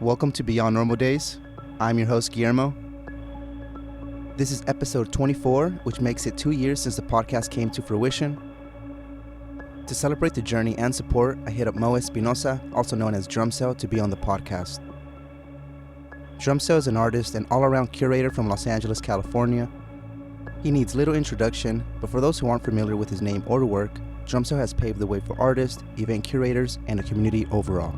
Welcome to Beyond Normal Days. I'm your host, Guillermo. This is episode 24, which makes it 2 years since the podcast came to fruition. To celebrate the journey and support, I hit up Mo Espinosa, also known as Drumcell, to be on the podcast. Drumcell is an artist and all-around curator from Los Angeles, California. He needs little introduction, but for those who aren't familiar with his name or work, Drumcell has paved the way for artists, event curators, and the community overall.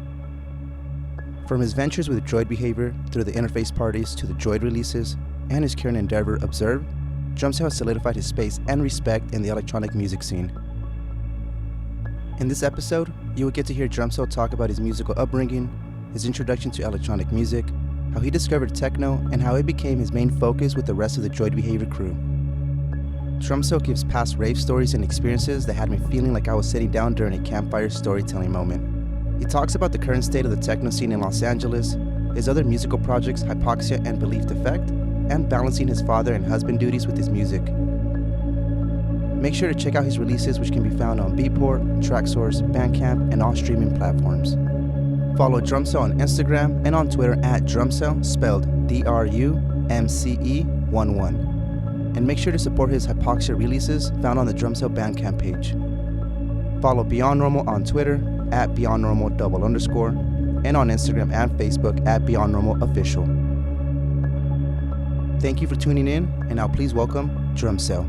From his ventures with Droid Behavior, through the interface parties to the Droid releases, and his current endeavor, Observe, Drumcell has solidified his space and respect in the electronic music scene. In this episode, you will get to hear Drumcell talk about his musical upbringing, his introduction to electronic music, how he discovered techno, and how it became his main focus with the rest of the Droid Behavior crew. Drumcell gives past rave stories and experiences that had me feeling like I was sitting down during a campfire storytelling moment. He talks about the current state of the techno scene in Los Angeles, his other musical projects, Hypoxia and Belief Defect, and balancing his father and husband duties with his music. Make sure to check out his releases, which can be found on Beatport, Traxsource, Bandcamp, and all streaming platforms. Follow Drumcell on Instagram and on Twitter at Drumcell, spelled DRUMCE11. And make sure to support his Hypoxia releases found on the Drumcell Bandcamp page. Follow Beyond Normal on Twitter at BeyondNormal_, and on Instagram and Facebook at BeyondNormalOfficial. Thank you for tuning in, and now please welcome Drumcell.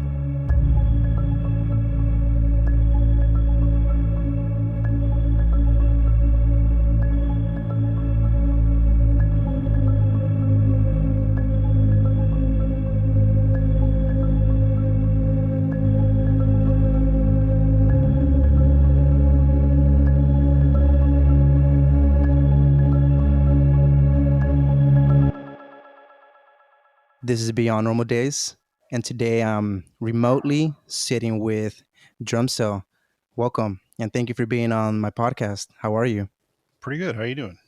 This is Beyond Normal Days, and today I'm remotely sitting with Drumcell. Welcome, and thank you for being on my podcast. How are you? Pretty good. How you doing?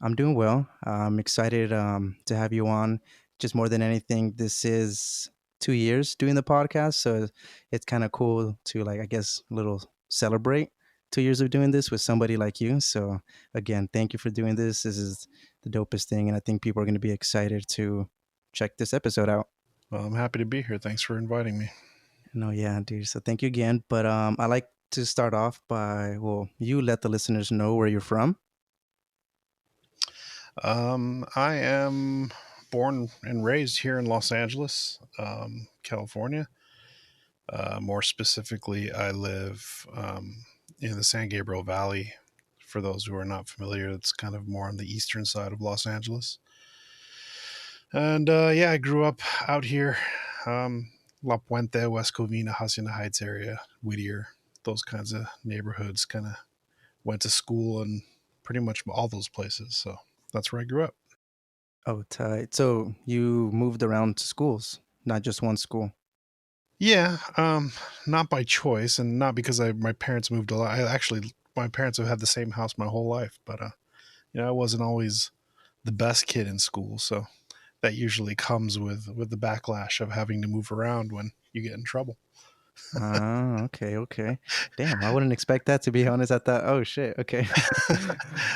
I'm doing well. I'm excited to have you on. Just more than anything, this is 2 years doing the podcast, so it's kind of cool to, like, I guess, a little celebrate 2 years of doing this with somebody like you. So again, thank you for doing this. This is the dopest thing, and I think people are going to be excited to check this episode out. Well, I'm happy to be here. Thanks for inviting me. No, yeah, dude. So thank you again. But I like to start off by, well, you let the listeners know where you're from. I am born and raised here in Los Angeles, California. More specifically, I live in the San Gabriel Valley. For those who are not familiar, it's kind of more on the eastern side of Los Angeles. And I grew up out here, La Puente, West Covina, Hacienda Heights area, Whittier, those kinds of neighborhoods. Kind of went to school in pretty much all those places. So that's where I grew up. Oh, tight. So you moved around to schools, not just one school. Yeah, not by choice and not because my parents moved a lot. My parents have had the same house my whole life, but I wasn't always the best kid in school, so that usually comes with the backlash of having to move around when you get in trouble. Okay. Damn, I wouldn't expect that, to be honest. I thought, oh shit, okay.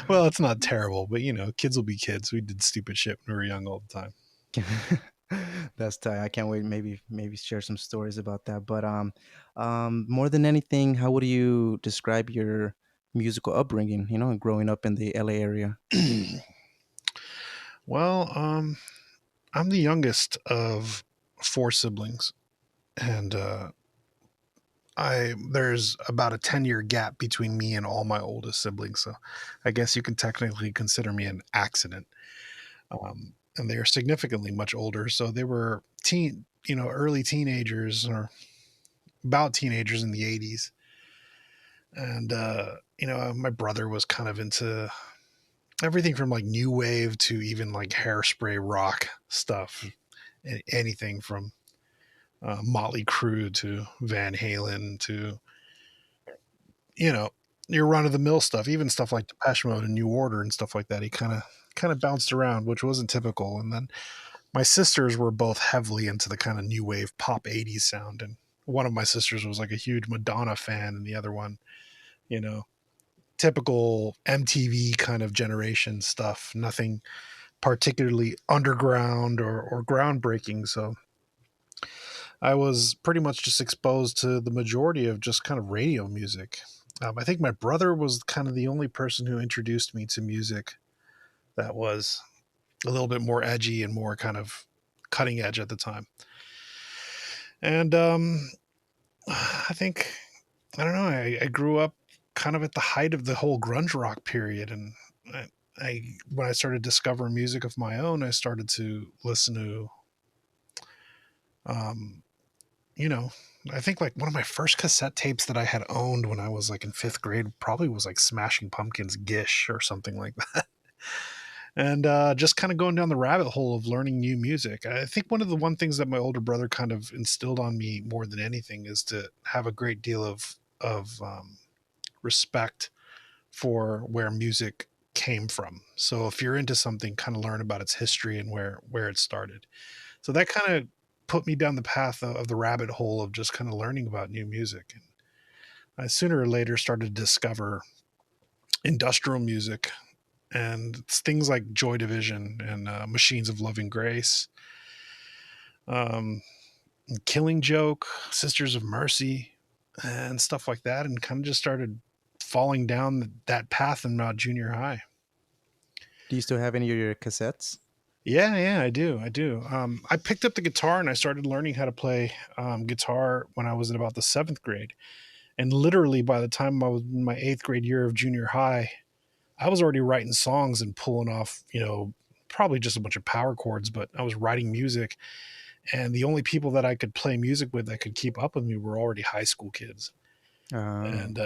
Well, it's not terrible, but kids will be kids. We did stupid shit when we were young all the time. That's tight. I can't wait. Maybe share some stories about that. But more than anything, how would you describe your musical upbringing? Growing up in the LA area. Well, I'm the youngest of 4 siblings, and there's about a 10-year gap between me and all my oldest siblings, so I guess you can technically consider me an accident. And they are significantly much older, so they were early teenagers or about teenagers in the 80s. And my brother was kind of into everything from like new wave to even like hairspray rock stuff, anything from Motley Crue to Van Halen to your run of the mill stuff, even stuff like Depeche Mode and New Order and stuff like that. He kind of bounced around, which wasn't typical. And then my sisters were both heavily into the kind of new wave pop 80s sound, and one of my sisters was like a huge Madonna fan, and the other one, typical MTV kind of generation stuff, nothing particularly underground or groundbreaking. So I was pretty much just exposed to the majority of just kind of radio music. I think my brother was kind of the only person who introduced me to music that was a little bit more edgy and more kind of cutting edge at the time. And I think, I don't know, I grew up kind of at the height of the whole grunge rock period. And I when I started discovering music of my own, I started to listen to, um, you know, I think like one of my first cassette tapes that I had owned when I was like in fifth grade probably was like Smashing Pumpkins Gish or something like that. And just kind of going down the rabbit hole of learning new music. I think one things that my older brother kind of instilled on me more than anything is to have a great deal of respect for where music came from. So if you're into something, kind of learn about its history and where it started. So that kind of put me down the path of the rabbit hole of just kind of learning about new music. And I sooner or later started to discover industrial music, and it's things like Joy Division and Machines of Loving Grace, um, Killing Joke, Sisters of Mercy, and stuff like that, and kind of just started falling down that path in junior high. Do you still have any of your cassettes? Yeah, I do. I picked up the guitar and I started learning how to play guitar when I was in about the seventh grade. And literally by the time I was in my eighth grade year of junior high, I was already writing songs and pulling off, probably just a bunch of power chords, but I was writing music. And the only people that I could play music with that could keep up with me were already high school kids. Oh. And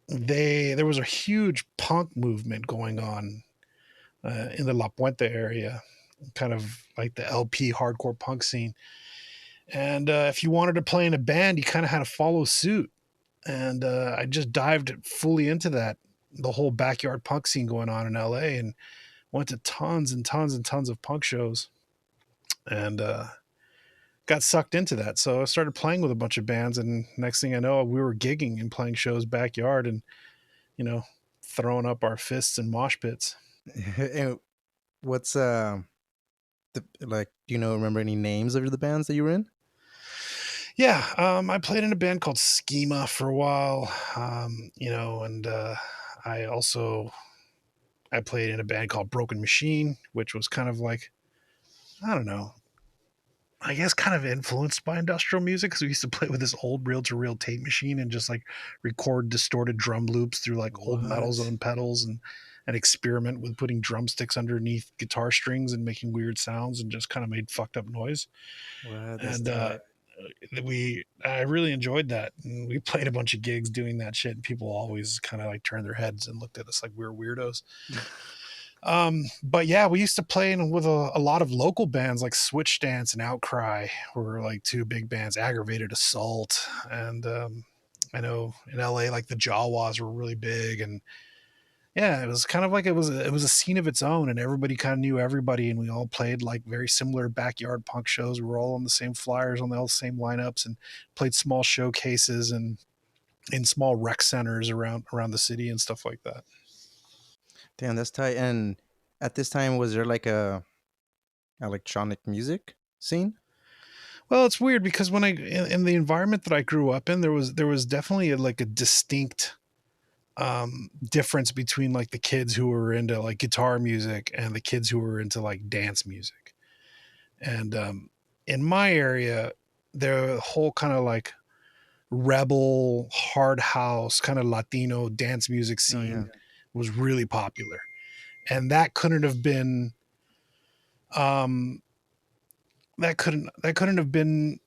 there was a huge punk movement going on in the La Puente area, kind of like the LP hardcore punk scene. And if you wanted to play in a band, you kind of had to follow suit. And I just dived fully into that, the whole backyard punk scene going on in LA, and went to tons and tons and tons of punk shows, and got sucked into that. So I started playing with a bunch of bands, and next thing I know, we were gigging and playing shows backyard, and you know, throwing up our fists in mosh pits. And what's do you remember any names of the bands that you were in? Yeah, I played in a band called Schema for a while, and I played in a band called Broken Machine, which was kind of like, I don't know, I guess kind of influenced by industrial music, because we used to play with this old reel-to-reel tape machine and just like record distorted drum loops through like old Metal Zone pedals, and experiment with putting drumsticks underneath guitar strings and making weird sounds, and just kind of made fucked up noise. Wow, that's And tight. I really enjoyed that. And we played a bunch of gigs doing that shit, and people always kind of like turned their heads and looked at us like we were weirdos. But yeah, we used to play with a lot of local bands like Switch Dance and Outcry were like two big bands, Aggravated Assault. And I know in LA, like the Jawas were really big. And yeah, it was kind of like it was a scene of its own, and everybody kind of knew everybody, and we all played like very similar backyard punk shows. We were all on the same flyers, on the same lineups, and played small showcases and in small rec centers around the city and stuff like that. Damn, that's tight. And at this time, was there like a electronic music scene? Well, it's weird because when in the environment that I grew up in, there was definitely like a distinct difference between like the kids who were into like guitar music and the kids who were into like dance music. And in my area, the whole kind of like rebel hard house kind of Latino dance music Oh yeah. scene was really popular, and that couldn't have been um that couldn't have been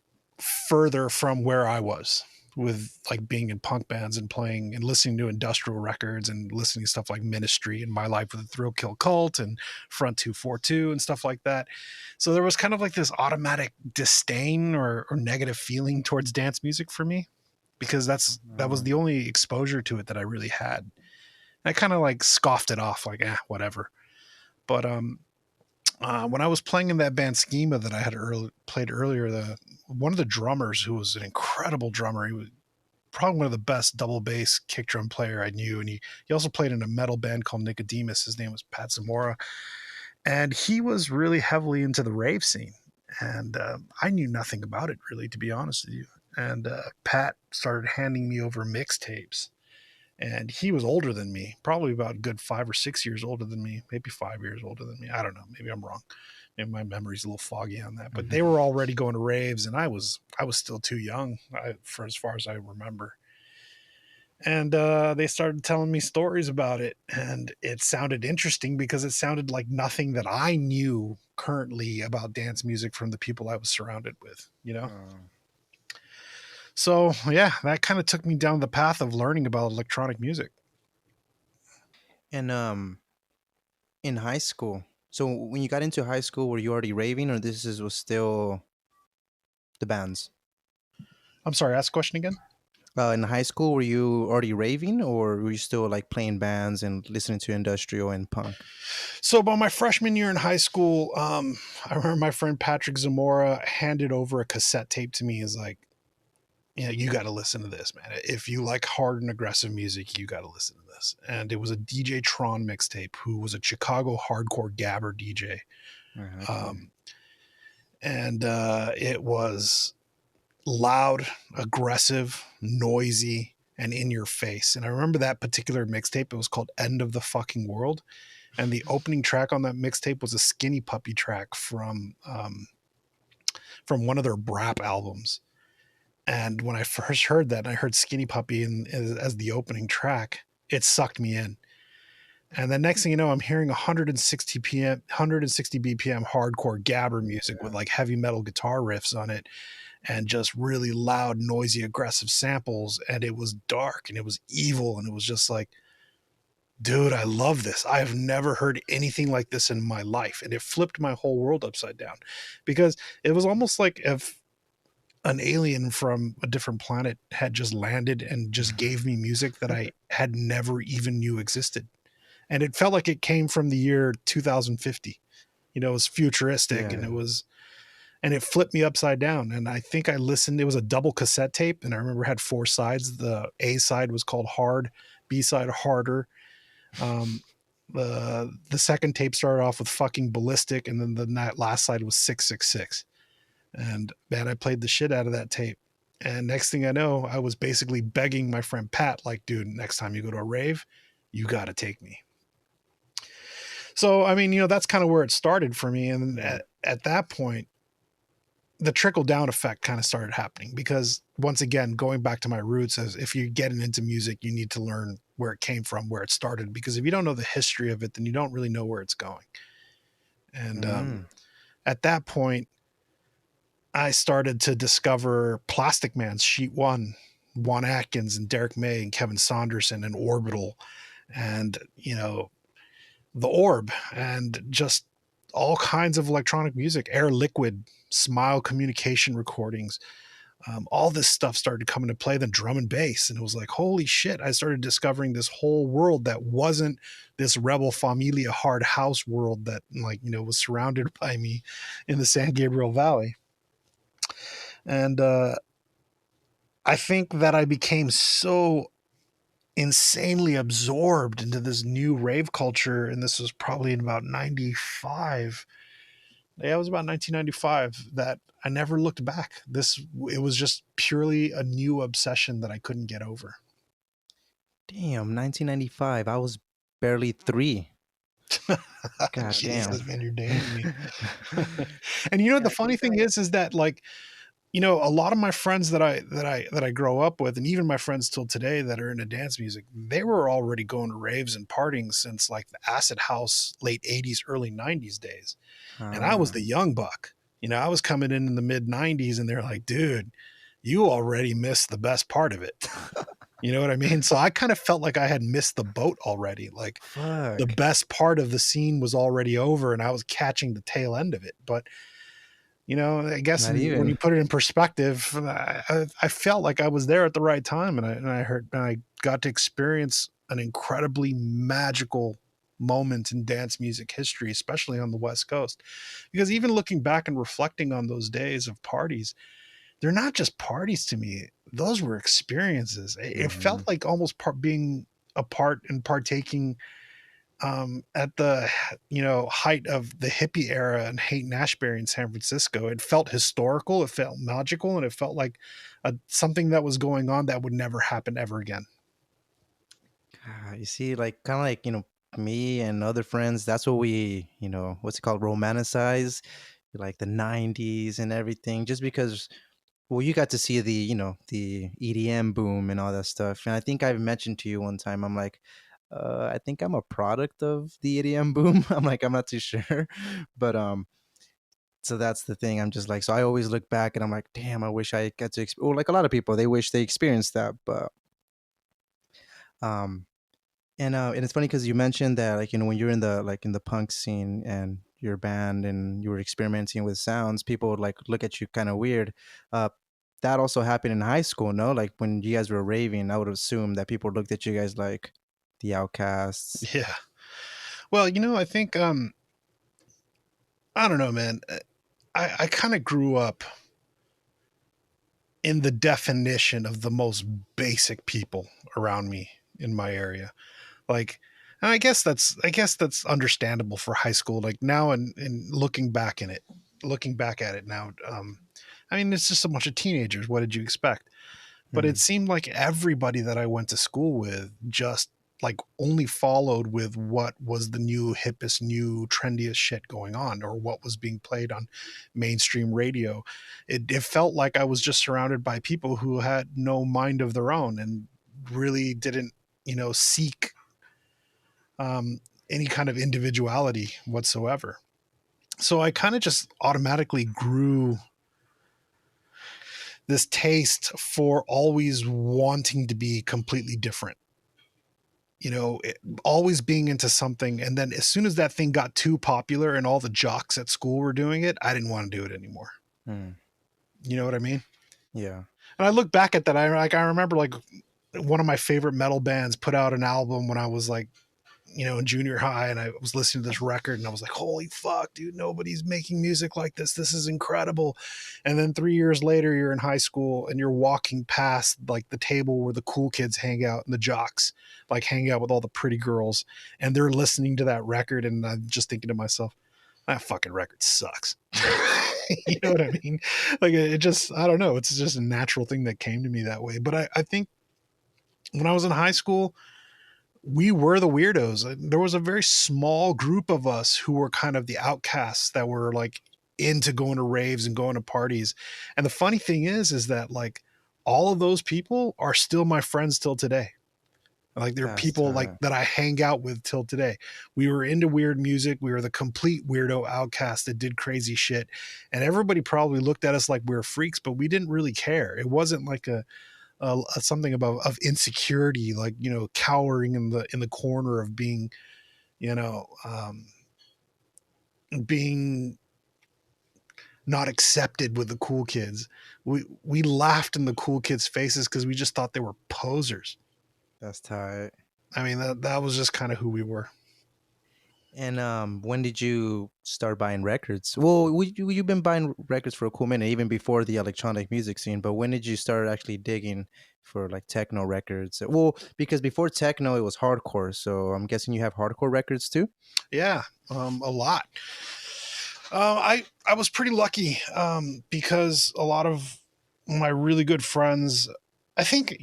further from where I was, with like being in punk bands and playing and listening to industrial records and listening to stuff like Ministry and My Life with a Thrill Kill Cult and Front 242 and stuff like that. So there was kind of like this automatic disdain or negative feeling towards dance music for me, because that was the only exposure to it that I really had. I kind of like scoffed it off, like, whatever. But when I was playing in that band Schema that I had played earlier, one of the drummers, who was an incredible drummer, probably one of the best double bass kick drum player I knew. And he also played in a metal band called Nicodemus. His name was Pat Zamora. And he was really heavily into the rave scene. And I knew nothing about it, really, to be honest with you. And Pat started handing me over mixtapes. And he was older than me, probably about a good 5 or 6 years older than me, maybe 5 years older than me. I don't know. Maybe I'm wrong. Maybe my memory's a little foggy on that. But they were already going to raves, and I was still too young for as far as I remember. And they started telling me stories about it, and it sounded interesting because it sounded like nothing that I knew currently about dance music from the people I was surrounded with, you know? So yeah, that kind of took me down the path of learning about electronic music. And in high school, so when you got into high school, were you already raving, or was still the bands? I'm sorry, ask the question again. In high school, were you already raving, or were you still like playing bands and listening to industrial and punk? So about my freshman year in high school, I remember my friend Patrick Zamora handed over a cassette tape to me. He's like, "Yeah, you got to listen to this, man. If you like hard and aggressive music, you got to listen to this." And it was a DJ Tron mixtape, who was a Chicago hardcore gabber DJ. And it was loud, aggressive, noisy, and in your face. And I remember that particular mixtape. It was called End of the Fucking World. And the opening track on that mixtape was a Skinny Puppy track from one of their Brap albums. And when I first heard that, and I heard Skinny Puppy as the opening track, it sucked me in. And the next thing you know, I'm hearing 160 BPM hardcore gabber music with like heavy metal guitar riffs on it, and just really loud, noisy, aggressive samples. And it was dark and it was evil. And it was just like, dude, I love this. I have never heard anything like this in my life. And it flipped my whole world upside down, because it was almost like if an alien from a different planet had just landed and just gave me music that I had never even knew existed. And it felt like it came from the year 2050. You know, it was futuristic, and it flipped me upside down. And I think I listened, it was a double cassette tape. And I remember it had 4 sides. The A side was called Hard, B side Harder. The second tape started off with Fucking Ballistic. And then the last side was 666. And man, I played the shit out of that tape. And next thing I know, I was basically begging my friend Pat, like, dude, next time you go to a rave, you got to take me. So, I mean, you know, that's kind of where it started for me. And at that point, the trickle down effect kind of started happening, because once again, going back to my roots, as if you're getting into music, you need to learn where it came from, where it started, because if you don't know the history of it, then you don't really know where it's going. And at that point, I started to discover Plastic Man's Sheet One, Juan Atkins and Derek May and Kevin Saunderson and Orbital, and, you know, The Orb, and just all kinds of electronic music, Air Liquid, Smile Communication recordings. All this stuff started to come into play, then drum and bass. And it was like, holy shit, I started discovering this whole world that wasn't this Rebel Familia hard house world that, like, you know, was surrounded by me in the San Gabriel Valley. And I think that I became so insanely absorbed into this new rave culture, and this was probably in about 95. Yeah, it was about 1995, that I never looked back. It was just purely a new obsession that I couldn't get over. Damn, 1995. I was barely 3. God Jesus, damn, man, you're dating me. And you know, the funny thing is that, like, you know, a lot of my friends that I grow up with, and even my friends till today that are into dance music, they were already going to raves and partying since like the acid house late 80s, early 90s days. And I was the young buck. You know, I was coming in the mid 90s, and they're like, dude, you already missed the best part of it. You know what I mean? So I kind of felt like I had missed the boat already. Like, the best part of the scene was already over, and I was catching the tail end of it. But, you know, I guess when you put it in perspective, I felt like I was there at the right time, and I got to experience an incredibly magical moment in dance music history, especially on the West Coast. Because even looking back and reflecting on those days of parties, they're not just parties to me. those were experiences. It Mm-hmm. felt like almost being a part and partaking at the height of the hippie era and Haight Ashbury in San Francisco. It felt historical, it felt magical, and it felt like something that was going on that would never happen ever again. You see, like kind of like me and other friends. That's what we what's it called, romanticize, like the '90s and everything. Just because, well, you got to see the the EDM boom and all that stuff. And I think I've mentioned to you one time. I'm like, I think I'm a product of the EDM boom. I'm like, I'm not too sure, but so that's the thing. I'm just like, so I always look back and I'm like, damn, I wish I got to, or like a lot of people, they wish they experienced that, but um and it's funny because you mentioned that, like, when you're in the like in the punk scene and your band and you were experimenting with sounds, people would like look at you kind of weird. Uh, that also happened in high school, no? Like when you guys were raving, I would assume that people looked at you guys like the outcasts. Yeah. Well, I think I don't know, man. I kind of grew up in the definition of the most basic people around me in my area. Like, and I guess that's understandable for high school. Like now, and looking back at it now, I mean, it's just a bunch of teenagers. What did you expect? But it Mm, seemed like everybody that I went to school with just like only followed with what was the new hippest, new trendiest shit going on, or what was being played on mainstream radio. It felt like I was just surrounded by people who had no mind of their own and really didn't, seek any kind of individuality whatsoever. So I kind of just automatically grew this taste for always wanting to be completely different, always being into something. And then as soon as that thing got too popular and all the jocks at school were doing it, I didn't want to do it anymore. mm, You know what I mean? yeah. And I look back at that. I remember like one of my favorite metal bands put out an album when I was like, in junior high, and I was listening to this record and I was like, holy fuck, dude, nobody's making music like this. This is incredible. And then 3 years later, you're in high school and you're walking past like the table where the cool kids hang out and the jocks like hang out with all the pretty girls, and they're listening to that record. And I'm just thinking to myself, that fucking record sucks. You know what I mean? Like it just, I don't know. It's just a natural thing that came to me that way. But I think when I was in high school, we were the weirdos. There was a very small group of us who were kind of the outcasts that were like into going to raves and going to parties. And the funny thing is that like all of those people are still my friends till today. Like they're That's people like tight. that I hang out with till today. We were into weird music. We were the complete weirdo outcast that did crazy shit. And everybody probably looked at us like we were freaks, but we didn't really care. It wasn't like something about of insecurity, like cowering in the corner of being, you know, um, being not accepted with the cool kids. We laughed in the cool kids' faces because we just thought they were posers. That's tight. I mean that was just kind of who we were. And when did you start buying records? Well, you've been buying records for a cool minute, even before the electronic music scene. But when did you start actually digging for like techno records? Well, because before techno, it was hardcore. So I'm guessing you have hardcore records too. Yeah, a lot. I was pretty lucky because a lot of my really good friends, I think,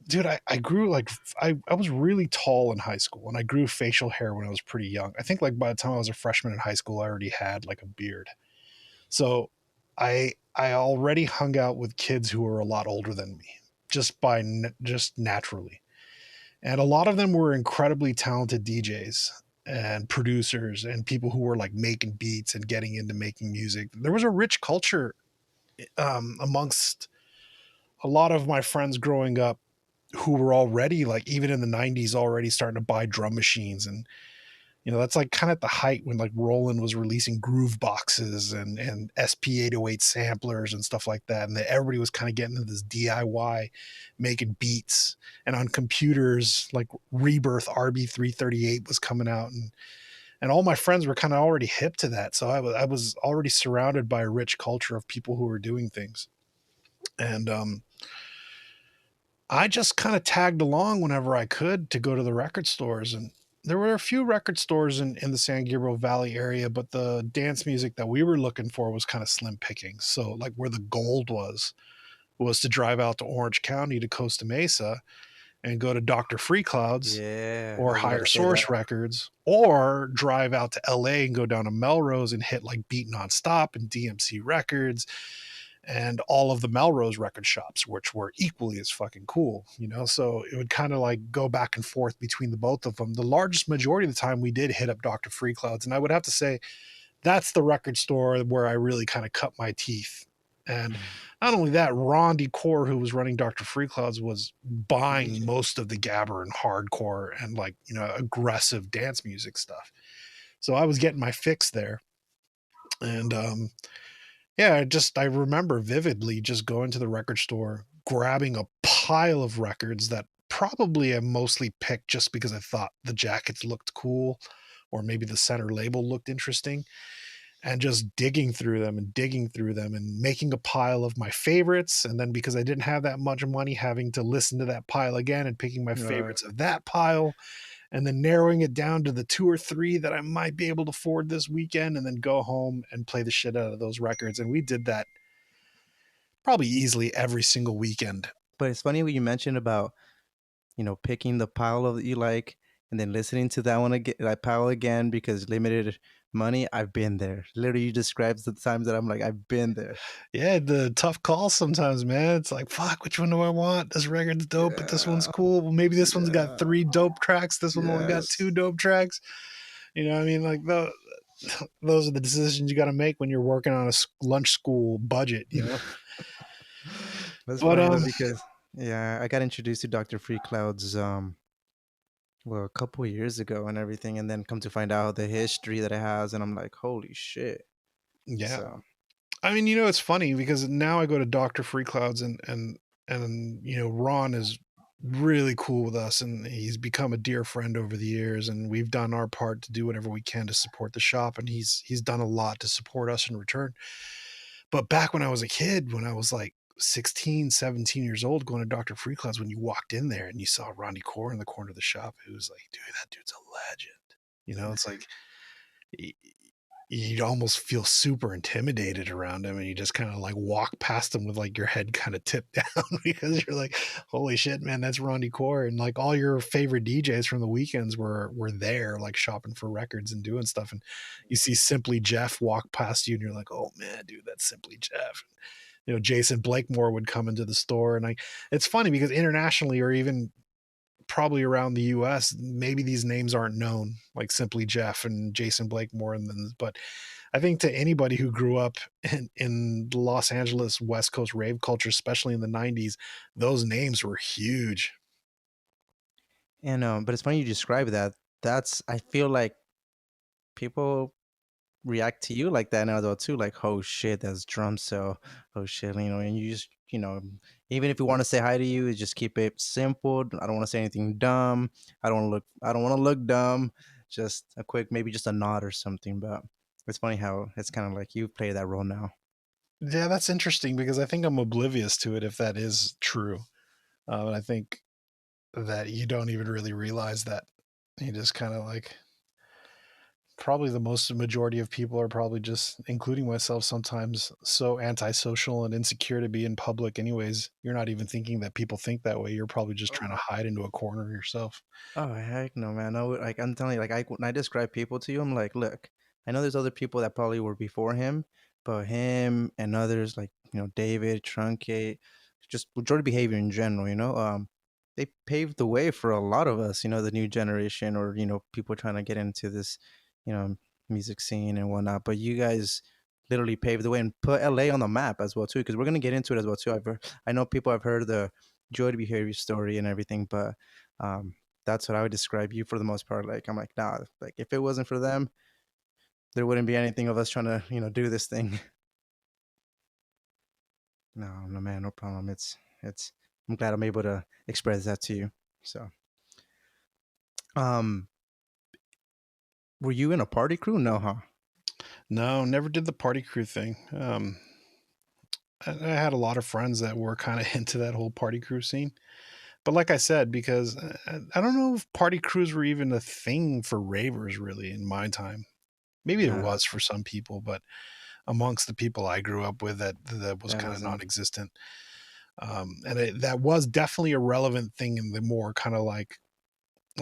dude, I grew like I was really tall in high school, and I grew facial hair when I was pretty young. I think like by the time I was a freshman in high school, I already had like a beard. So I already hung out with kids who were a lot older than me, just naturally. And a lot of them were incredibly talented DJs and producers and people who were like making beats and getting into making music. There was a rich culture amongst a lot of my friends growing up who were already like, even in the 90s, already starting to buy drum machines. And that's like kind of at the height when like Roland was releasing groove boxes and SP808 samplers and stuff like that. And that everybody was kind of getting into this DIY, making beats. And on computers, like Rebirth RB338 was coming out, and all my friends were kind of already hip to that. So I was already surrounded by a rich culture of people who were doing things. And I just kind of tagged along whenever I could to go to the record stores. And there were a few record stores in the San Gabriel Valley area, but the dance music that we were looking for was kind of slim pickings. So, like, where the gold was to drive out to Orange County to Costa Mesa and go to Dr. Freeclouds Yeah, I or was about Higher to say that. Source Records, or drive out to LA and go down to Melrose and hit like Beat Nonstop and DMC Records and all of the Melrose record shops, which were equally as fucking cool, you know? So it would kind of like go back and forth between the both of them. The largest majority of the time we did hit up Dr. Freeclouds. And I would have to say that's the record store where I really kind of cut my teeth. And not only that, Ron Decor, who was running Dr. Freeclouds, was buying DJ. most of the gabber and hardcore and like, you know, aggressive dance music stuff. So I was getting my fix there. And yeah, I remember vividly just going to the record store, grabbing a pile of records that probably I mostly picked just because I thought the jackets looked cool or maybe the center label looked interesting, and just digging through them and digging through them and making a pile of my favorites. And then because I didn't have that much money, having to listen to that pile again and picking my Right. favorites of that pile, and then narrowing it down to the 2 or 3 that I might be able to afford this weekend, and then go home and play the shit out of those records. And we did that probably easily every single weekend. But it's funny what you mentioned about, picking the pile of that you like and then listening to that one again, that pile again because limited money. I've been there. Literally, you describes the times that I'm like, I've been there. Yeah, the tough calls sometimes, man. It's like, fuck, which one do I want? This record's dope, but this one's Yeah. cool. Well, maybe this one's got Yeah. 3 dope tracks. This one only got Yes. 2 dope tracks. You know what I mean? Like, those are the decisions you got to make when you're working on a lunch school budget, you know? That's But, funny though because I got introduced to Dr. Free Clouds well a couple of years ago and everything, and then come to find out the history that it has, and I'm like, holy shit. yeah. So I mean, you know, it's funny because now I go to Dr. Free Clouds and you know, Ron is really cool with us and he's become a dear friend over the years, and we've done our part to do whatever we can to support the shop, and he's done a lot to support us in return. But back when I was a kid, when I was like 16, 17 years old, going to Dr. Free Clouds, when you walked in there and you saw Ronnie Core in the corner of the shop, it was like, dude, that dude's a legend. You know, it's like you'd almost feel super intimidated around him, and you just kind of like walk past him with like your head kind of tipped down because you're like, holy shit, man, that's Ronnie Core. And like all your favorite DJs from the weekends were there, like shopping for records and doing stuff. And you see Simply Jeff walk past you and you're like, oh man, dude, that's Simply Jeff. You know, Jason Blakemore would come into the store, and like it's funny because internationally, or even probably around the US, maybe these names aren't known, like Simply Jeff and Jason Blakemore, and then, but I think to anybody who grew up in the Los Angeles West Coast rave culture, especially in the 90s, those names were huge. and but it's funny you describe that. That's I feel like people react to you like that now though too, like, oh shit, that's Drumcell. Oh shit, and you just even if you want to say hi to you, just keep it simple. I don't want to say anything dumb. I don't want to look dumb. Just a quick, maybe just a nod or something. But it's funny how it's kind of like you play that role now. Yeah, that's interesting because I think I'm oblivious to it if that is true. And I think that you don't even really realize that. You just kind of like, probably the most majority of people are probably just, including myself sometimes, so antisocial and insecure to be in public anyways. You're not even thinking that people think that way. You're probably just trying to hide into a corner yourself. Oh heck no, man! No, like I'm telling you, like when I describe people to you, I'm like, look, I know there's other people that probably were before him, but him and others like David, Truncate, just majority behavior in general, they paved the way for a lot of us, the new generation, or people trying to get into this, you know, music scene and whatnot. But you guys literally paved the way and put LA on the map as well too, because we're gonna get into it as well too. I know people have heard the Joy to Behavior story and everything, but um that's what I would describe you for the most part. Like I'm like, nah, like if it wasn't for them, there wouldn't be anything of us trying to, do this thing. No, no man, no problem. It's I'm glad I'm able to express that to you. So um were you in a party crew? No, huh? No, never did the party crew thing. I had a lot of friends that were kind of into that whole party crew scene. But like I said, because I don't know if party crews were even a thing for ravers really in my time. Maybe it Nah, was for some people, but amongst the people I grew up with, that was that kind of wasn't non-existent. That was definitely a relevant thing in the more kind of like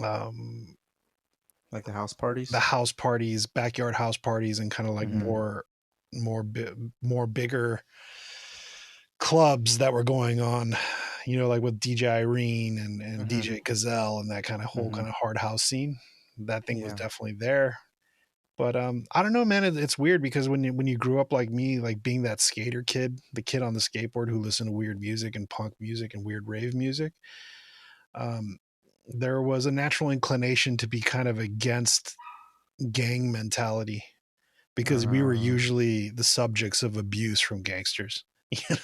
um, like the house the parties. house parties, backyard house parties, and kind of like Mm-hmm. more bigger clubs that were going on, like with DJ Irene and Mm-hmm. DJ Gazelle and that kind of whole Mm-hmm. kind of hard house scene. That thing was Yeah. definitely there. But I don't know, man. It's weird because when you grew up like me, like being that skater kid, the kid on the skateboard who listened to weird music and punk music and weird rave music, um, there was a natural inclination to be kind of against gang mentality because we were Uh, usually the subjects of abuse from gangsters.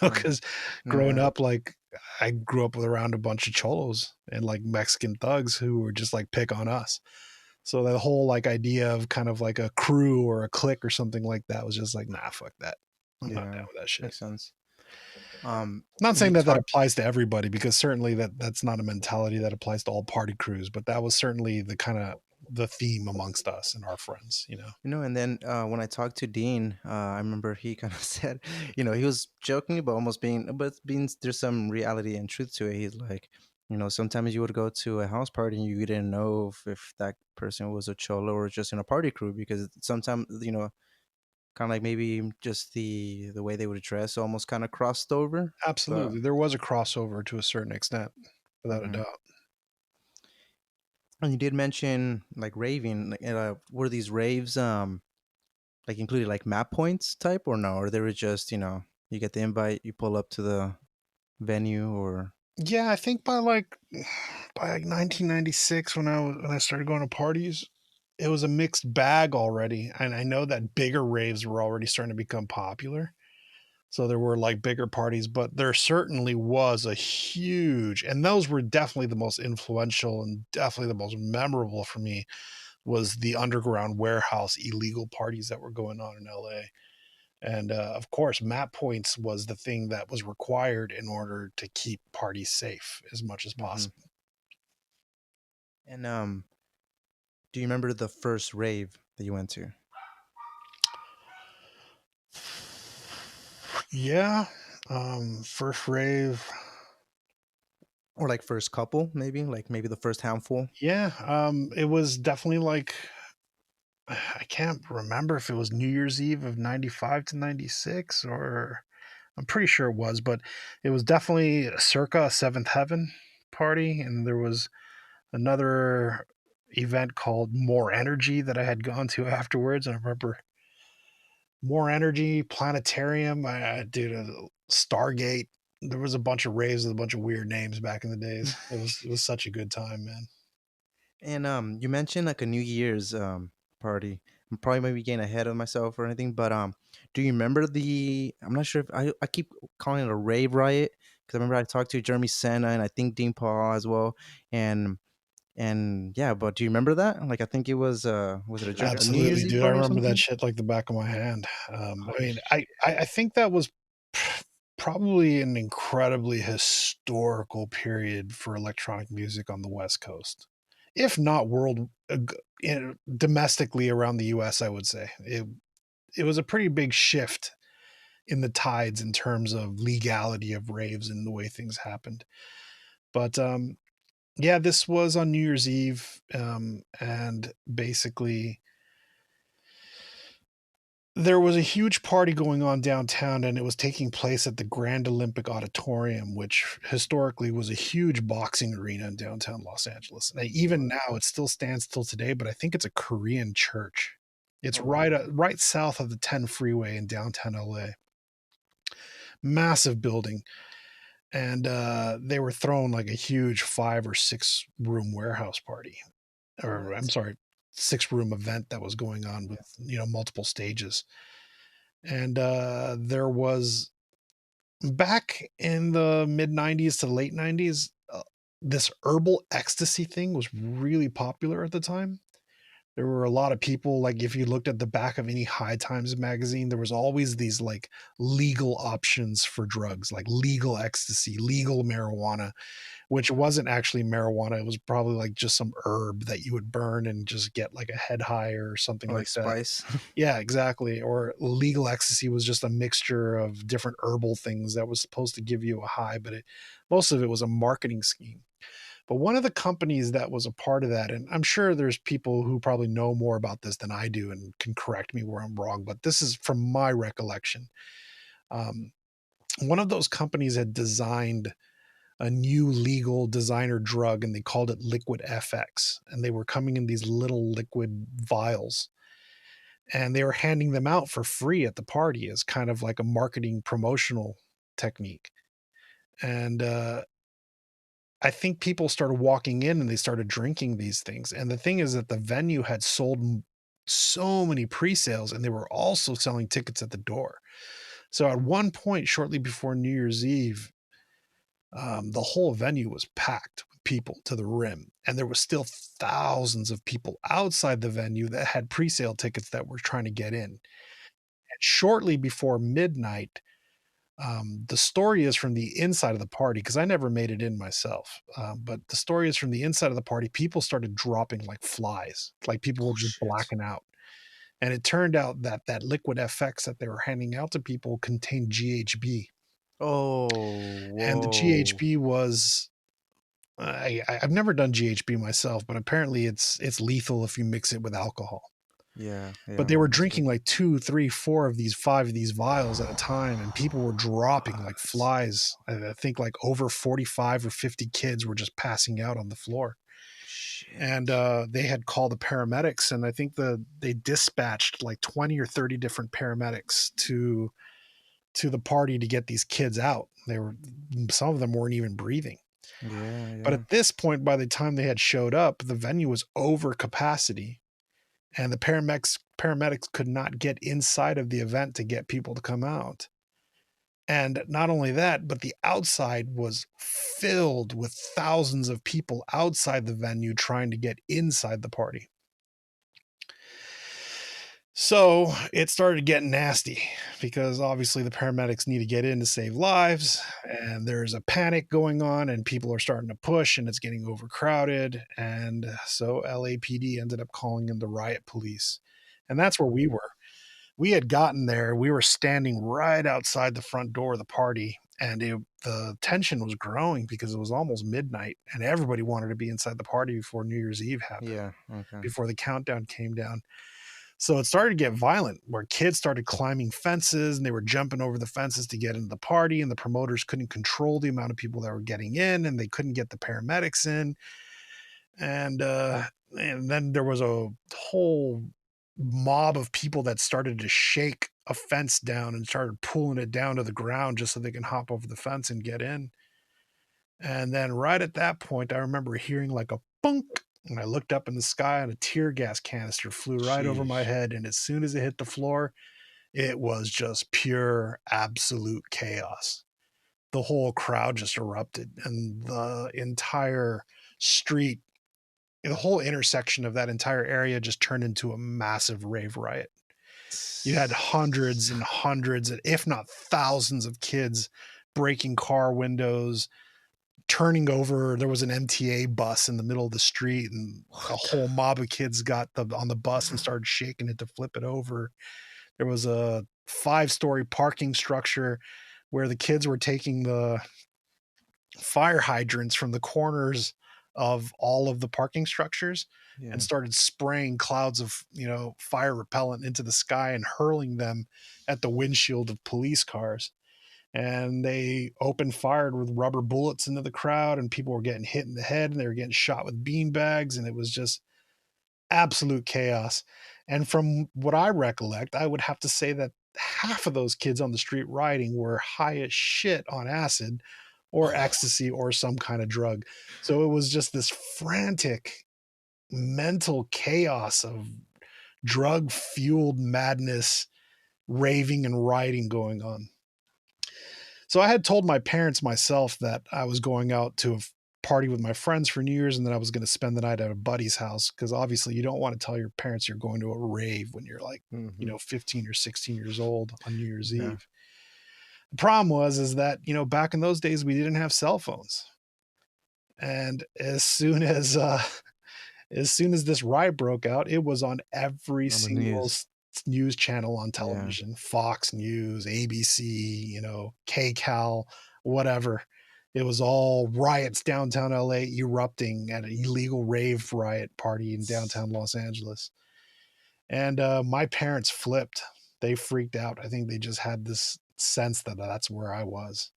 mm, Because growing yeah. up, like I grew up with around a bunch of cholos and like Mexican thugs who were just like pick on us. So the whole like idea of kind of like a crew or a clique or something like that was just like, nah, fuck that. I'm not down Yeah. with that shit. Makes sense. Not You saying that talked. applies to everybody because certainly that's not a mentality that applies to all party crews, but that was certainly the kind of the theme amongst us and our friends. And then when I talked to Dean, I remember he kind of said, he was joking, but almost being there's some reality and truth to it. He's like, sometimes you would go to a house party and you didn't know if that person was a cholo or just in a party crew because sometimes, kind of like maybe just the way they would dress almost kind of crossed over. But Absolutely. There was a crossover to a certain extent, without a mhm. doubt. And you did mention like raving. Like, were these raves like included like map points type or no? Or they were just you get the invite, you pull up to the venue or. Yeah, I think by like 1996 when I started going to parties, it was a mixed bag already. And I know that bigger raves were already starting to become popular. So there were like bigger parties, but there certainly was a huge, and those were definitely the most influential and definitely the most memorable for me was the underground warehouse illegal parties that were going on in LA. And of course, map points was the thing that was required in order to keep parties safe as much as Hmm. possible. And do you remember the first rave that you went to? Yeah. First rave. Or like first couple, maybe like maybe the first handful. Yeah. It was definitely like, I can't remember if it was New Year's Eve of 95 to 96, or I'm pretty sure it was, but it was definitely circa a Seventh Heaven party. And there was another event called More Energy that I had gone to afterwards. And I remember More Energy, Planetarium, dude, Stargate. There was a bunch of raves with a bunch of weird names back in the days. It was such a good time, man. And you mentioned like a New Year's party. I'm probably maybe getting ahead of myself or anything, but do you remember the? I'm not sure if I keep calling it a rave riot because I remember I talked to Jeremy Senna and I think Dean Paul as well, and yeah. But do you remember that? Like I think it was it a New Absolutely, Year's Eve dude. I party or remember that something? shit like the back of my hand. I Holy mean, shit! I think that was probably an incredibly historical period for electronic music on the West Coast, if not domestically around the U.S. I would say it was a pretty big shift in the tides in terms of legality of raves and the way things happened. But yeah, this was on New Year's Eve, and basically there was a huge party going on downtown, and it was taking place at the Grand Olympic Auditorium, which historically was a huge boxing arena in downtown Los Angeles. And even Wow. now, it still stands till today, but I think it's a Korean church. It's Oh wow. right south of the 10 freeway in downtown LA. Massive building, and they were throwing like a huge 5 or 6 room warehouse party, or I'm What? sorry, 6 room event that was going on with Yes. multiple stages. And there was, back in the mid 90s to late 90s, this herbal ecstasy thing was really popular at the time. There were a lot of people, like, if you looked at the back of any High Times magazine, there was always these, like, legal options for drugs, like legal ecstasy, legal marijuana, which wasn't actually marijuana. It was probably, like, just some herb that you would burn and just get, like, a head high or something Or like like that. spice. Yeah, exactly. Or legal ecstasy was just a mixture of different herbal things that was supposed to give you a high, but most of it was a marketing scheme. But one of the companies that was a part of that, and I'm sure there's people who probably know more about this than I do and can correct me where I'm wrong, but this is from my recollection. Um, one of those companies had designed a new legal designer drug and they called it Liquid FX. And they were coming in these little liquid vials and they were handing them out for free at the party as kind of like a marketing promotional technique. And I think people started walking in and they started drinking these things. And the thing is that the venue had sold so many pre-sales and they were also selling tickets at the door. So at one point, shortly before New Year's Eve, the whole venue was packed with people to the rim. And there was still thousands of people outside the venue that had pre-sale tickets that were trying to get in. And shortly before midnight, the story is from the inside of the party because I never made it in myself. But the story is from the inside of the party. People started dropping like flies, like people Oh were just shit. blacking out. And it turned out that that liquid FX that they were handing out to people contained GHB. Oh, And the whoa. GHB was I've never done GHB myself, but apparently it's lethal if you mix it with alcohol. Yeah, But yeah, they were must drinking be. like 2, 3, 4 of these 5 of these vials at a time, and people were dropping like What? flies. I think like over 45 or 50 kids were just passing out on the floor. And Shit. they had called the paramedics, and I think they dispatched like 20 or 30 different paramedics to the party to get these kids out. They were Some of them weren't even breathing. Yeah, But yeah. at this point, by the time they had showed up, the venue was over capacity and the paramedics could not get inside of the event to get people to come out. And not only that, but the outside was filled with thousands of people outside the venue trying to get inside the party. So it started getting nasty because obviously the paramedics need to get in to save lives, and there's a panic going on, and people are starting to push, and it's getting overcrowded. And so LAPD ended up calling in the riot police. And that's where we were. We had gotten there. We were standing right outside the front door of the party, and the tension was growing because it was almost midnight, and everybody wanted to be inside the party before New Year's Eve happened, Yeah, okay. before the countdown came down. So it started to get violent where kids started climbing fences and they were jumping over the fences to get into the party, and the promoters couldn't control the amount of people that were getting in and they couldn't get the paramedics in. And and then there was a whole mob of people that started to shake a fence down and started pulling it down to the ground just so they can hop over the fence and get in. And then right at that point, I remember hearing like a bunk. And I looked up in the sky and a tear gas canister flew right over my Sheesh. head. And as soon as it hit the floor, it was just pure, absolute chaos. The whole crowd just erupted, and the entire street, the whole intersection of that entire area just turned into a massive rave riot. You had hundreds and hundreds, if not thousands, of kids breaking car windows, turning over. There was an MTA bus in the middle of the street, and a What? whole mob of kids got on the bus and started shaking it to flip it over. There was a 5-story parking structure where the kids were taking the fire hydrants from the corners of all of the parking structures and Yeah. started spraying clouds of, fire repellent into the sky and hurling them at the windshield of police cars. And they opened fire with rubber bullets into the crowd, and people were getting hit in the head and they were getting shot with bean bags, and it was just absolute chaos. And from what I recollect, I would have to say that half of those kids on the street rioting were high as shit on acid or ecstasy or some kind of drug. So it was just this frantic mental chaos of drug fueled madness, raving and rioting going on. So I had told my parents myself that I was going out to party with my friends for New Year's, and then I was going to spend the night at a buddy's house because obviously you don't want to tell your parents you're going to a rave when you're like, Mm-hmm. 15 or 16 years old on New Year's Yeah. Eve. The problem is that, back in those days we didn't have cell phones. And as soon as this riot broke out, it was on every On the single news. news channel on Yeah. television, Fox News, ABC, KCAL, whatever. It was all riots downtown LA erupting at an illegal rave riot party in downtown Los Angeles. And my parents flipped. They freaked out. I think they just had this sense that that's where I was.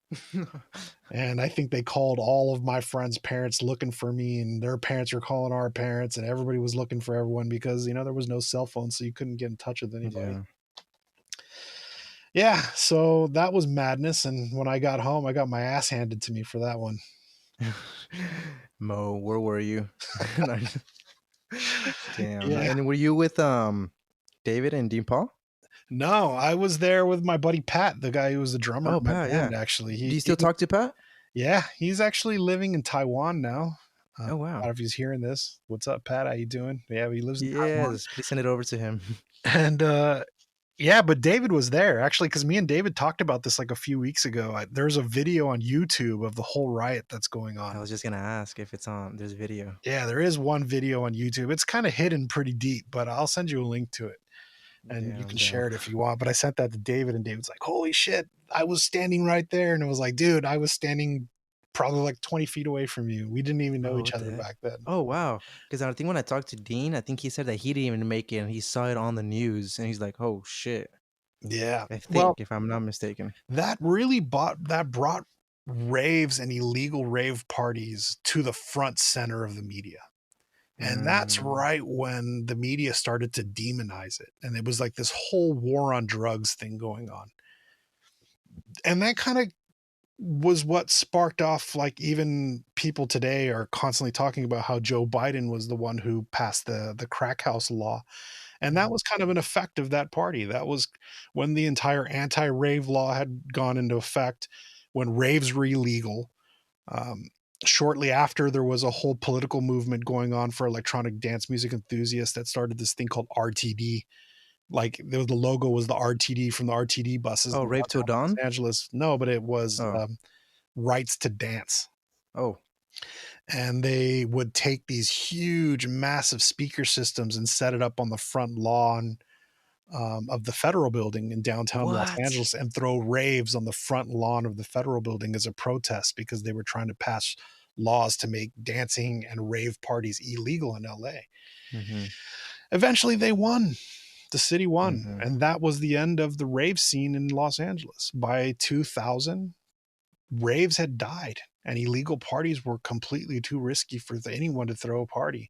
And I think they called all of my friends' parents looking for me, and their parents were calling our parents, and everybody was looking for everyone because, there was no cell phone, so you couldn't get in touch with anybody. Yeah. Yeah, so that was madness. And when I got home, I got my ass handed to me for that one. Mo, where were you? Damn. Yeah. And were you with David and Dean Paul? No, I was there with my buddy Pat, the guy who was the drummer Oh, in my Pat, band, yeah. actually. Do you still talk to Pat? Yeah, he's actually living in Taiwan now. Oh, wow. I don't know if he's hearing this. What's up, Pat? How you doing? Yeah, he lives in Taiwan. Yes, please send it over to him. And yeah, but David was there actually, because me and David talked about this like a few weeks ago. There's a video on YouTube of the whole riot that's going on. I was just gonna ask if it's on. There's video. Yeah, there is one video on YouTube. It's kind of hidden pretty deep, but I'll send you a link to it, and you can share it if you want. But I sent that to David, and David's like, "Holy shit, I was standing right there," and it was like, "Dude, I was standing probably like 20 feet away from you. We didn't even know each other back then." Oh, wow. Because I think when I talked to Dean, I think he said that he didn't even make it, and he saw it on the news, and he's like, "Oh shit." Yeah, I think, if I'm not mistaken, that really brought raves and illegal rave parties to the front center of the media. And that's right when the media started to demonize it. And it was like this whole war on drugs thing going on. And that kind of was what sparked off, like, even people today are constantly talking about how Joe Biden was the one who passed the crack house law. And that was kind of an effect of that party. That was when the entire anti-rave law had gone into effect, when raves were illegal. Shortly after, there was a whole political movement going on for electronic dance music enthusiasts that started this thing called RTD. Like, the logo was the RTD from the RTD buses oh, in Rave Till downtown Los Dawn. Angeles. No, but it was Oh, Rights to Dance. oh, And they would take these huge, massive speaker systems and set it up on the front lawn of the Federal Building in downtown Los what? Angeles and throw raves on the front lawn of the Federal Building as a protest, because they were trying to pass laws to make dancing and rave parties illegal in LA. Mm-hmm. Eventually they won. The city won. Mm-hmm. And that was the end of the rave scene in Los Angeles. By 2000, raves had died, and illegal parties were completely too risky for anyone to throw a party.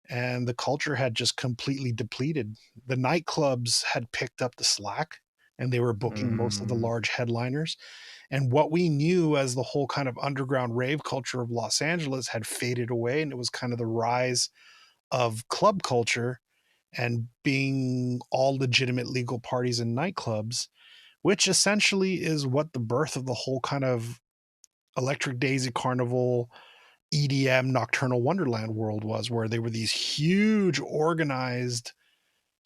And the culture had just completely depleted. The nightclubs had picked up the slack, and they were booking most of the large headliners. And what we knew as the whole kind of underground rave culture of Los Angeles had faded away, and it was kind of the rise of club culture and being all legitimate legal parties and nightclubs, which essentially is what the birth of the whole kind of Electric Daisy Carnival, EDM, Nocturnal Wonderland world was, where they were these huge organized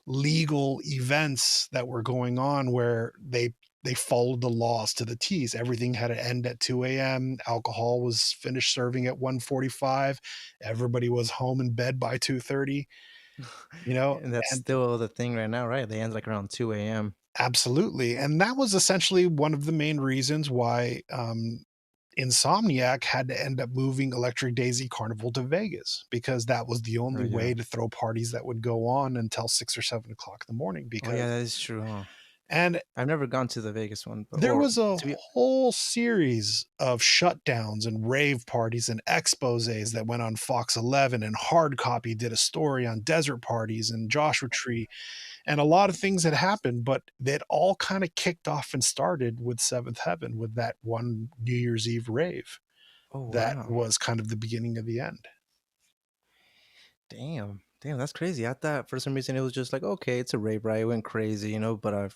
legal events that were going on, where they followed the laws to the T's. Everything had to end at 2 a.m. Alcohol was finished serving at 1:45. Everybody was home in bed by 2:30. And that's And still the thing right now, right? They end like around 2 a.m. absolutely. And that was essentially one of the main reasons why Insomniac had to end up moving Electric Daisy Carnival to Vegas, because that was the only way to throw parties that would go on until 6 or 7 o'clock in the morning. Oh, yeah, that is true, huh? And I've never gone to the Vegas one. there was a whole series of shutdowns and rave parties and exposés that went on Fox 11, and Hard Copy did a story on desert parties and Joshua Tree, and a lot of things had happened, but that all kind of kicked off and started with Seventh Heaven, with that one New Year's Eve rave. Oh, That wow. was kind of the beginning of the end. Damn, that's crazy. I thought for some reason it was just like, okay, it's a rave riot, it went crazy, but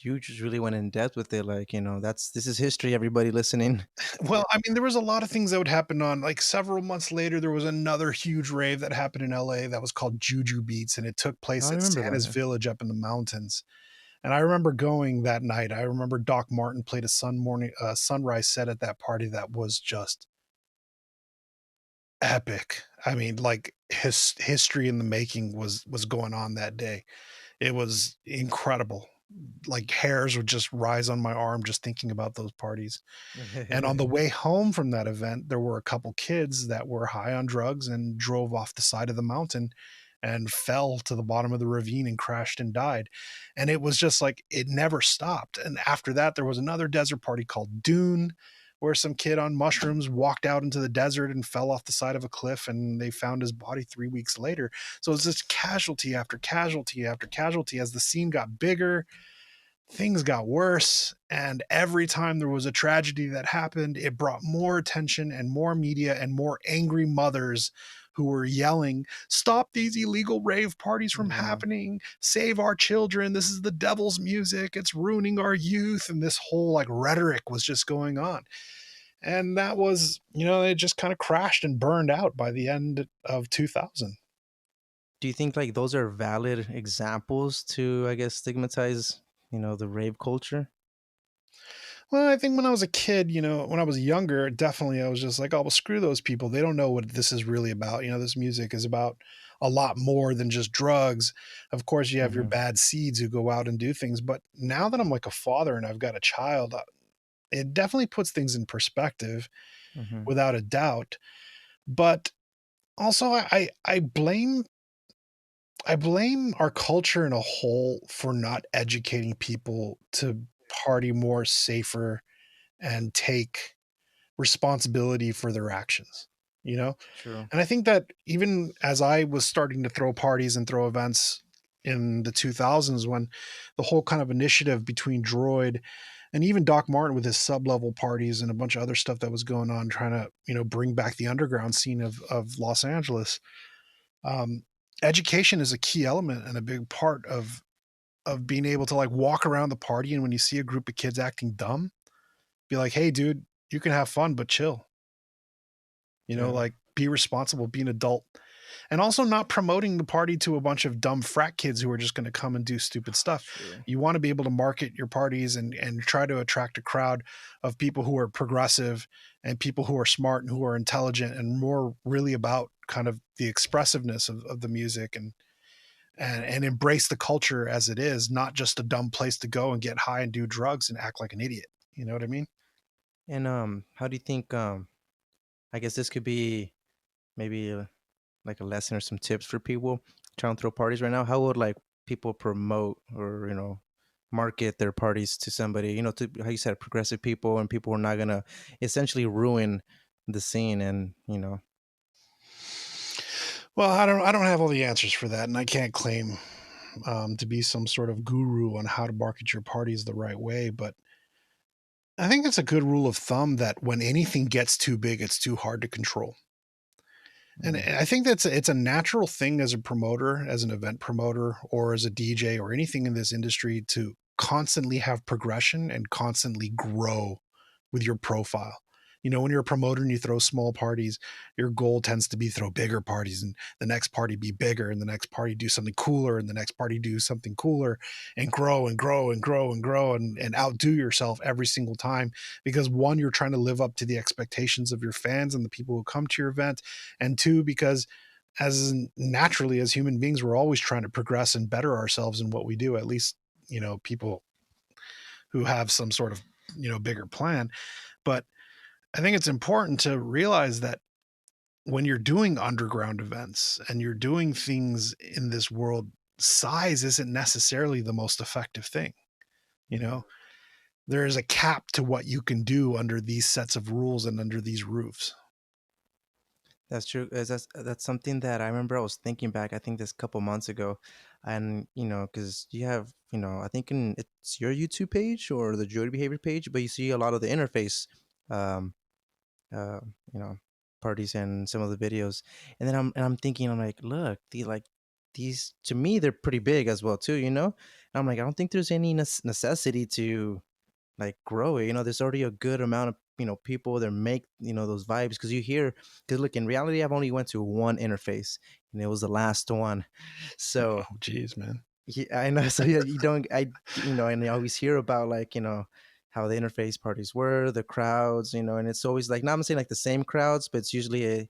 you just really went in depth with it. Like, this is history, everybody listening. Well, I mean, there was a lot of things that would happen on like several months later. There was another huge rave that happened in LA that was called Juju Beats, and it took place I at remember Santa's that. Village up in the mountains. And I remember going that night. I remember Doc Martin played a sunrise set at that party that was just epic. I mean, like history in the making was going on that day. It was incredible. Like hairs would just rise on my arm just thinking about those parties. And on the Yeah. way home from that event, there were a couple kids that were high on drugs and drove off the side of the mountain and fell to the bottom of the ravine and crashed and died. And it was just like it never stopped. And after that, there was another desert party called Dune, where some kid on mushrooms walked out into the desert and fell off the side of a cliff, and they found his body 3 weeks later. So it's just casualty after casualty after casualty. As the scene got bigger, things got worse, and every time there was a tragedy that happened, it brought more attention and more media and more angry mothers who were yelling, "Stop these illegal rave parties from Yeah. happening, save our children, this is the devil's music, it's ruining our youth." And this whole like rhetoric was just going on, and that was, it just kind of crashed and burned out by the end of 2000. Do you think like those are valid examples to, I guess, stigmatize, the rave culture? Well, I think when I was a kid, when I was younger, definitely I was just like, "Oh, well, screw those people. They don't know what this is really about." This music is about a lot more than just drugs. Of course, you have your Mm-hmm. bad seeds who go out and do things. But now that I'm like a father and I've got a child, it definitely puts things in perspective Mm-hmm. without a doubt. But also, I blame our culture in a whole for not educating people to party more safer and take responsibility for their actions, you know? True. And I think that even as I was starting to throw parties and throw events in the 2000s, when the whole kind of initiative between Droid and even Doc Martin with his sub-level parties and a bunch of other stuff that was going on, trying to, bring back the underground scene of Los Angeles. Um, Education is a key element and a big part of being able to like walk around the party, and when you see a group of kids acting dumb, be like, "Hey, dude, you can have fun, but chill." Yeah. Like be responsible, be an adult. And also not promoting the party to a bunch of dumb frat kids who are just going to come and do stupid stuff. True. You want to be able to market your parties and try to attract a crowd of people who are progressive and people who are smart and who are intelligent and more really about kind of the expressiveness of the music, and embrace the culture as it is, not just a dumb place to go and get high and do drugs and act like an idiot. You know what I mean? And how do you think I guess this could be maybe like a lesson or some tips for people trying to throw parties right now? How would like people promote or market their parties to somebody? To how you said, progressive people and people who are not gonna essentially ruin the scene, and Well, I don't have all the answers for that, and I can't claim to be some sort of guru on how to market your parties the right way. But I think it's a good rule of thumb that when anything gets too big, it's too hard to control. And mm, I think it's a natural thing as a promoter, as an event promoter, or as a DJ or anything in this industry to constantly have progression and constantly grow with your profile. When you're a promoter and you throw small parties, your goal tends to be throw bigger parties, and the next party be bigger, and the next party do something cooler, and the next party do something cooler, and grow and grow and grow and grow and outdo yourself every single time. Because one, you're trying to live up to the expectations of your fans and the people who come to your event, and two, because as naturally as human beings, we're always trying to progress and better ourselves in what we do. At least, people who have some sort of, bigger plan. But I think it's important to realize that when you're doing underground events and you're doing things in this world, size isn't necessarily the most effective thing. You yeah. know, there is a cap to what you can do under these sets of rules and under these roofs. That's true. That's something that I remember I was thinking back. I think this couple months ago, and because you have, I think it's your YouTube page or the Joy Behavior page, but you see a lot of the interface, um, uh, you know, parties and some of the videos, and then I'm thinking, I'm like, look, these to me they're pretty big as well too, I'm like, I don't think there's any necessity to like grow it. There's already a good amount of people that make those vibes, because look, in reality, I've only went to one interface, and it was the last one. So Oh, geez, man. yeah, I know. So yeah, you don't, and I always hear about like how the interface parties were, the crowds, and it's always like, not I'm saying like the same crowds, but it's usually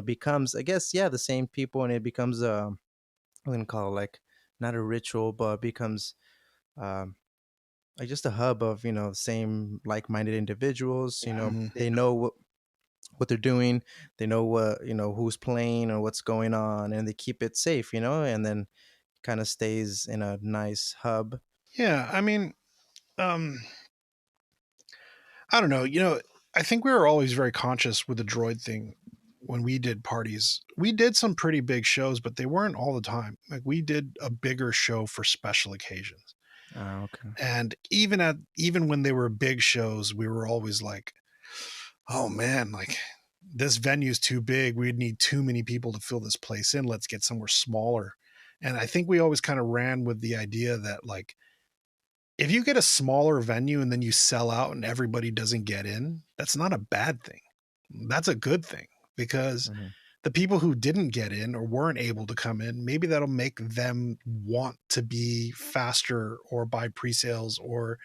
becomes, I guess, yeah, the same people, and it becomes I'm gonna call it like not a ritual, but it becomes um like just a hub of same like-minded individuals. Mhm. They know what they're doing, they know what who's playing or what's going on, and they keep it safe, and then kind of stays in a nice hub. Yeah, I mean, um, I don't know. I think we were always very conscious with the droid thing when we did parties. We did some pretty big shows, but they weren't all the time. Like we did a bigger show for special occasions. Okay. And even when they were big shows, we were always like, "Oh man, like this venue's too big. We'd need too many people to fill this place in. Let's get somewhere smaller." And I think we always kind of ran with the idea that like if you get a smaller venue and then you sell out and everybody doesn't get in, that's not a bad thing. That's a good thing because Hmm. the people who didn't get in or weren't able to come in, maybe that'll make them want to be faster or buy pre-sales or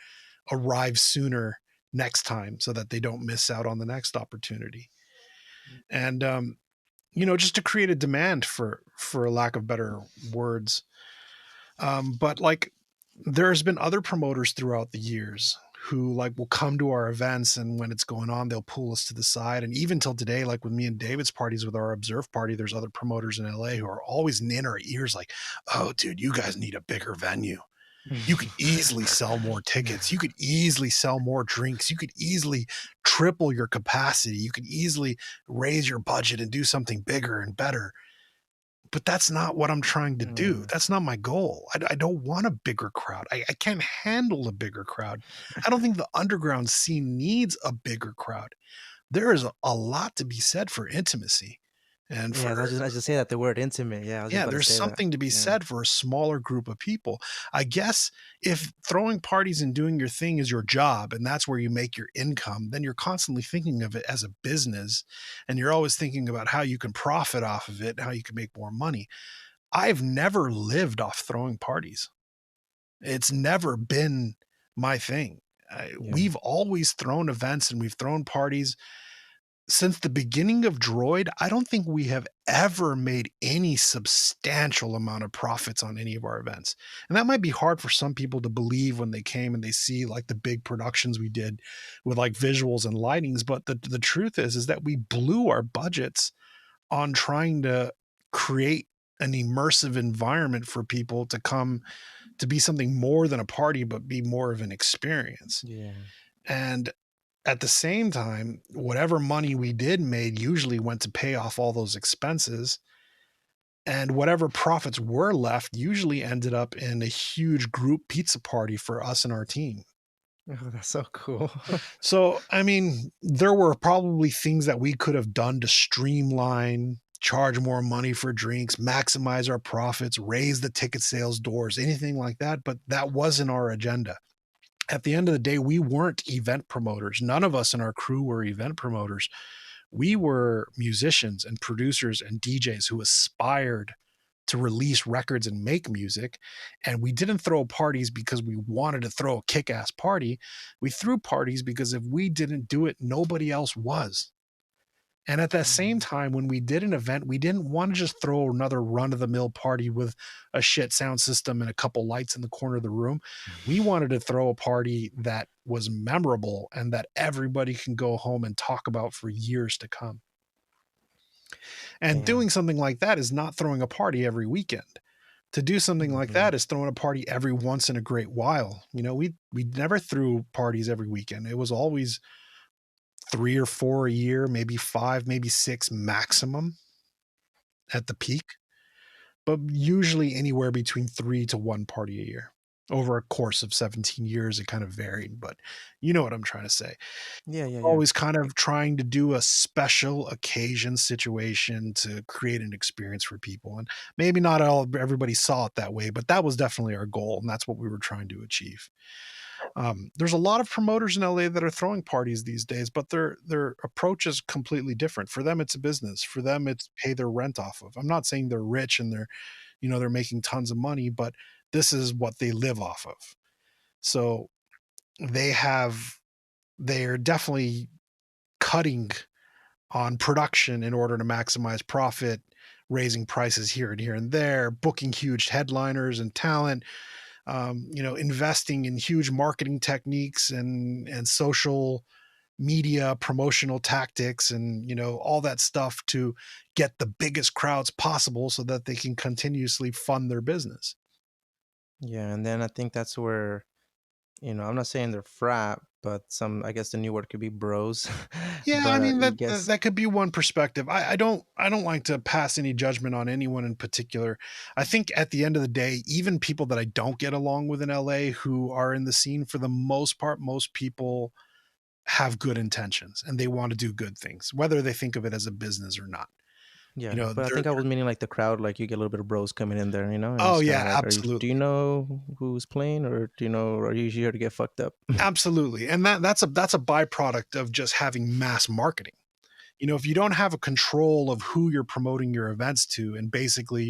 arrive sooner next time so that they don't miss out on the next opportunity. And just to create a demand for a lack of better words. But like there's been other promoters throughout the years who like will come to our events, and when it's going on they'll pull us to the side. And even till today, like with me and David's parties with our Observe party, there's other promoters in LA who are always in our ears like, "Oh dude, you guys need a bigger venue. You could easily sell more tickets. You could easily sell more drinks. You could easily triple your capacity. You could easily raise your budget and do something bigger and better." But that's not what I'm trying to do. Mm. That's not my goal. I don't want a bigger crowd. I can't handle a bigger crowd. I don't think the underground scene needs a bigger crowd. There is a lot to be said for intimacy and Yeah, for I just say that the word intimate. Yeah, I was just yeah, about to there's say that. something to be Yeah. said for a smaller group of people. I guess if throwing parties and doing your thing is your job and that's where you make your income, then you're constantly thinking of it as a business and you're always thinking about how you can profit off of it, how you can make more money. I've never lived off throwing parties. It's never been my thing. Yeah. We've always thrown events and we've thrown parties since the beginning of Droid. I don't think we have ever made any substantial amount of profits on any of our events. And that might be hard for some people to believe when they came and they see like the big productions we did with like visuals and lightings. But the truth is that we blew our budgets on trying to create an immersive environment for people to come to be something more than a party, but be more of an experience. Yeah. And at the same time, whatever money we did made usually went to pay off all those expenses. And whatever profits were left usually ended up in a huge group pizza party for us and our team. Oh, that's so cool. So, I mean, there were probably things that we could have done to streamline, charge more money for drinks, maximize our profits, raise the ticket sales doors, anything like that. But that wasn't our agenda. At the end of the day, we weren't event promoters. None of us in our crew were event promoters. We were musicians and producers and DJs who aspired to release records and make music. And we didn't throw parties because we wanted to throw a kick ass party. We threw parties because if we didn't do it, nobody else was. And at that same Mhm. time, when we did an event, we didn't want to just throw another run of the mill party with a shit sound system and a couple lights in the corner of the room. We wanted to throw a party that was memorable and that everybody can go home and talk about for years to come. And Yeah. doing something like that is not throwing a party every weekend. To do something like Mhm. that is throwing a party every once in a great while. We never threw parties every weekend. It was always 3 or 4 a year, maybe 5, maybe 6 maximum at the peak, but usually anywhere between 3 to 1 party a year. over a course of 17 years. It kind of varied, but you know what I'm trying to say. Yeah, yeah, yeah. Always kind of trying to do a special occasion situation to create an experience for people. And maybe not everybody saw it that way, but that was definitely our goal. And that's what we were trying to achieve. There's a lot of promoters in LA that are throwing parties these days, but their approach is completely different. For them, it's a business. For them, it's pay their rent off of. I'm not saying they're rich and they're making tons of money, but this is what they live off of. So they have they're definitely cutting on production in order to maximize profit, raising prices here and here and there, booking huge headliners and talent, investing in huge marketing techniques and social media promotional tactics and all that stuff to get the biggest crowds possible so that they can continuously fund their business. Yeah, and then I think that's where, I'm not saying they're frat, but I guess the new word could be bros. Yeah, I But mean it that gets, that could be one perspective. I don't like to pass any judgment on anyone in particular. I think at the end of the day, even people that I don't get along with in LA who are in the scene, for the most part, most people have good intentions and they want to do good things, whether they think of it as a business or not. yeah. You know, But I they're think I was meaning like the crowd, like you get a little bit of bros coming in there, and oh it's kind of yeah, like, do you absolutely. know who's playing, or are you here to get fucked up? Absolutely. And that's a byproduct of just having mass marketing. If you don't have a control of who you're promoting your events to, and basically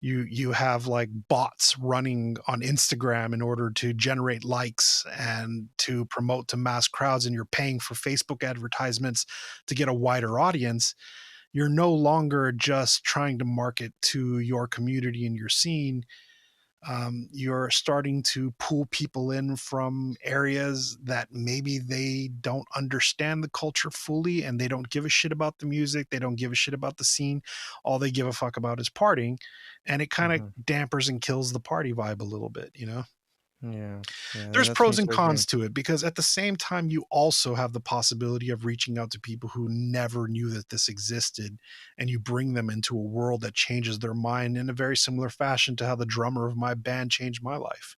you have like bots running on Instagram in order to generate likes and to promote to mass crowds, and you're paying for Facebook advertisements to get a wider audience, you're no longer just trying to market to your community and your scene. You're starting to pull people in from areas that maybe they don't understand the culture fully, and they don't give a shit about the music. They don't give a shit about the scene. All they give a fuck about is partying. And it kind of Hmm. dampers and kills the party vibe a little bit. Yeah, yeah. There's That pros seems and to agree. cons to it, because at the same time, you also have the possibility of reaching out to people who never knew that this existed, and you bring them into a world that changes their mind in a very similar fashion to how the drummer of my band changed my life.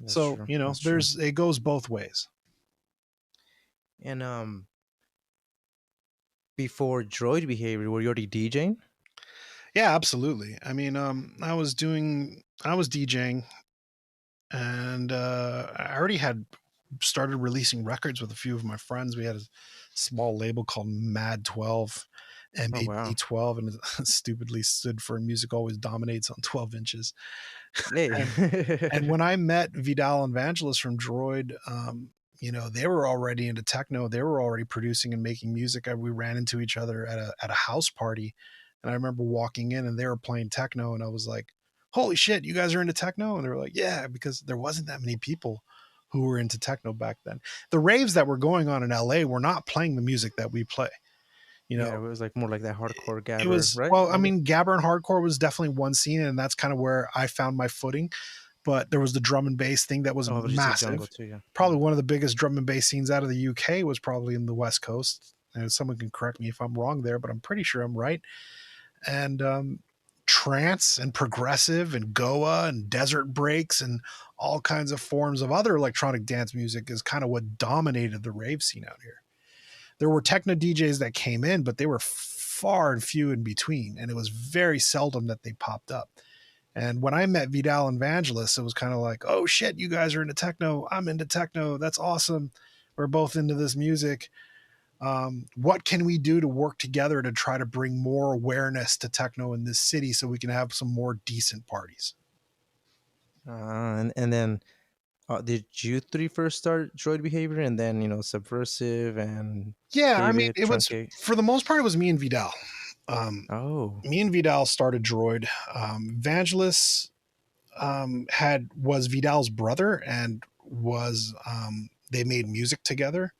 That's So, true. That's true. there's it goes both ways. And before Droid Behavior, were you already DJing? Yeah, absolutely. I mean, I was DJing, and I already had started releasing records with a few of my friends. We had a small label called Mad 12, Oh wow. MAD12, and it stupidly stood for Music Always Dominates on 12 inches. Hey. And when I met Vidal and Vangelis from Droid, they were already into techno. They were already producing and making music. We ran into each other at a house party, and I remember walking in and they were playing techno, and I was like, "Holy shit, you guys are into techno?" And they were like, "Yeah," because there wasn't that many people who were into techno back then. The raves that were going on in LA were not playing the music that we play. You know, Yeah, it was like more like that hardcore it gabber, was right? well, I I guess. mean, Gabber and hardcore was definitely one scene, and that's kind of where I found my footing. But there was the drum and bass thing that was Oh, but you said jungle massive. too, yeah. Probably Yeah. one of the biggest drum and bass scenes out of the UK was probably in the West Coast. And someone can correct me if I'm wrong there, but I'm pretty sure I'm right. And trance and progressive and Goa and desert breaks and all kinds of forms of other electronic dance music is kind of what dominated the rave scene out here. There were techno DJs that came in, but they were far and few in between, and it was very seldom that they popped up. And when I met Vidal and Vangelis, it was kind of like, oh shit, you guys are into techno. I'm into techno. That's awesome. We're both into this music. What can we do to work together to try to bring more awareness to techno in this city so we can have some more decent parties? And then did you three first start Droid Behavior, and then Subversive and Yeah, I mean, David it was Truncate? for the most part, it was me and Vidal. Um, Oh. Me and Vidal started Droid. Vangelis had was Vidal's brother, and was they made music together.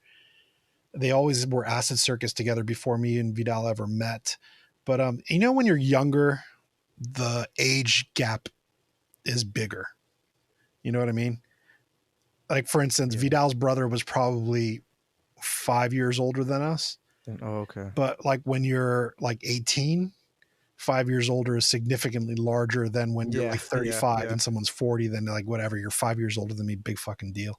They always were Acid Circus together before me and Vidal ever met. But when you're younger, the age gap is bigger. You know what I mean? Like, for instance, Yeah. Vidal's brother was probably 5 years older than us. Then, oh, okay. But like when you're like 18, 5 years older is significantly larger than when you're like Yeah, yeah, 35 yeah. and someone's 40, then like whatever, you're 5 years older than me, big fucking deal.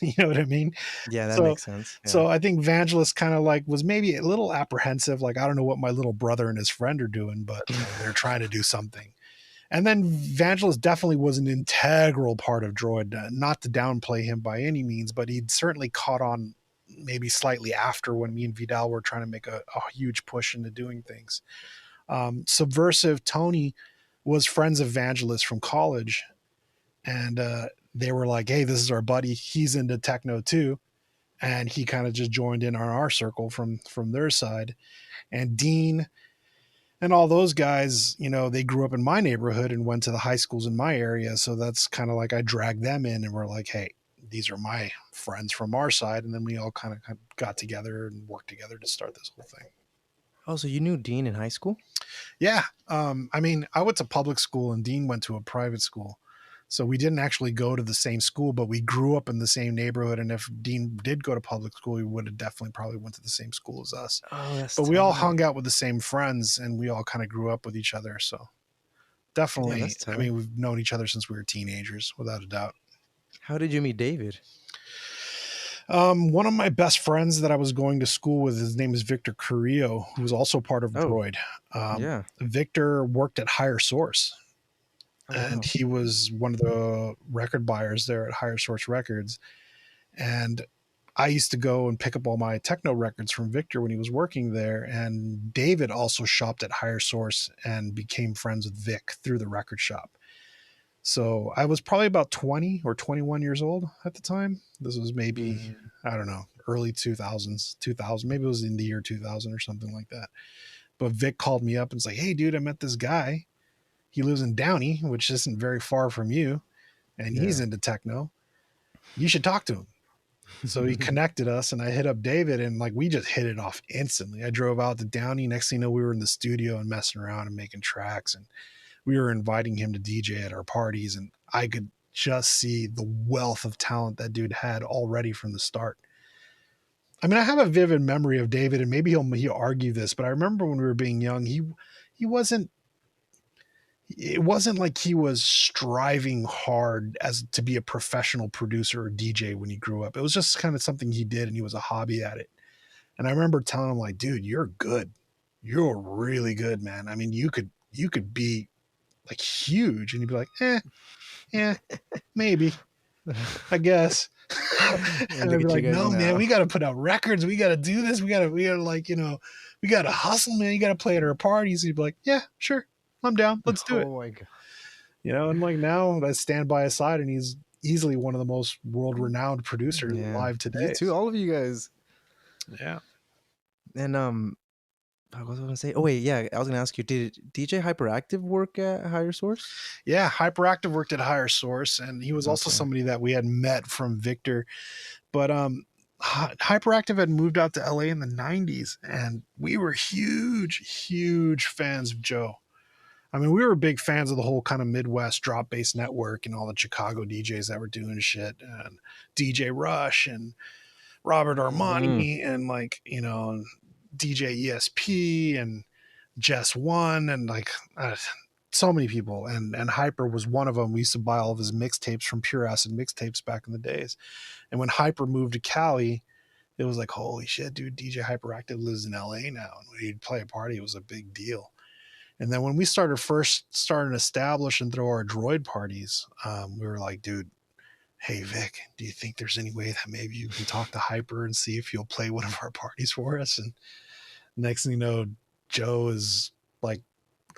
You know what I mean? Yeah, that So makes sense. Yeah. so I think Vangelis kind of like was maybe a little apprehensive, like I don't know what my little brother and his friend are doing, but they're trying to do something. And then Vangelis definitely was an integral part of Droid, not to downplay him by any means, but he'd certainly caught on maybe slightly after when me and Vidal were trying to make a huge push into doing things. Subversive Tony was friends of Vangelis from college, and they were like, "Hey, this is our buddy. He's into techno too," and he kind of just joined in on our circle from their side. And Dean and all those guys, they grew up in my neighborhood and went to the high schools in my area. So that's kind of like I dragged them in, and we're like, "Hey, these are my friends from our side," and then we all kind of got together and worked together to start this whole thing. Oh, so you knew Dean in high school? Yeah. I mean, I went to public school and Dean went to a private school. So we didn't actually go to the same school, but we grew up in the same neighborhood. And if Dean did go to public school, he would have definitely probably went to the same school as us. Oh, that's But we all tight. hung out with the same friends and we all kind of grew up with each other. So Yeah, definitely, that's I tight. mean, we've known each other since we were teenagers, without a doubt. How did you meet David? One of my best friends that I was going to school with, his name is Victor Carrillo, who was also part of Oh, Droid. yeah. Victor worked at Higher Source, Oh, and wow. he was one of the record buyers there at Higher Source Records. And I used to go and pick up all my techno records from Victor when he was working there. And David also shopped at Higher Source and became friends with Vic through the record shop. So I was probably about 20 or 21 years old at the time. This was maybe, Mm, I don't know, early 2000s, 2000, maybe it was in the year 2000 or something like that. But Vic called me up and was like, "Hey, dude, I met this guy. He lives in Downey, which isn't very far from you, and he's yeah. into techno. You should talk to him." So he connected us, and I hit up David, and like we just hit it off instantly. I drove out to Downey. Next thing you know, we were in the studio and messing around and making tracks, and we were inviting him to DJ at our parties, and I could just see the wealth of talent that dude had already from the start. I mean, I have a vivid memory of David, and maybe he'll argue this, but I remember when we were being young, he wasn't it wasn't like he was striving hard as to be a professional producer or DJ when he grew up. It was just kind of something he did and he was a hobby at it. And I remember telling him like, "Dude, you're good. You're really good, man. I mean, you could be like huge." And he'd be like, "Yeah, maybe, I guess." And And I'd look be at you like, guys "No, man, now. we got to put out records. We got to do this. We got to like, we got to hustle, man. You got to play at our parties." He'd be like, "Yeah, sure. I'm down. Let's do it." Oh my god. And like now I stand by his side and he's easily one of the most world renowned producers Yeah. alive You today. too, all of you guys. Yeah. And what was I gonna say? Oh wait, yeah, I was gonna ask you, did DJ Hyperactive work at Higher Source? Yeah. Hyperactive worked at Higher Source and he was also Okay. somebody that we had met from Victor. But Hyperactive had moved out to LA in the 90s and we were huge fans of Joe. I mean, we were big fans of the whole kind of Midwest drop bass network and all the Chicago DJs that were doing shit, and DJ Rush and Robert Mm. Armani and like, DJ ESP and Jess One and like so many people. And Hyper was one of them. We used to buy all of his mixtapes from Pure Acid mixtapes back in the days. And when Hyper moved to Cali, it was like, holy shit, dude, DJ Hyperactive lives in LA now. And when he'd play a party, it was a big deal. And then when we started to establish and throw our droid parties, we were like, "Dude, hey Vic, do you think there's any way that maybe you can talk to Hyper and see if he'll play one of our parties for us?" And next thing you know, Joe is like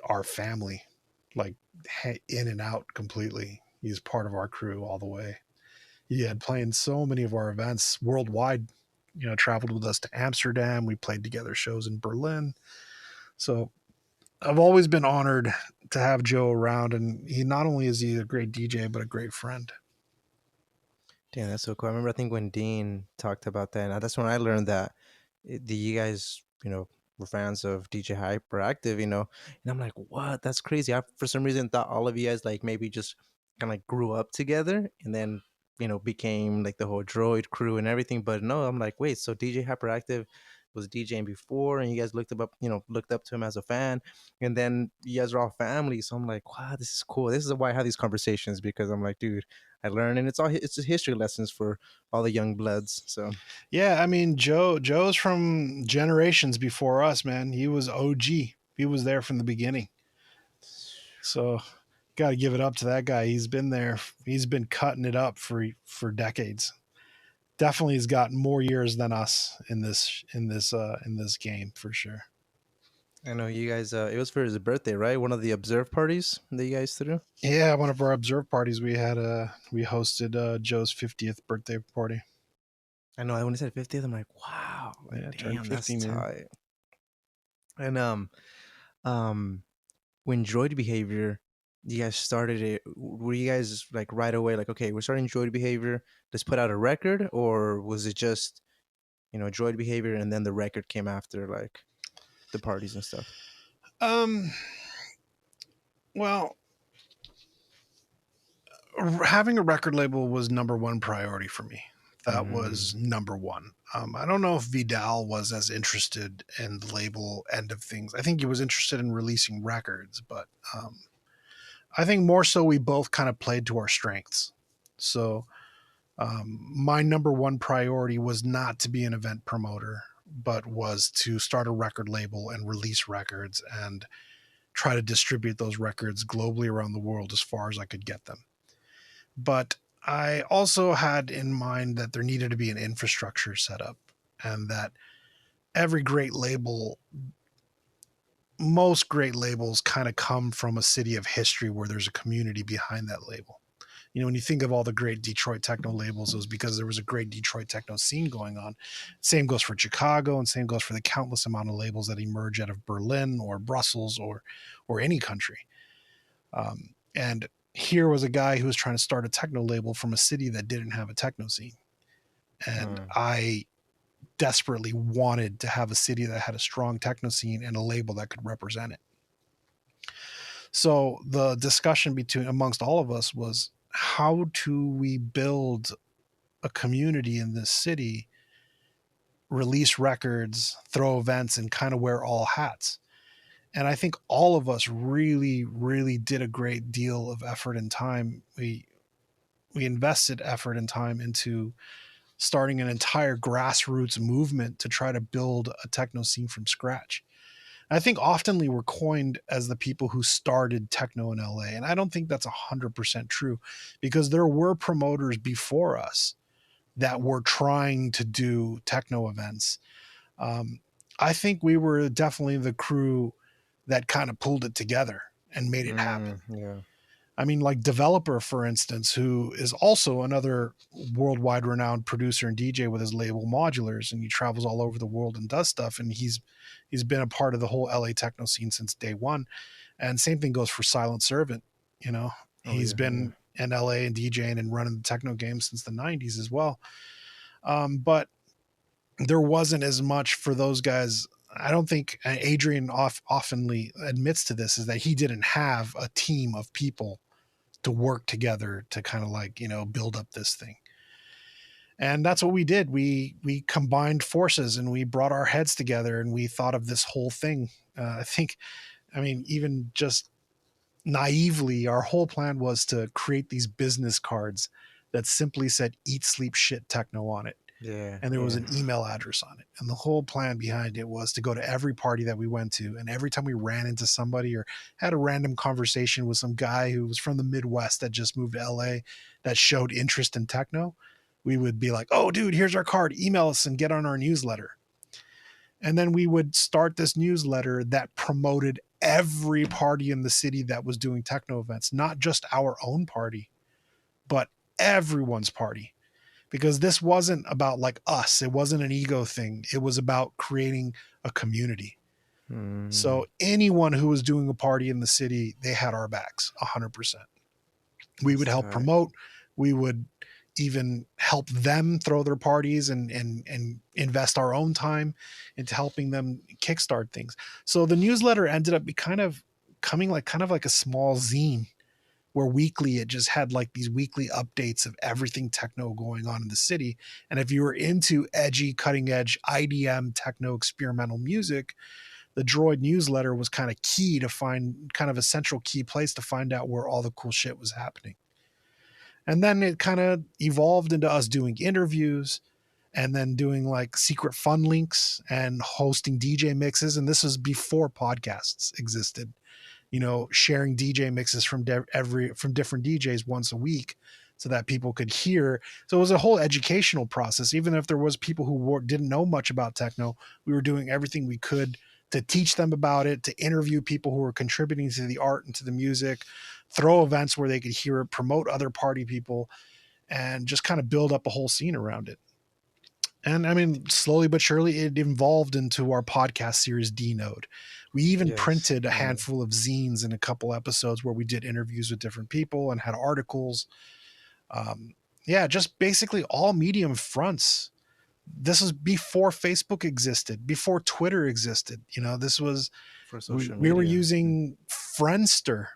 our family, like in and out completely. He's part of our crew all the way. He had played so many of our events worldwide. Traveled with us to Amsterdam. We played together shows in Berlin. So I've always been honored to have Joe around, and he not only is he a great DJ, but a great friend. Damn, that's so cool. I remember I think when Dean talked about that, and that's when I learned that you guys, were fans of DJ Hyperactive, and I'm like, what? That's crazy. I for some reason thought all of you guys like maybe just kind of grew up together and then became like the whole droid crew and everything. But no, I'm like, wait, so DJ Hyperactive was DJing before, and you guys looked up to him as a fan, and then you guys are all family. So I'm like, wow, this is cool. This is why I have these conversations, because I'm like, dude, I learn, and it's just history lessons for all the young bloods. So Yeah, I mean, Joe's from generations before us, man. He was OG. He was there from the beginning. So got to give it up to that guy. He's been there. He's been cutting it up for decades. Definitely has got more years than us in this game for sure. I know you guys. It was for his birthday, right? One of the observe parties that you guys threw. Yeah, one of our observe parties we hosted Joe's 50th birthday party. I know. When he said 50th, I'm like, wow, like, Yeah, turned damn, that's 50, man. tight. And um, when droid behavior, you guys started it. Were you guys like right away, like, okay, we're starting droid behavior, let's put out a record, or was it just droid behavior and then the record came after, like the parties and stuff? Um, well, having a record label was number one priority for me. That was number one. I don't know if Vidal was as interested in the label end of things. I think he was interested in releasing records, but I think more so we both kind of played to our strengths. So my number one priority was not to be an event promoter, but was to start a record label and release records and try to distribute those records globally around the world as far as I could get them. But I also had in mind that there needed to be an infrastructure set up, and that every great label, most great labels kind of come from a city of history where there's a community behind that label. When you think of all the great Detroit techno labels, it was because there was a great Detroit techno scene going on. Same goes for Chicago, and same goes for the countless amount of labels that emerge out of Berlin or Brussels or any country. And here was a guy who was trying to start a techno label from a city that didn't have a techno scene. And I desperately wanted to have a city that had a strong techno scene and a label that could represent it. So the discussion amongst all of us was, how do we build a community in this city, release records, throw events, and kind of wear all hats? And I think all of us really, really did a great deal of effort and time. We invested effort and time into starting an entire grassroots movement to try to build a techno scene from scratch. I think oftenly we're coined as the people who started techno in LA. And I don't think that's 100% true, because there were promoters before us that were trying to do techno events. I think we were definitely the crew that kind of pulled it together and made it happen. Yeah. I mean, like Developer, for instance, who is also another worldwide renowned producer and DJ with his label Modulars, and he travels all over the world and does stuff. And he's been a part of the whole LA techno scene since day one. And same thing goes for Silent Servant. He's been in LA and DJing and running the techno game since the 90s as well. But there wasn't as much for those guys. I don't think Adrian oftenly admits to this, is that he didn't have a team of people to work together to kind of like, build up this thing. And that's what we did. We combined forces and we brought our heads together and we thought of this whole thing. Even just naively, our whole plan was to create these business cards that simply said "Eat, Sleep, Shit, Techno" on it. Yeah. And there was an email address on it. And the whole plan behind it was to go to every party that we went to. And every time we ran into somebody or had a random conversation with some guy who was from the Midwest that just moved to LA that showed interest in techno, we would be like, "Oh, dude, here's our card. Email us and get on our newsletter." And then we would start this newsletter that promoted every party in the city that was doing techno events, not just our own party, but everyone's party. Because this wasn't about like us. It wasn't an ego thing. It was about creating a community. So anyone who was doing a party in the city, they had our backs 100%. We would help promote. We would even help them throw their parties and invest our own time into helping them kickstart things. So the newsletter ended up kind of like a small zine where weekly it just had like these weekly updates of everything techno going on in the city. And if you were into edgy, cutting edge IDM techno experimental music, the Droid newsletter was kind of key to find, kind of a central key place to find out where all the cool shit was happening. And then it kind of evolved into us doing interviews and then doing like secret fun links and hosting DJ mixes. And this was before podcasts existed, sharing DJ mixes from different DJs once a week so that people could hear. So it was a whole educational process. Even if there was people who didn't know much about techno, we were doing everything we could to teach them about it, to interview people who were contributing to the art and to the music, throw events where they could hear it, promote other party people, and just kind of build up a whole scene around it. And I mean, slowly but surely, it evolved into our podcast series D Node. We even Yes. printed a handful of zines in a couple episodes where we did interviews with different people and had articles. Yeah, just basically all medium fronts. This was before Facebook existed, before Twitter existed. This was, For social we were media. using Friendster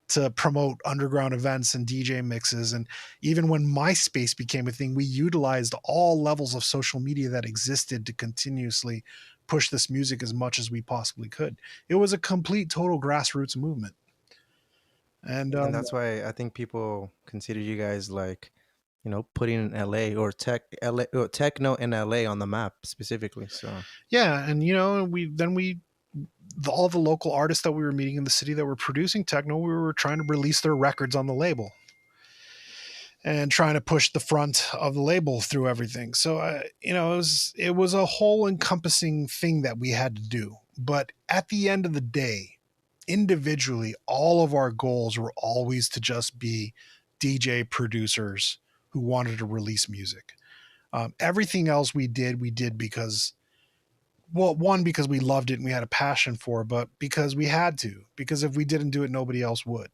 to promote underground events and DJ mixes. And even when MySpace became a thing, we utilized all levels of social media that existed to continuously push this music as much as we possibly could. It was a complete, total grassroots movement. And And that's why I think people consider you guys like, putting in LA or LA or techno in LA on the map specifically. So yeah, and all the local artists that we were meeting in the city that were producing techno, we were trying to release their records on the label and trying to push the front of the label through everything. So, it was a whole encompassing thing that we had to do. But at the end of the day, individually, all of our goals were always to just be DJ producers who wanted to release music. Everything else we did because, well, one, because we loved it and we had a passion for it, but because we had to, because if we didn't do it, nobody else would.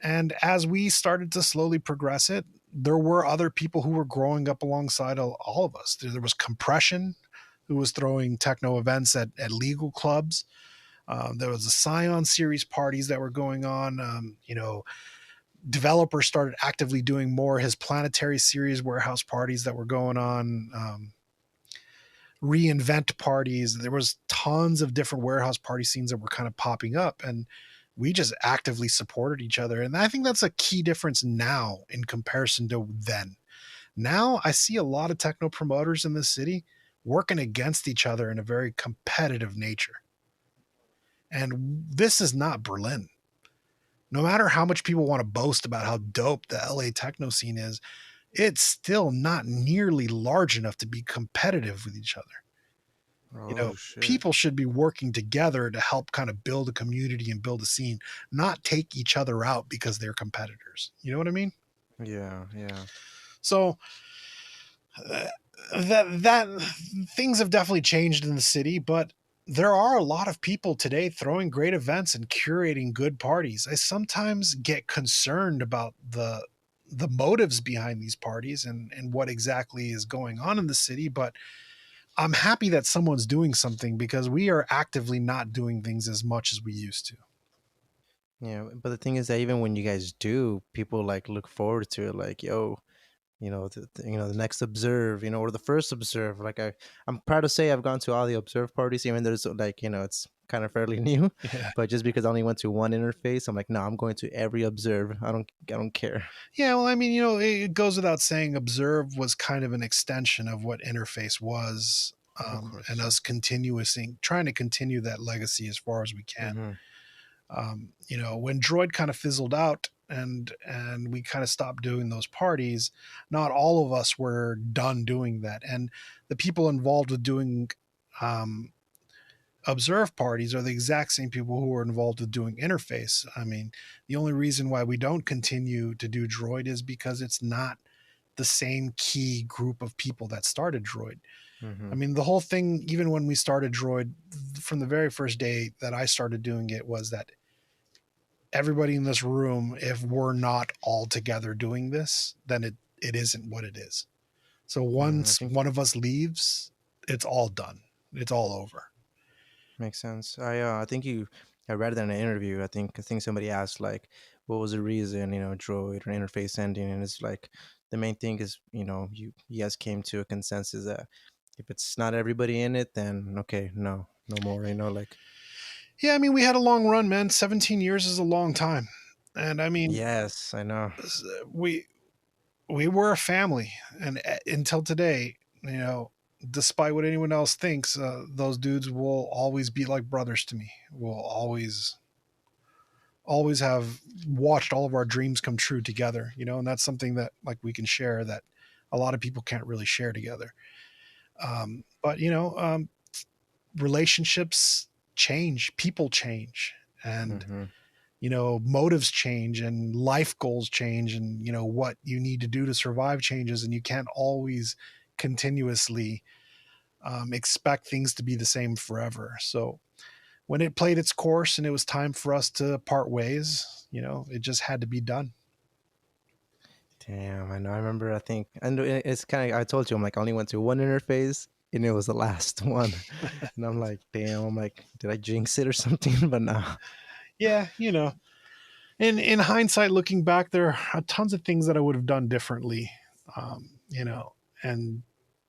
And as we started to slowly progress it, there were other people who were growing up alongside all of us. There was Compression, who was throwing techno events at legal clubs. There was the Scion series parties that were going on. Developers started actively doing more his Planetary series warehouse parties that were going on. Reinvent parties. There was tons of different warehouse party scenes that were kind of popping up, and we just actively supported each other. And I think that's a key difference now in comparison to then. Now I see a lot of techno promoters in the city working against each other in a very competitive nature. And this is not Berlin. No matter how much people want to boast about how dope the LA techno scene is, it's still not nearly large enough to be competitive with each other. oh shit. People should be working together to help kind of build a community and build a scene, not take each other out because they're competitors. You know what I mean? Yeah, yeah. So uh, that things have definitely changed in the city, but there are a lot of people today throwing great events and curating good parties. I sometimes get concerned about the motives behind these parties and what exactly is going on in the city, but I'm happy that someone's doing something because we are actively not doing things as much as we used to. Yeah, but the thing is that even when you guys do, people like look forward to it. Like, yo, the next Observe, or the first Observe. Like, I'm proud to say I've gone to all the Observe parties, even though there's like, it's kind of fairly new. Yeah. But just because I only went to one interface, I'm like, no, I'm going to every Observe. I don't care. Yeah, well, I mean, it goes without saying, Observe was kind of an extension of what Interface was, Of and course. us trying to continue that legacy as far as we can. Mm-hmm. When Droid kind of fizzled out and we kind of stopped doing those parties, not all of us were done doing that, and the people involved with doing um, Observe parties are the exact same people who are involved with doing Interface. I mean, the only reason why we don't continue to do Droid is because it's not the same key group of people that started Droid. I Mm-hmm. mean, the whole thing, even when we started Droid, from the very first day that I started doing it, was that everybody in this room, if we're not all together doing this, then it isn't what it is. So I once think one of us leaves, it's all done. It's all over. makes sense. I think I read it in an interview. I think somebody asked like, what was the reason, droid or interface ending. And it's like the main thing is, you guys came to a consensus that if it's not everybody in it, then okay, no more, like. Yeah, I mean, we had a long run, man. 17 years is a long time. And I mean, Yes, I know. we we were a family, and until today, despite what anyone else thinks, those dudes will always be like brothers to me. We'll always have watched all of our dreams come true together, and that's something that like we can share that a lot of people can't really share together. But relationships change, people change, and Hmm. motives change, and life goals change, and what you need to do to survive changes, and you can't always continuously expect things to be the same forever. So when it played its course and it was time for us to part ways, it just had to be done. Damn, I know. I remember. I think, and it's kind of. I told you, I'm like, I only went to one interface, and it was the last one. And I'm like, damn. I'm like, did I jinx it or something? But no. Yeah, in hindsight, looking back, there are tons of things that I would have done differently, and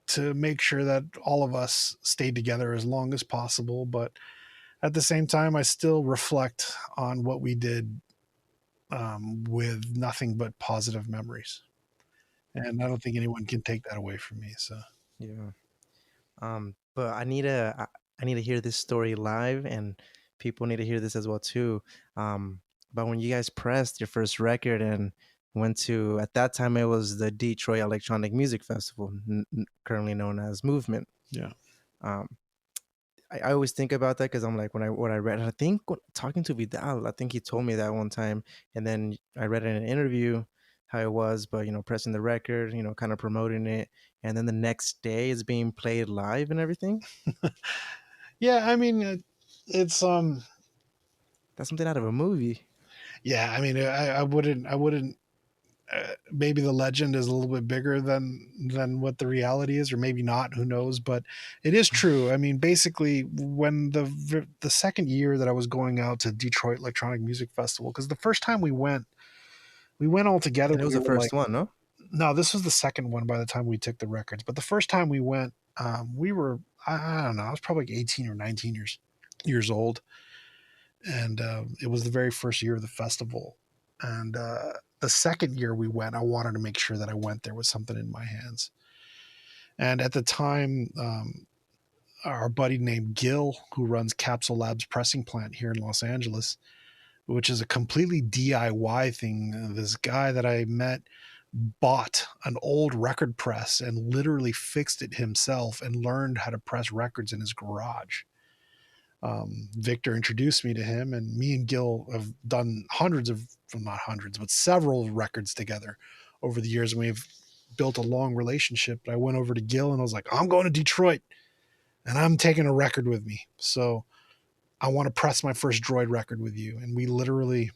to make sure that all of us stayed together as long as possible. But at the same time, I still reflect on what we did with nothing but positive memories. And I don't think anyone can take that away from me. So, Yeah. But I need to hear this story live, and people need to hear this as well too. But when you guys pressed your first record and went to, at that time it was the Detroit Electronic Music Festival, currently known as Movement. yeah. Um, I always think about that because I'm like, when I read it, I think talking to Vidal, I think he told me that one time, and then I read it in an interview how it was, but pressing the record, kind of promoting it, and then the next day it's being played live and everything. Yeah. I mean, it's, That's something out of a movie. yeah, I mean, I wouldn't, maybe the legend is a little bit bigger than what the reality is, or maybe not, who knows, but it is true. I mean, basically when the second year that I was going out to Detroit Electronic Music Festival, because the first time we went all together And it when was we the were like, first one, no? no, this was the second one by the time we took the records, but the first time we went, we were, I don't know, I was probably like 18 or 19 years old, and it was the very first year of the festival. And the second year we went, I wanted to make sure that I went there with something in my hands. And at the time, our buddy named Gil, who runs Capsule Labs pressing plant here in Los Angeles, which is a completely DIY thing. This guy that I met bought an old record press and literally fixed it himself and learned how to press records in his garage. Victor introduced me to him, and me and Gil have done hundreds of, well, not hundreds, but several records together over the years. And we've built a long relationship. But I went over to Gil and I was like, I'm going to Detroit and I'm taking a record with me. So I want to press my first Droid record with you. And we literally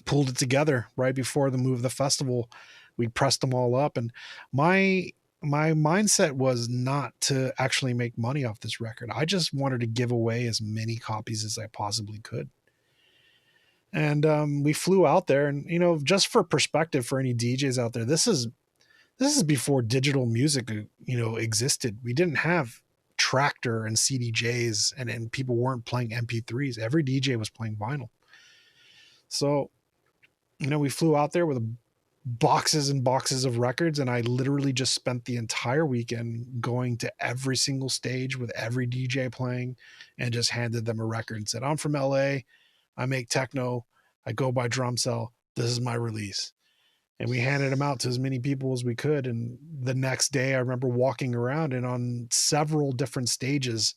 pulled it together right before the move of the festival. We pressed them all up. And my my mindset was not to actually make money off this record. I just wanted to give away as many copies as I possibly could. And we flew out there, and just for perspective for any DJs out there, this is before digital music existed. We didn't have Tractor and CDJs, and people weren't playing MP3s. Every DJ was playing vinyl. So we flew out there with boxes and boxes of records, and I literally just spent the entire weekend going to every single stage with every DJ playing, and just handed them a record and said, I'm from LA, I make techno, I go by Drumcell, this is my release. And we handed them out to as many people as we could. And the next day I remember walking around, and on several different stages,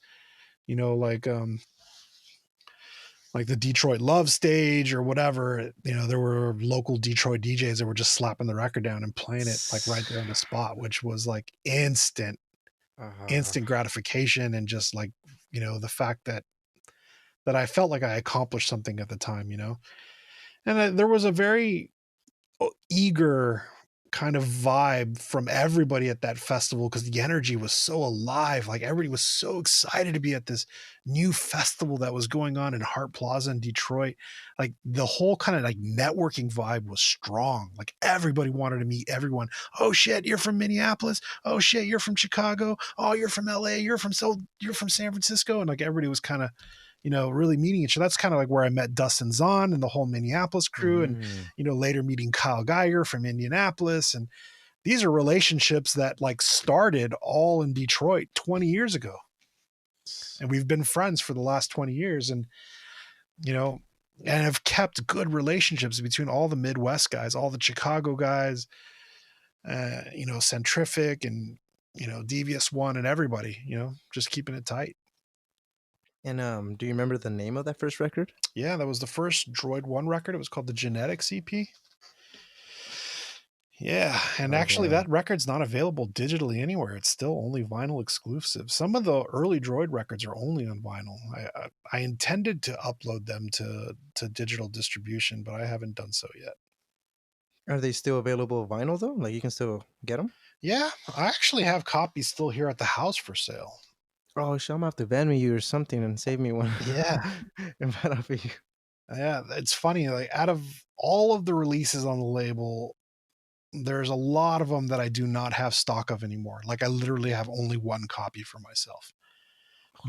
you know like um like the Detroit Love stage or whatever, there were local Detroit DJs that were just slapping the record down and playing it like right there on the spot, which was like Uh, instant gratification. And just like, the fact that I felt like I accomplished something at the time. And there was a very eager kind of vibe from everybody at that festival, because the energy was so alive. Like everybody was so excited to be at this new festival that was going on in Hart Plaza in Detroit. Like the whole kind of like networking vibe was strong. Like everybody wanted to meet everyone. Oh shit, you're from Minneapolis. Oh shit, you're from Chicago. Oh, you're from LA. You're from San Francisco. And like everybody was kind of, really meeting each other. That's kind of like where I met Dustin Zahn and the whole Minneapolis crew. And, later meeting Kyle Geiger from Indianapolis. And these are relationships that like started all in Detroit 20 years ago. And we've been friends for the last 20 years. And, and have kept good relationships between all the Midwest guys, all the Chicago guys, Centrific and, Devious One and everybody, just keeping it tight. And do you remember the name of that first record? Yeah, that was the first Droid One record. It was called the Genetics EP. Yeah, and actually that record's not available digitally anywhere. It's still only vinyl exclusive. Some of the early Droid records are only on vinyl. I intended to upload them to digital distribution, but I haven't done so yet. Are they still available vinyl though? Like you can still get them? Yeah, I actually have copies still here at the house for sale. Oh, shit, I'm gonna have to Venmo you or something and save me one. Yeah. Invite out for you. Yeah, it's funny. Like out of all of the releases on the label, there's a lot of them that I do not have stock of anymore. Like I literally have only one copy for myself.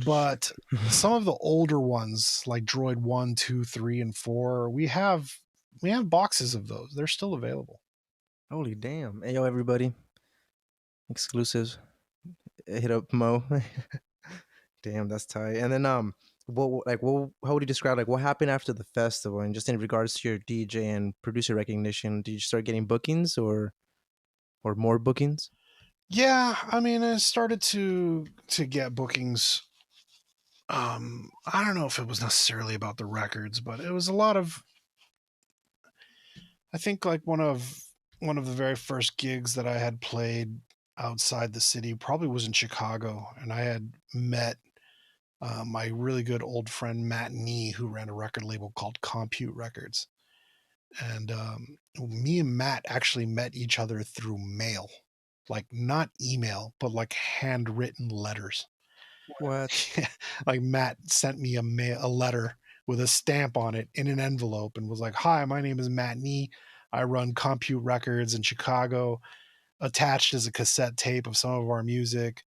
But some of the older ones, like Droid 1, 2, 3, and 4, we have boxes of those. They're still available. Holy damn. Hey, yo, everybody. Exclusives. Hit up Mo. Damn, that's tight. And then how would you describe like what happened after the festival, and just in regards to your DJ and producer recognition? Did you start getting bookings or more bookings? Yeah, I mean, I started to get bookings. I don't know if it was necessarily about the records, but it was a lot of, I think like one of the very first gigs that I had played outside the city probably was in Chicago, and I had met my really good old friend Matt Nee, who ran a record label called Compute Records. And me and Matt actually met each other through mail, like not email, but like handwritten letters. What? Like Matt sent me a letter with a stamp on it in an envelope and was like, "Hi, my name is Matt Nee. I run Compute Records in Chicago. Attached is a cassette tape of some of our music.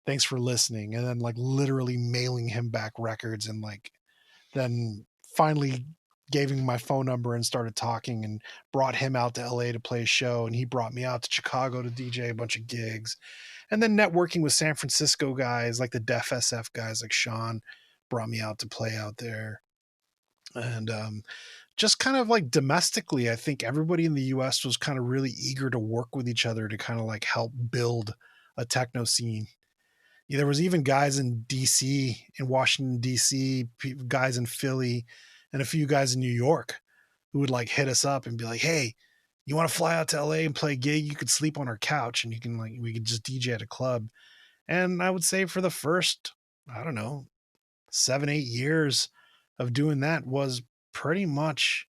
Thanks for listening." And then like literally mailing him back records, and like then finally gave him my phone number and started talking, and brought him out to LA to play a show, and he brought me out to Chicago to DJ a bunch of gigs. And then networking with San Francisco guys like the Def SF guys like Sean brought me out to play out there. And just kind of like domestically, I think everybody in the US was kind of really eager to work with each other to kind of like help build a techno scene. Yeah, there was even guys in DC, in Washington, DC, guys in Philly, and a few guys in New York who would like hit us up and be like, "Hey, you want to fly out to LA and play a gig? You could sleep on our couch and we could just DJ at a club." And I would say for the first, I don't know, 7, 8 years of doing that was pretty much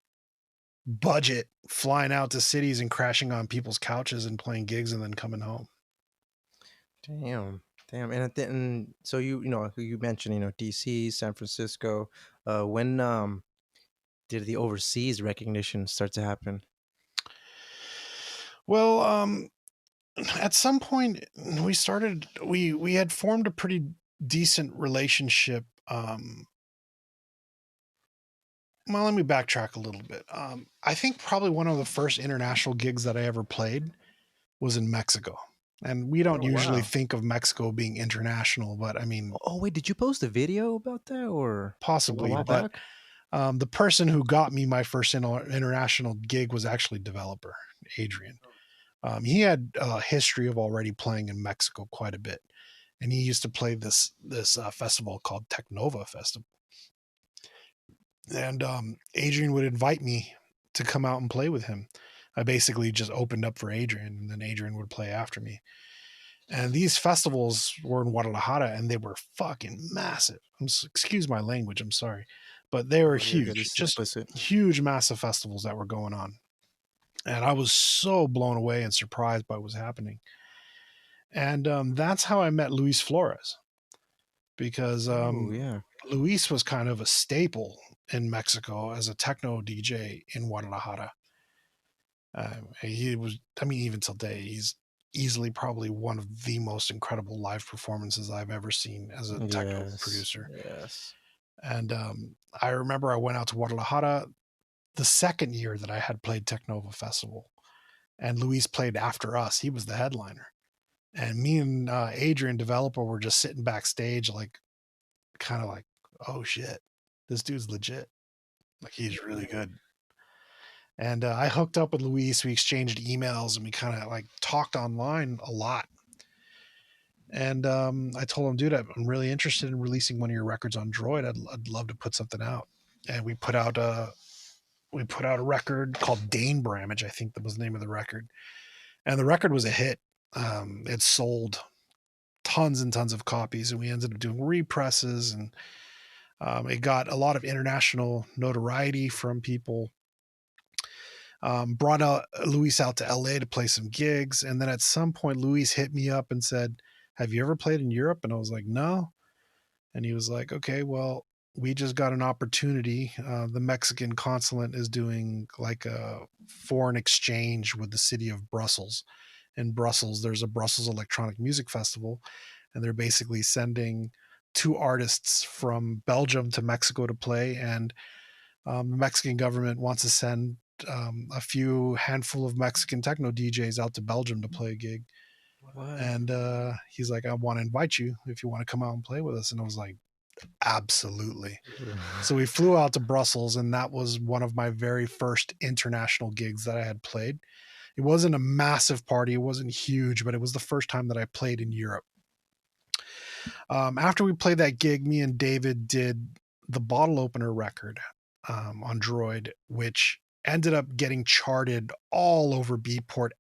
budget flying out to cities and crashing on people's couches and playing gigs and then coming home. Damn. And so you mentioned DC, San Francisco. When did the overseas recognition start to happen? Well, at some point we had formed a pretty decent relationship. Well, let me backtrack a little bit. I think probably one of the first international gigs that I ever played was in Mexico. And we don't usually think of Mexico being international, but I mean... Oh, wait, did you post a video about that or? Possibly, but the person who got me my first international gig was actually developer, Adrian. He had a history of already playing in Mexico quite a bit. And he used to play this festival called Technova Festival. And Adrian would invite me to come out and play with him. I basically just opened up for Adrian, and then Adrian would play after me. And these festivals were in Guadalajara, and they were fucking massive. Excuse my language, I'm sorry. But they were huge. Just huge, massive festivals that were going on. And I was so blown away and surprised by what was happening. And that's how I met Luis Flores, because Oh yeah. Luis was kind of a staple in Mexico as a techno DJ in Guadalajara. He was, I mean, even till today, he's easily probably one of the most incredible live performances I've ever seen as a techno Yes. producer. Yes. And I remember I went out to Guadalajara the second year that I had played Technova Festival, and Luis played after us. He was the headliner. And me and Adrian, developer, were just sitting backstage, like, kind of like, oh shit, this dude's legit. Like, he's really good. And I hooked up with Luis. We exchanged emails and we kind of like talked online a lot. And I told him, dude, I'm really interested in releasing one of your records on Droid. I'd love to put something out. And we put out a record called Dane Bramage, I think that was the name of the record. And the record was a hit. It sold tons and tons of copies, and we ended up doing represses, and it got a lot of international notoriety from people. Brought out Luis out to LA to play some gigs, and then at some point Luis hit me up and said, have you ever played in Europe? And I was like, no. And he was like, okay, well, we just got an opportunity. The Mexican consulate is doing like a foreign exchange with the city of Brussels. In Brussels, there's a Brussels Electronic Music Festival, and they're basically sending 2 artists from Belgium to Mexico to play. And the Mexican government wants to send a few handful of Mexican techno DJs out to Belgium to play a gig. What? And he's like, I want to invite you if you want to come out and play with us. And I was like, absolutely. So we flew out to Brussels, and that was one of my very first international gigs that I had played. It wasn't a massive party. It wasn't huge, but it was the first time that I played in Europe. After we played that gig, me and David did the Bottle Opener record on Droid, which ended up getting charted all over Beatport,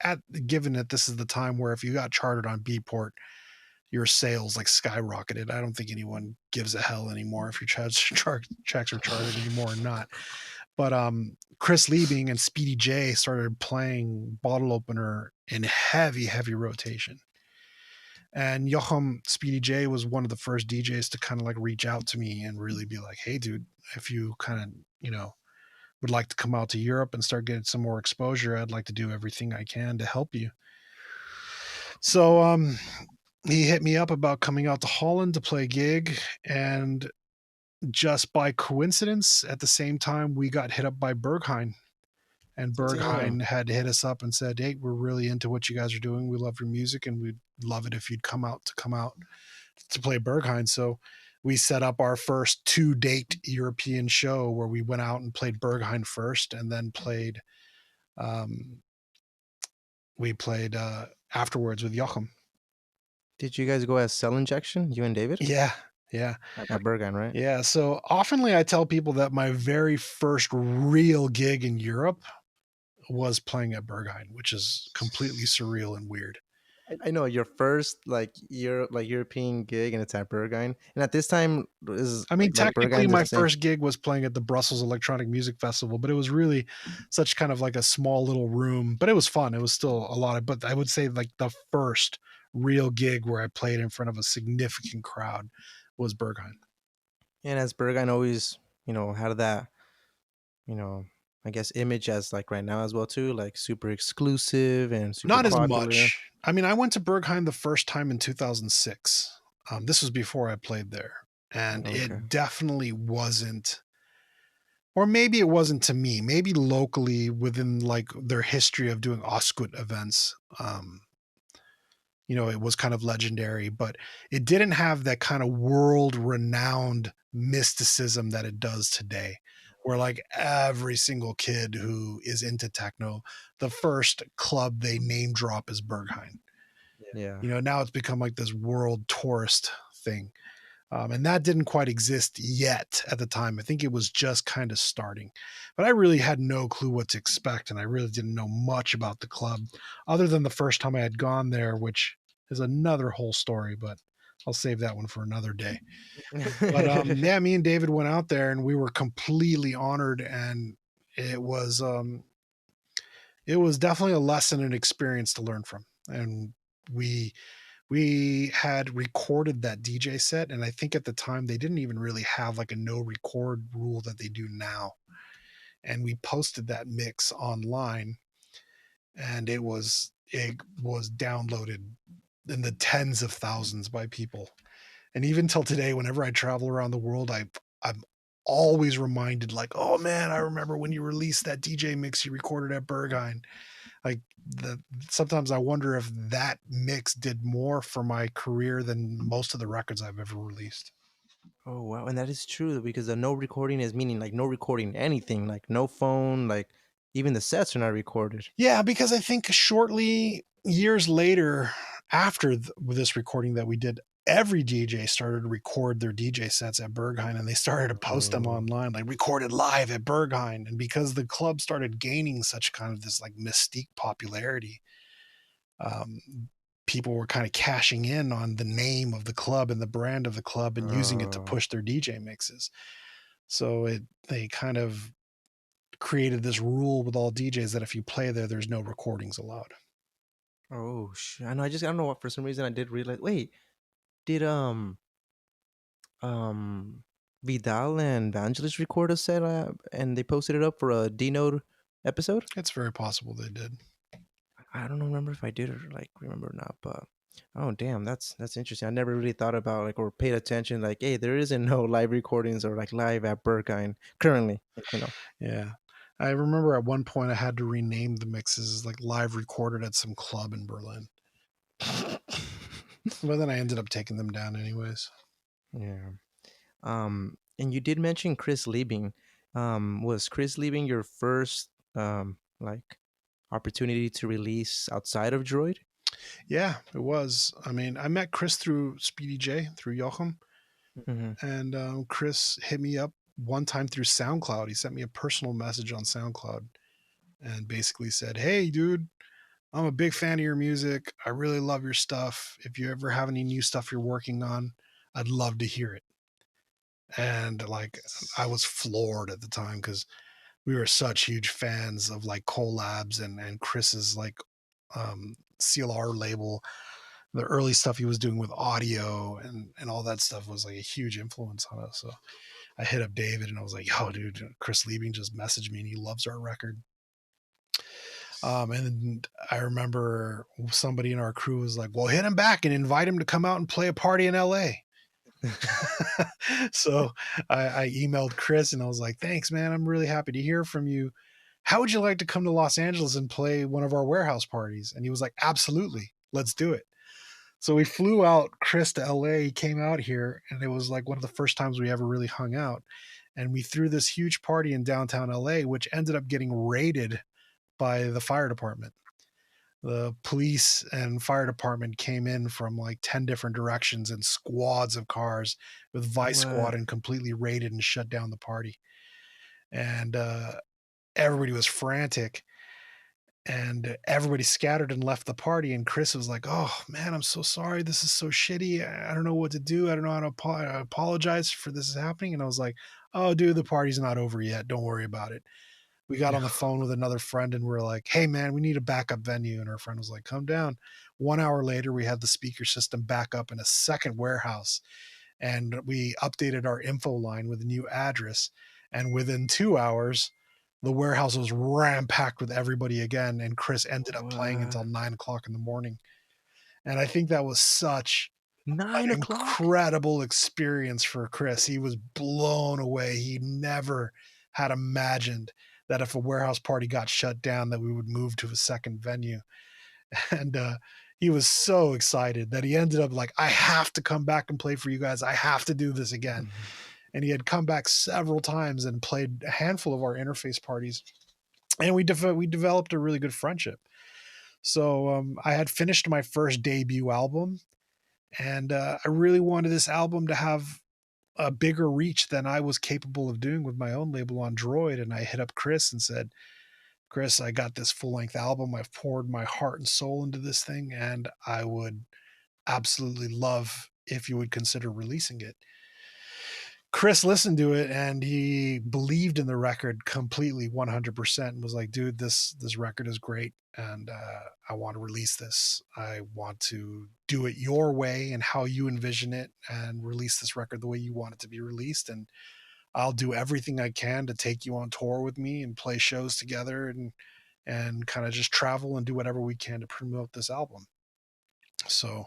given that this is the time where if you got charted on Beatport, your sales like skyrocketed. I don't think anyone gives a hell anymore if your tracks are charted anymore or not. But Chris Liebing and Speedy J started playing Bottle Opener in heavy rotation. And Joachim Speedy J was one of the first DJs to kind of like reach out to me and really be like, hey, dude, if you kind of, would like to come out to Europe and start getting some more exposure, I'd like to do everything I can to help you. So he hit me up about coming out to Holland to play a gig, and just by coincidence, at the same time, we got hit up by Berghain. And Berghain had hit us up and said, hey, we're really into what you guys are doing. We love your music, and we'd love it if you'd come out to play Berghain. So we set up our first 2-date European show where we went out and played Berghain first, and then played afterwards with Joachim. Did you guys go as Cell Injection, you and David? Yeah. At Berghain, right? Yeah. So oftenly I tell people that my very first real gig in Europe was playing at Berghain, which is completely surreal and weird. I know your first European gig, and it's at Berghain. And at this time, technically my first gig was playing at the Brussels Electronic Music Festival, but it was really such kind of like a small little room, but it was fun. It was still a lot but I would say like the first real gig where I played in front of a significant crowd was Berghain. And as Berghain always, had that, I guess image as like right now as well too, like super exclusive and super not popular. As much. I mean, I went to Berghain the first time in 2006. This was before I played there, and it definitely wasn't, or maybe it wasn't to me. Maybe locally within like their history of doing Oscut events, it was kind of legendary, but it didn't have that kind of world-renowned mysticism that it does today, where like every single kid who is into techno, the first club they name drop is Berghain. Yeah. Now it's become like this world tourist thing. And that didn't quite exist yet at the time. I think it was just kind of starting, but I really had no clue what to expect. And I really didn't know much about the club other than the first time I had gone there, which is another whole story, but I'll save that one for another day. But yeah, me and David went out there and we were completely honored. And it was it was definitely a lesson and experience to learn from. And we we had recorded that DJ set, and I think at the time they didn't even really have like a no record rule that they do now. And we posted that mix online, and it was downloaded in the tens of thousands by people. And even till today, whenever I travel around the world, I'm always reminded, like, oh man, I remember when you released that DJ mix you recorded at Berghain. Like, the sometimes I wonder if that mix did more for my career than most of the records I've ever released. Oh wow, and that is true because the no recording is meaning like no recording anything, like no phone, like even the sets are not recorded. Yeah, because I think shortly years later, after this recording that we did, every DJ started to record their DJ sets at Berghain, and they started to post them Oh, online, like recorded live at Berghain. And because the club started gaining such kind of this like mystique popularity, um, people were kind of cashing in on the name of the club and the brand of the club and using it to oh, push their DJ mixes. So they kind of created this rule with all DJs that if you play there, there's no recordings allowed. oh shit! I know. I don't know what for some reason I did realize. Wait, did um Vidal and Vangelis record a set and they posted it up for a D Node episode? It's very possible they did. I don't remember if I did or like remember or not, but oh damn, that's interesting. I never really thought about like or paid attention like, hey, there isn't no live recordings or like live at Berghain currently, you know. Yeah. I remember at one point I had to rename the mixes like live recorded at some club in Berlin. But then I ended up taking them down anyways. Yeah. And you did mention Chris Liebing. Was Chris Liebing your first like opportunity to release outside of Droid? Yeah, it was. I mean, I met Chris through Speedy J, through Joachim, Mm-hmm. and Chris hit me up one time through SoundCloud. He sent me a personal message on SoundCloud and basically said, "Hey, dude, I'm a big fan of your music. I really love your stuff. If you ever have any new stuff you're working on, I'd love to hear it." And like, I was floored at the time because we were such huge fans of like collabs and Chris's like CLR label. The early stuff he was doing with audio and all that stuff was like a huge influence on us. So I hit up David and I was like, "Yo, dude, Chris Liebing just messaged me and he loves our record." And I remember somebody in our crew was like, "Well, hit him back and invite him to come out and play a party in LA." So I emailed Chris and I was like, "Thanks, man. I'm really happy to hear from you. How would you like to come to Los Angeles and play one of our warehouse parties?" And he was like, "Absolutely. Let's do it." So we flew out Chris to LA. He came out here, and it was like one of the first times we ever really hung out. And we threw this huge party in downtown LA, which ended up getting raided by the fire department. The police and fire department came in from like 10 different directions in squads of cars with Vice Squad What? and completely raided and shut down the party. And everybody was frantic and everybody scattered and left the party. And Chris was like, "Oh man, I'm so sorry. This is so shitty. I don't know what to do. I don't know how to apologize for this is happening." And I was like, "Oh, dude, the party's not over yet. Don't worry about it." We got on the phone with another friend and we're like, "Hey man, we need a backup venue." And our friend was like, "Come down." 1 hour later, we had the speaker system back up in a second warehouse and we updated our info line with a new address. And within 2 hours, the warehouse was ram packed with everybody again. And Chris ended up playing until What? 9 o'clock in the morning. And I think that was such Nine an o'clock? incredible experience for Chris. He was blown away. He never had imagined that if a warehouse party got shut down, that we would move to a second venue. And he was so excited that he ended up like, "I have to come back and play for you guys. I have to do this again." And he had come back several times and played a handful of our interface parties. And we developed a really good friendship. So I had finished my first debut album, and I really wanted this album to have a bigger reach than I was capable of doing with my own label on Droid. And I hit up Chris and said, "Chris, I got this full length album. I've poured my heart and soul into this thing, and I would absolutely love if you would consider releasing it." Chris listened to it and he believed in the record completely 100% and was like, dude, this record is great. And I want to release this. I want to do it your way and how you envision it and release this record the way you want it to be released. And I'll do everything I can to take you on tour with me and play shows together and kind of just travel and do whatever we can to promote this album. So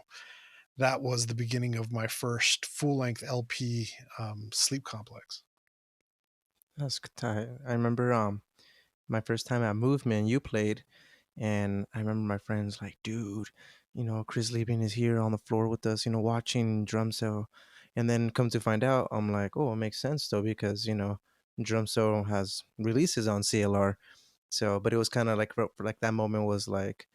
that was the beginning of my first full-length LP, Sleep Complex. That's tight. I remember my first time at Movement, you played, and I remember my friends like, dude, Chris Liebing is here on the floor with us, watching Drumcell. And then come to find out, I'm like, oh, it makes sense though, because, Drumcell has releases on CLR. So, but it was kind of like, like that moment was like,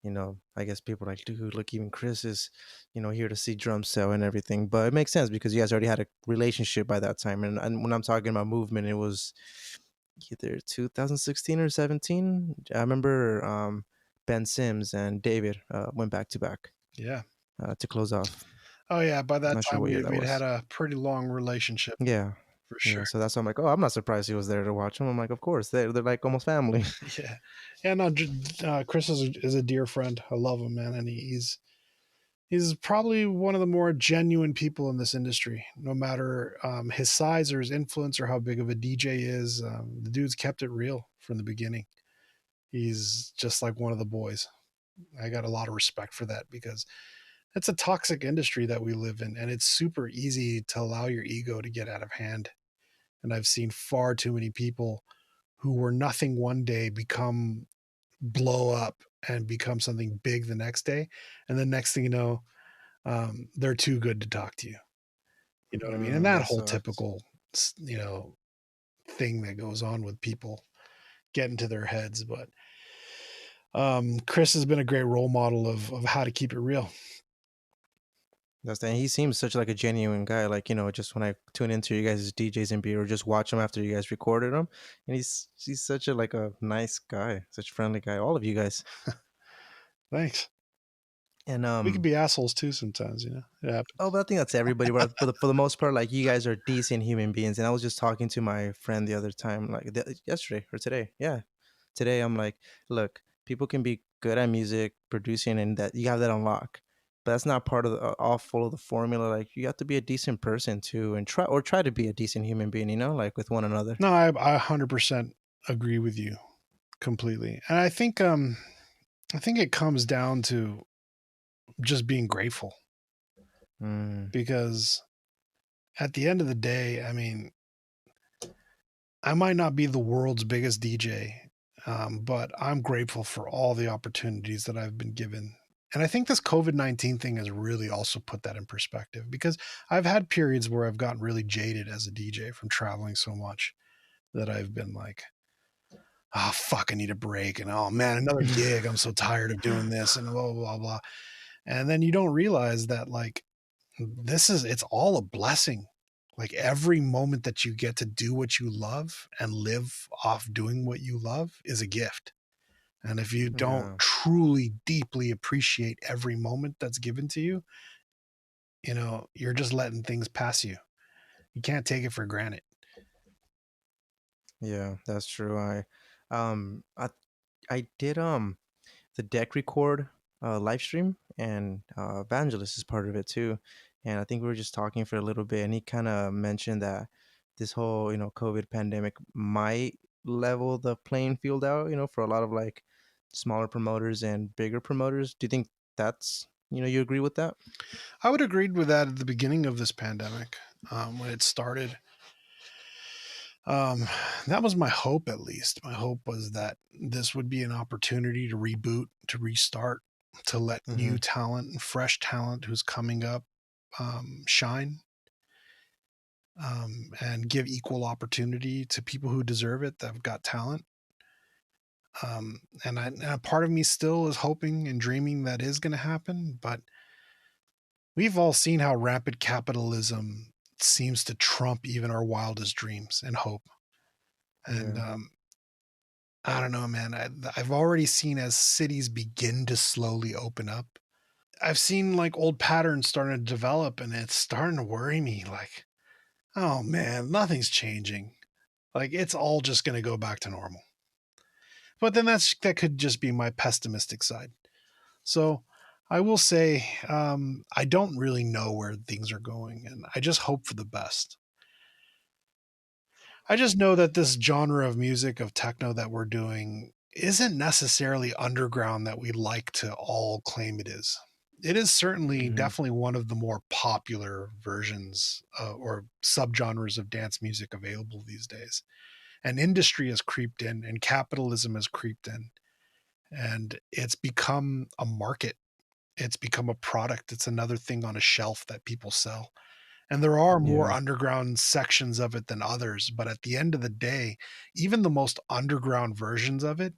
I guess people are like, dude, look, even Chris is, here to see Drumcell and everything. But it makes sense because you guys already had a relationship by that time. And when I'm talking about Movement, it was either 2016 or 17. I remember Ben Sims and David went back to back. Yeah. To close off. Oh yeah, by that Not sure time what year that we'd was. had a pretty long relationship. Yeah. For sure. Yeah, so that's why I'm like, oh, I'm not surprised he was there to watch him. I'm like, of course, they're like almost family. Yeah. Yeah, no, Chris is a dear friend. I love him, man, and he's probably one of the more genuine people in this industry. No matter his size or his influence or how big of a DJ is, the dude's kept it real from the beginning. He's just like one of the boys. I got a lot of respect for that because it's a toxic industry that we live in, and it's super easy to allow your ego to get out of hand. And I've seen far too many people who were nothing one day blow up and become something big the next day. And the next thing you know, they're too good to talk to you. You know what I mean? And that whole typical, thing that goes on with people get into their heads. But Chris has been a great role model of how to keep it real. He seems such like a genuine guy. Like, just when I tune into you guys' DJs and beer or just watch him after you guys recorded him, and he's such a nice guy, such a friendly guy. All of you guys. Thanks. And we can be assholes too sometimes, It happens. Oh, but I think that's everybody. But for the most part, like, you guys are decent human beings. And I was just talking to my friend the other time, like yesterday or today. Yeah, today I'm like, look, people can be good at music producing, and that you have that on lock. But that's not part of all full of the formula. Like, you have to be a decent person too, and try to be a decent human being. Like with one another. No, I 100% agree with you completely, and I think it comes down to just being grateful, because at the end of the day, I mean, I might not be the world's biggest DJ, but I'm grateful for all the opportunities that I've been given. And I think this COVID-19 thing has really also put that in perspective, because I've had periods where I've gotten really jaded as a DJ from traveling so much that I've been like, oh, fuck, I need a break. And oh, man, another gig. I'm so tired of doing this and blah, blah, blah. And then you don't realize that, like, it's all a blessing. Like, every moment that you get to do what you love and live off doing what you love is a gift. And if you don't truly, deeply appreciate every moment that's given to you, you're just letting things pass you. You can't take it for granted. Yeah, that's true. I did the deck record live stream, and Evangelist is part of it too. And I think we were just talking for a little bit, and he kind of mentioned that this whole COVID pandemic might level the playing field out, for a lot of like smaller promoters and bigger promoters. Do you think that's you agree with that? I would agree with that at the beginning of this pandemic, when it started. That was my hope, at least. My hope was that this would be an opportunity to reboot, to restart, to let new talent and fresh talent who's coming up shine, and give equal opportunity to people who deserve it, that have got talent. And a part of me still is hoping and dreaming that is going to happen, but we've all seen how rapid capitalism seems to trump even our wildest dreams and hope. And I don't know, man. I've already seen, as cities begin to slowly open up, I've seen like old patterns starting to develop, and it's starting to worry me. Like, Oh man, nothing's changing. Like it's all just going to go back to normal. But then that could just be my pessimistic side. So I will say I don't really know where things are going, and I just hope for the best. I just know that this genre of music of techno that we're doing isn't necessarily underground that we like to all claim it is. It is certainly Mm, definitely one of the more popular versions or subgenres of dance music available these days. And industry has creeped in and capitalism has creeped in, and it's become a market. It's become a product. It's another thing on a shelf that people sell. And there are more yeah. underground sections of it than others, but at the end of the day, even the most underground versions of it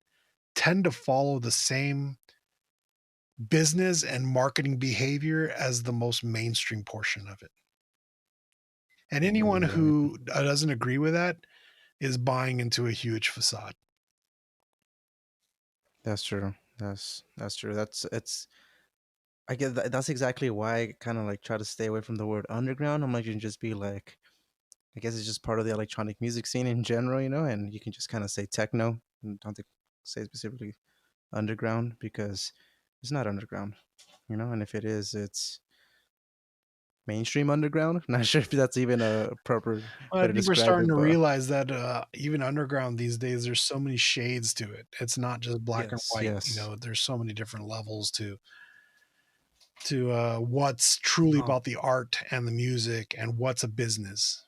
tend to follow the same business and marketing behavior as the most mainstream portion of it. And anyone Right. who doesn't agree with that is buying into a huge facade. That's true. That's true. That's it's. I get that's exactly why I kind of like try to stay away from the word underground. I'm like, you can just be like, I guess it's just part of the electronic music scene in general, and you can just kind of say techno and don't have to say specifically underground because it's not underground, and if it is, it's mainstream underground. Not sure if that's even a proper Well, way I to think we're describe starting it, to but realize that even underground these days, there's so many shades to it. It's not just black and yes, white. yes. There's so many different levels to what's truly Oh, about the art and the music and what's a business.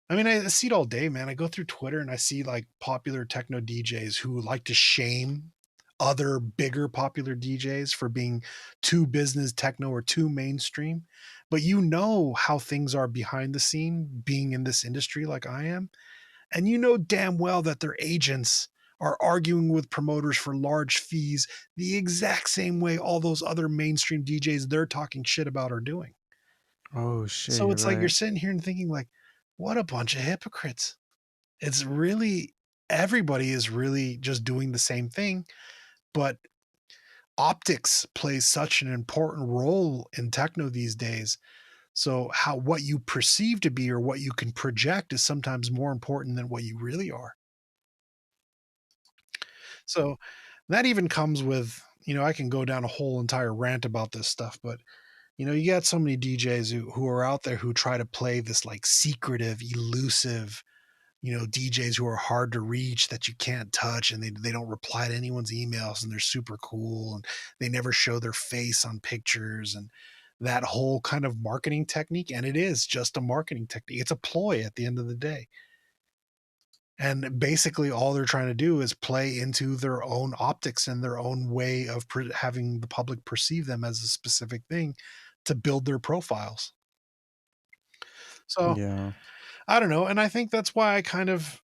I mean, I see it all day, man. I go through Twitter and I see like popular techno DJs who like to shame other bigger popular DJs for being too business techno or too mainstream. But you know how things are behind the scene being in this industry like I am. And you know damn well that their agents are arguing with promoters for large fees the exact same way all those other mainstream DJs they're talking shit about are doing. oh shit, So you're it's like you're right. sitting here and thinking like, what a bunch of hypocrites. It's really everybody is really just doing the same thing, but optics plays such an important role in techno these days. So how what you perceive to be or what you can project is sometimes more important than what you really are. So that even comes with, I can go down a whole entire rant about this stuff, but you got so many DJs who are out there who try to play this like secretive, elusive, DJs who are hard to reach that you can't touch and they don't reply to anyone's emails and they're super cool and they never show their face on pictures and that whole kind of marketing technique. And it is just a marketing technique. It's a ploy at the end of the day. And basically, all they're trying to do is play into their own optics and their own way of having the public perceive them as a specific thing to build their profiles. So Yeah. I don't know. And I think that's why I kind of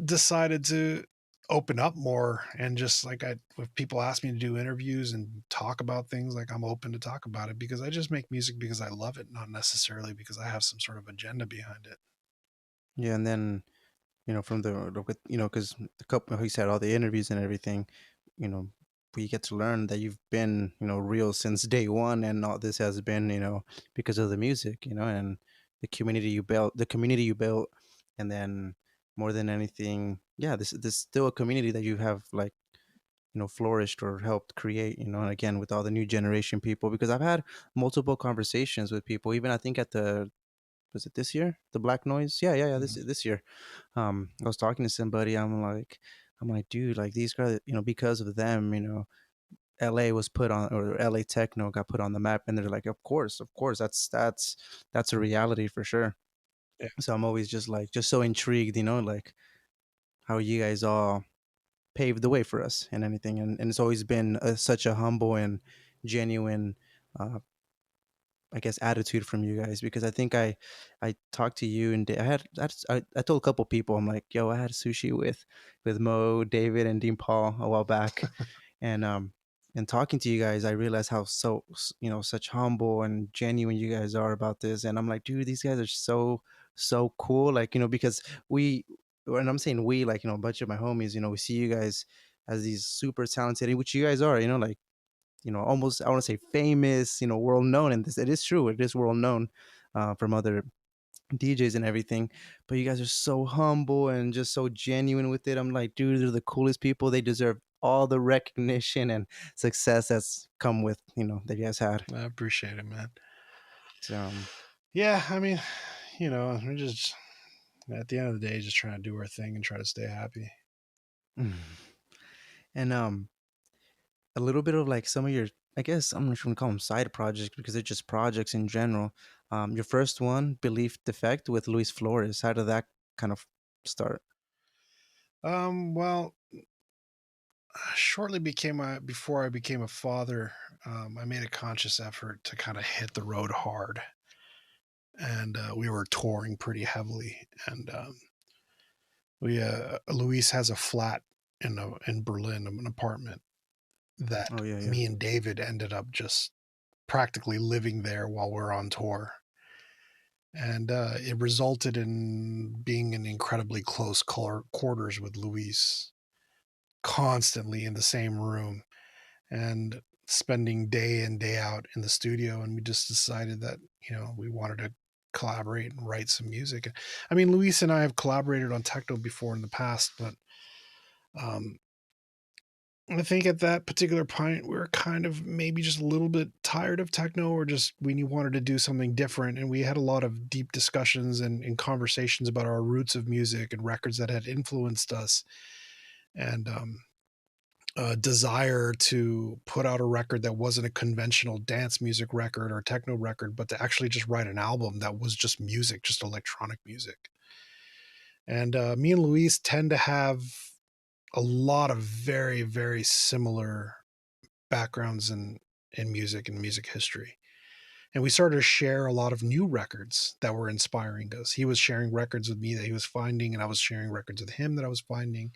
decided to open up more and just like if people ask me to do interviews and talk about things, like I'm open to talk about it because I just make music because I love it, not necessarily because I have some sort of agenda behind it. Yeah, and then from because the couple, he said all the interviews and everything, you know, we get to learn that you've been, real since day one, and all this has been, because of the music, and the community you built, and then more than anything, yeah, this still a community that you have like, flourished or helped create, and again with all the new generation people, because I've had multiple conversations with people, even I think at the was it this year, the Black Noise, yeah, this Mhm. this year, I was talking to somebody. I'm like, dude, like these guys, because of them, LA was put on, or LA techno got put on the map, and they're like, of course, that's a reality for sure. Yeah. So I'm always just so intrigued, like how you guys all paved the way for us and anything, and it's always been such a humble and genuine, uh, I guess, attitude from you guys, because I think I talked to you, and I told a couple people, I'm like, yo, I had sushi with Mo, David, and Dean Paul a while back, and talking to you guys, I realized how such humble and genuine you guys are about this, and I'm like, dude, these guys are so cool, like, because and I'm saying we, like, a bunch of my homies, we see you guys as these super talented, which you guys are, like, almost, I want to say famous, world known. And this, it is true. It is world known from other DJs and everything, but you guys are so humble and just so genuine with it. I'm like, dude, they're the coolest people. They deserve all the recognition and success that's come with, that you guys had. I appreciate it, man. So, Yeah, I mean, we're just at the end of the day just trying to do our thing and try to stay happy. and a little bit of like some of your, I guess I'm not going to call them side projects because they're just projects in general. Your first one, Belief Defect with Luis Flores. How did that kind of start? Well, shortly before I became a father, I made a conscious effort to kind of hit the road hard, and we were touring pretty heavily. And we Luis has a flat in Berlin, an apartment that Oh yeah, yeah. me and David ended up just practically living there while we're on tour. And it resulted in being in incredibly close quarters with Luis, constantly in the same room and spending day in day out in the studio. And we just decided that we wanted to collaborate and write some music. I mean, Luis and I have collaborated on techno before in the past, but um, I think at that particular point we were kind of maybe just a little bit tired of techno, or just we wanted to do something different. And we had a lot of deep discussions and conversations about our roots of music and records that had influenced us, and desire to put out a record that wasn't a conventional dance music record or techno record, but to actually just write an album that was just music, just electronic music. And me and Luis tend to have a lot of very, very similar backgrounds in music and music history. And we started to share a lot of new records that were inspiring us. He was sharing records with me that he was finding, and I was sharing records with him that I was finding.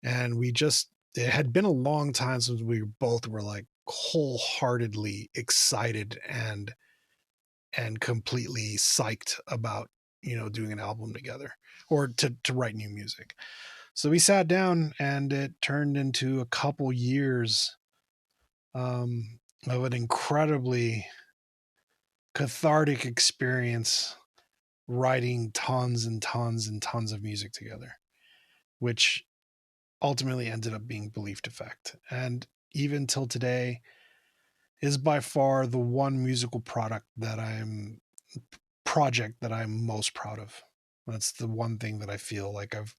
And it had been a long time since we both were like wholeheartedly excited and completely psyched about doing an album together, or to write new music. So we sat down, and it turned into a couple years of an incredibly cathartic experience, writing tons and tons and tons of music together, which ultimately ended up being Belief Defect. And even till today is by far the one musical project that I'm most proud of. That's the one thing that I feel like I've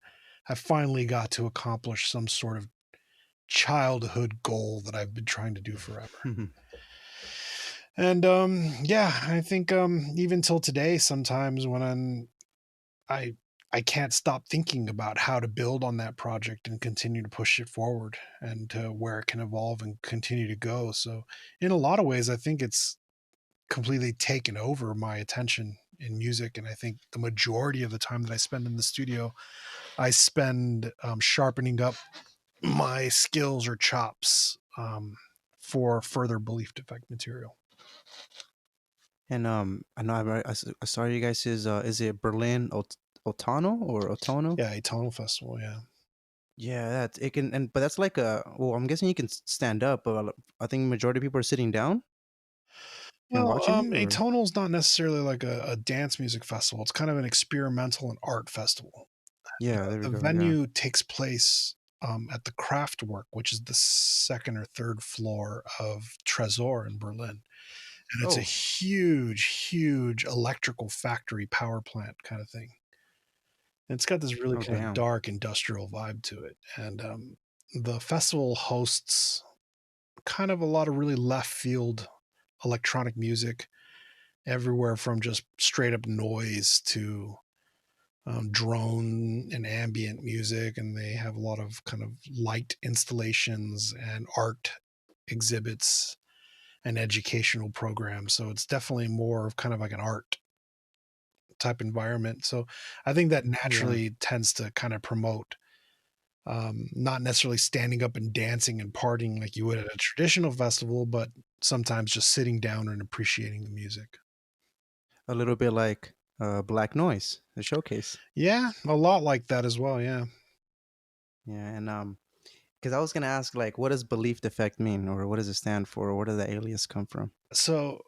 finally got to accomplish some sort of childhood goal that I've been trying to do forever. And yeah, I think even till today, sometimes when I I can't stop thinking about how to build on that project and continue to push it forward and to where it can evolve and continue to go. So in a lot of ways, I think it's completely taken over my attention in music. And I think the majority of the time that I spend in the studio, I spend sharpening up my skills or chops for further Belief Defect material. And I know I saw you guys is it Berlin Otano or Otono? Yeah, a tonal festival. Yeah. Yeah, that's it can but that's like well, I'm guessing you can stand up, but I think majority of people are sitting down and Well, watching it, or Atonal is not necessarily like a dance music festival. It's kind of an experimental and art festival. yeah, there we The go. Yeah. venue takes place at the Kraftwerk, which is the second or third floor of Tresor in Berlin. And it's a Oh, huge, huge electrical factory power plant kind of thing. And it's got this really oh kind of damn. dark industrial vibe to it. And the festival hosts kind of a lot of really left field electronic music, everywhere from just straight up noise to drone and ambient music. And they have a lot of kind of light installations and art exhibits and educational programs. So it's definitely more of kind of like an art type environment. So I think that Yeah. naturally tends to kind of promote not necessarily standing up and dancing and partying like you would at a traditional festival, but sometimes just sitting down and appreciating the music. A little bit like Black Noise, the showcase. Yeah, a lot like that as well. Yeah. Yeah, and because I was gonna ask like, what does Belief Defect mean, or what does it stand for, or where does the alias come from? So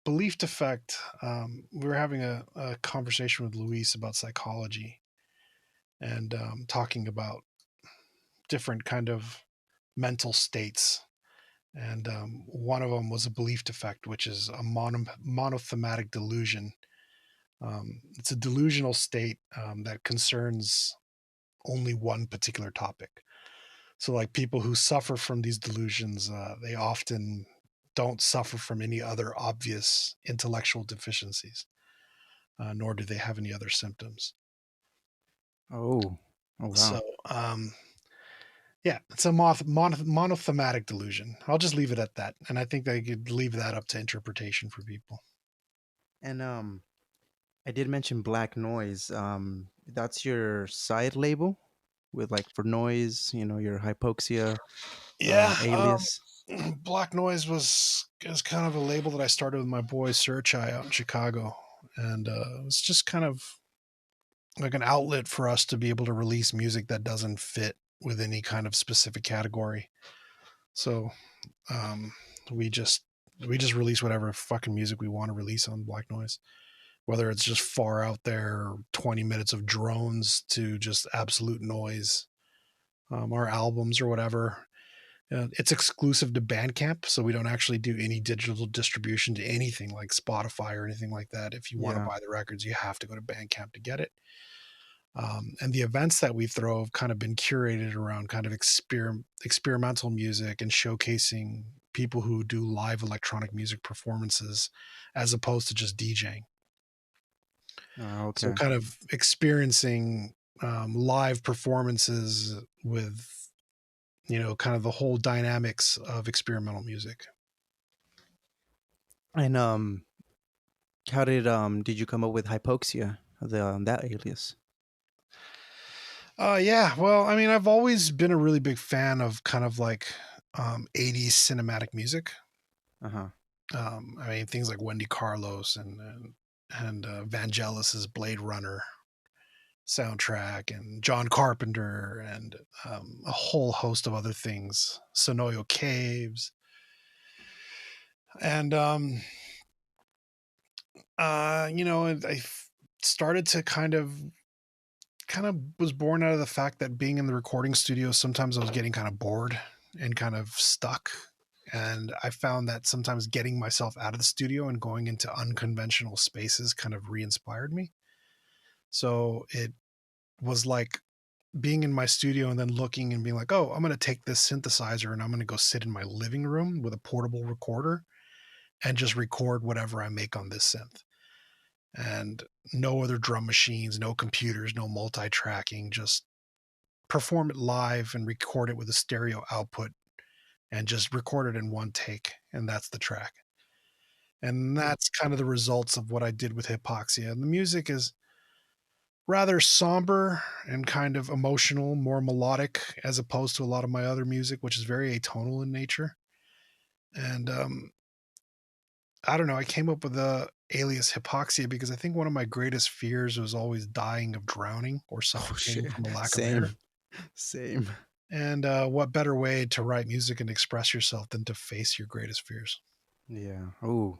belief defect. We were having a conversation with Luis about psychology and talking about different kind of mental states. And one of them was a belief defect, which is a monothematic delusion. It's a delusional state that concerns only one particular topic. So, like people who suffer from these delusions, they often don't suffer from any other obvious intellectual deficiencies, nor do they have any other symptoms. Oh, oh So, wow. yeah, it's a monothematic delusion. I'll just leave it at that, and I think they could leave that up to interpretation for people. And I did mention Black Noise. That's your side label with like for noise, your hypoxia Yeah, alias. Black Noise is kind of a label that I started with my boy Searchai out in Chicago, and it's just kind of like an outlet for us to be able to release music that doesn't fit with any kind of specific category. So um, we just we just release whatever fucking music we want to release on Black Noise, whether it's just far out there, 20 minutes of drones to just absolute noise, our albums or whatever. It's exclusive to Bandcamp, so we don't actually do any digital distribution to anything like Spotify or anything like that. If you want to Yeah. buy the records, you have to go to Bandcamp to get it. And the events that we throw have kind of been curated around kind of experimental music and showcasing people who do live electronic music performances as opposed to just DJing. So Okay. kind of experiencing live performances with, kind of the whole dynamics of experimental music. And how did you come up with hypoxia, that alias? Yeah, well, I mean, I've always been a really big fan of kind of like 80s cinematic music. Uh-huh. I mean, things like Wendy Carlos and Vangelis's Blade Runner soundtrack, and John Carpenter, and a whole host of other things, Sonoyo Caves, and I started to kind of was born out of the fact that being in the recording studio, sometimes I was getting kind of bored and kind of stuck. And I found that sometimes getting myself out of the studio and going into unconventional spaces kind of re-inspired me. So it was like being in my studio and then looking and being like, oh, I'm going to take this synthesizer and I'm going to go sit in my living room with a portable recorder and just record whatever I make on this synth. And no other drum machines, no computers, no multi-tracking, just perform it live and record it with a stereo output and just record it in one take. And that's the track. And that's kind of the results of what I did with Hypoxia. And the music is rather somber and kind of emotional, more melodic, as opposed to a lot of my other music, which is very atonal in nature. And I don't know, I came up with the alias Hypoxia because I think one of my greatest fears was always dying of drowning or Oh suffocating shit. from a lack of air. Same. Same. And what better way to write music and express yourself than to face your greatest fears? Yeah. Ooh.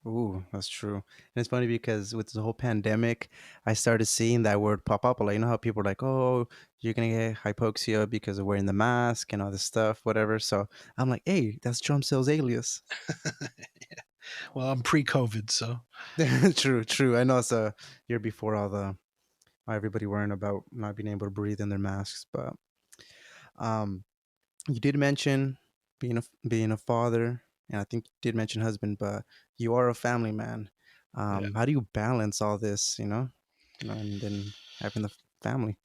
Ooh, that's true. And it's funny because with the whole pandemic, I started seeing that word pop up. Like, how people are like, oh, you're going to get hypoxia because of wearing the mask and all this stuff, whatever. So I'm like, hey, that's Drumcell's alias. Yeah. Well, I'm pre-COVID, so True, true. I know it's a year before everybody worrying about not being able to breathe in their masks. But um, you did mention being a father, and I think you did mention husband, but you are a family man. yeah. How do you balance all this, and then having the family?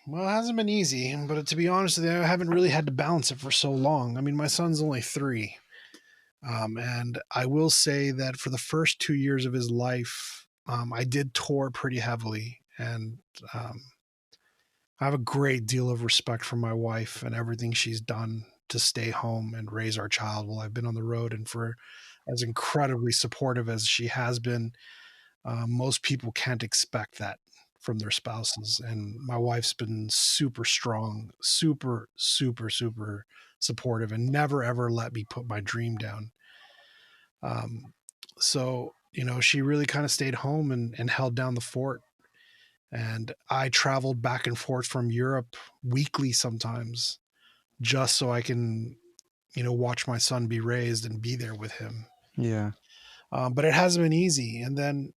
Well, it hasn't been easy, but to be honest with you, I haven't really had to balance it for so long. I mean, my son's only 3. And I will say that for the first 2 years of his life, I did tour pretty heavily. And um, I have a great deal of respect for my wife and everything she's done to stay home and raise our child while I've been on the road. And for as incredibly supportive as she has been, most people can't expect that from their spouses. And my wife's been super strong, super, super, super supportive, and never ever let me put my dream down. So, she really kind of stayed home and held down the fort. And I traveled back and forth from Europe weekly sometimes just so I can, watch my son be raised and be there with him. Yeah. But it hasn't been easy. And then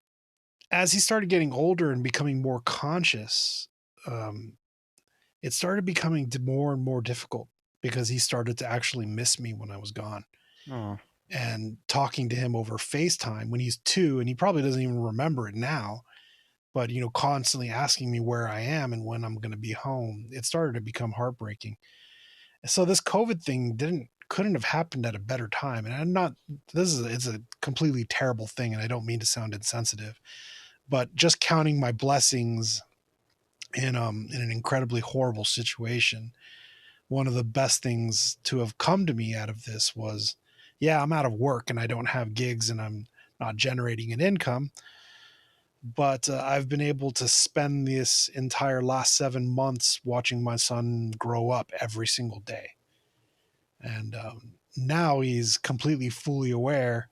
as he started getting older and becoming more conscious, um, it started becoming more and more difficult because he started to actually miss me when I was gone. Oh. And talking to him over FaceTime when he's 2, and he probably doesn't even remember it now, but constantly asking me where I am and when I'm going to be home, it started to become heartbreaking. So this COVID thing couldn't have happened at a better time. And I'm not, it's a completely terrible thing. And I don't mean to sound insensitive, but just counting my blessings in an incredibly horrible situation, one of the best things to have come to me out of this was, yeah, I'm out of work and I don't have gigs and I'm not generating an income, but I've been able to spend this entire last 7 months watching my son grow up every single day. And now he's completely fully aware.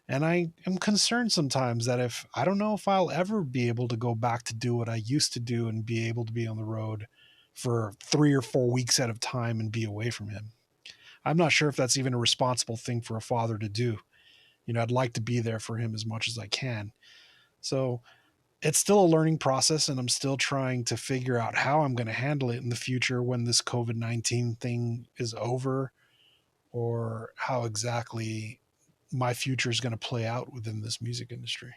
And I am concerned sometimes that if I don't know if I'll ever be able to go back to do what I used to do and be able to be on the road for 3 or 4 weeks at a time and be away from him. I'm not sure if that's even a responsible thing for a father to do. I'd like to be there for him as much as I can. So it's still a learning process, and I'm still trying to figure out how I'm going to handle it in the future when this COVID-19 thing is over, or how exactly my future is going to play out within this music industry.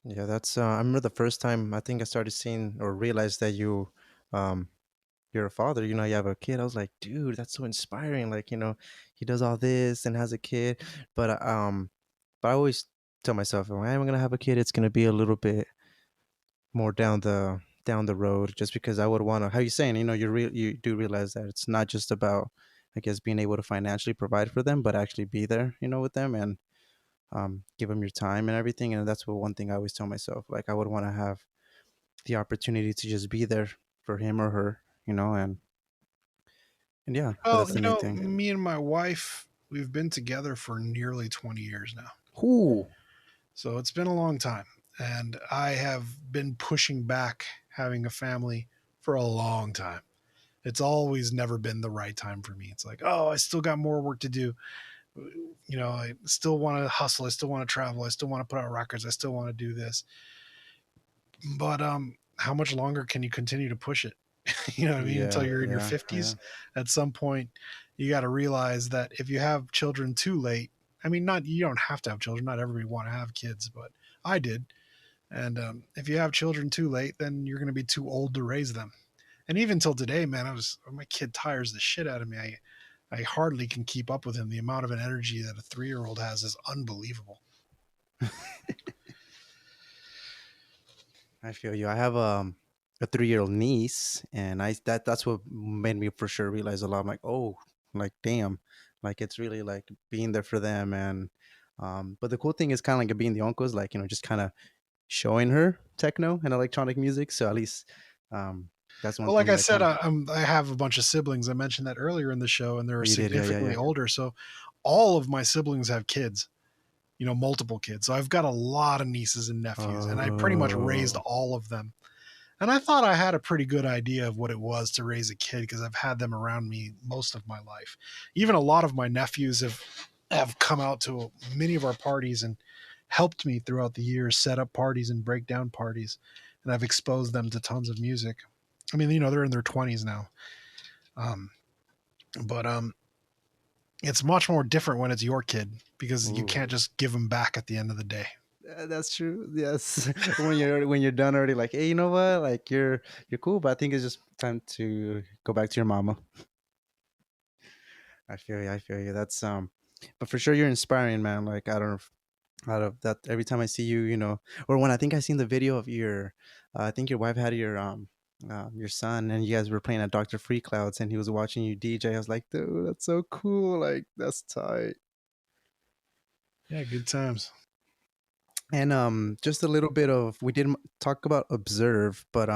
Yeah, that's I remember the first time I think I started seeing or realized that um you're a father, you have a kid. I was like, dude, that's so inspiring. Like, he does all this and has a kid. But I always tell myself, when I'm gonna have a kid, it's gonna be a little bit more down the road, just because I would want to. How you saying? You do realize that it's not just about, I guess, being able to financially provide for them, but actually be there, with them, and give them your time and everything. And that's what one thing I always tell myself. Like, I would want to have the opportunity to just be there for him or her, and yeah, but Well, that's the main thing. me and my wife, we've been together for nearly 20 years now. Who? So it's been a long time. And I have been pushing back having a family for a long time. It's always never been the right time for me. It's like, oh, I still got more work to do. I still want to hustle. I still want to travel. I still want to put out records. I still want to do this. But how much longer can you continue to push it? You know what I mean? Until Yeah, you're in your yeah, 50s. yeah. At some point, you got to realize that if you have children too late, I mean, not you don't have to have children. Not everybody want to have kids, but I did. And if you have children too late, then you're going to be too old to raise them. And even till today, man, my kid tires the shit out of me. I hardly can keep up with him. The amount of an energy that a 3-year-old has is unbelievable. I feel you. I have a 3-year-old niece, and that's what made me for sure realize a lot. I'm like, oh, like damn, like it's really like being there for them. And but the cool thing is kind of like being the uncles, like just kind of showing her techno and electronic music. So at least um that's one Well, like thing I that said, kind of. I have a bunch of siblings. I mentioned that earlier in the show, and they're You did, yeah, yeah, significantly yeah. older. So all of my siblings have kids, multiple kids. So I've got a lot of nieces and nephews, and I pretty much raised Oh. all of them. And I thought I had a pretty good idea of what it was to raise a kid because I've had them around me most of my life. Even a lot of my nephews have come out to many of our parties and helped me throughout the years set up parties and break down parties, and I've exposed them to tons of music. I mean, they're in their 20s now. Um, but it's much more different when it's your kid because you Ooh. can't just give them back at the end of the day. That's true. Yes. When you're done already, like, hey, you know what? Like, you're cool, but I think it's just time to go back to your mama. I feel you. I feel you. But for sure, you're inspiring, man. Like, I don't know, out of that, every time I see you, or when I think I seen the video of I think your wife had your son, and you guys were playing at Dr. Free Clouds, and he was watching you DJ. I was like, dude, that's so cool. Like, that's tight. Yeah, good times. And just a little bit of, we didn't talk about Observe, but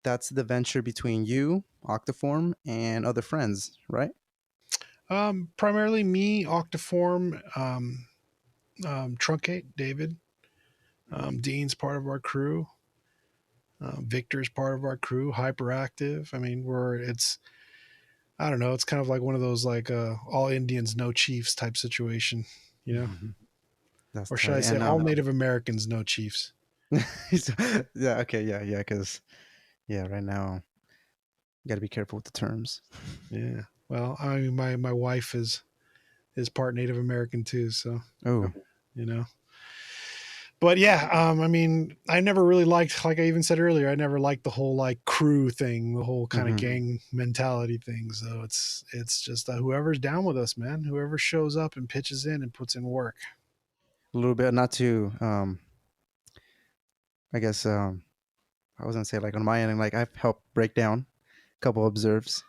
that's the venture between you, Octaform, and other friends, right? Primarily me, Octaform. Truncate, David. Dean's part of our crew. Victor's part of our crew. Hyperactive. I mean, I don't know. It's kind of like one of those like all Indians, no chiefs type situation, you know? That's Or should I tight. say And all Native Americans, no chiefs? yeah, okay, yeah, because yeah, right now you got to be careful with the terms. Yeah. Well, I mean, my wife is part Native American too, so Oh, you know. But yeah, I mean, I never really liked, like I even said earlier, I never liked the whole like crew thing, the whole kind of mm-hmm. gang mentality thing. So it's just whoever's down with us, man. Whoever shows up and pitches in and puts in work. A little bit, not to, I guess, I was gonna say like on my end, like I've helped break down a couple observes,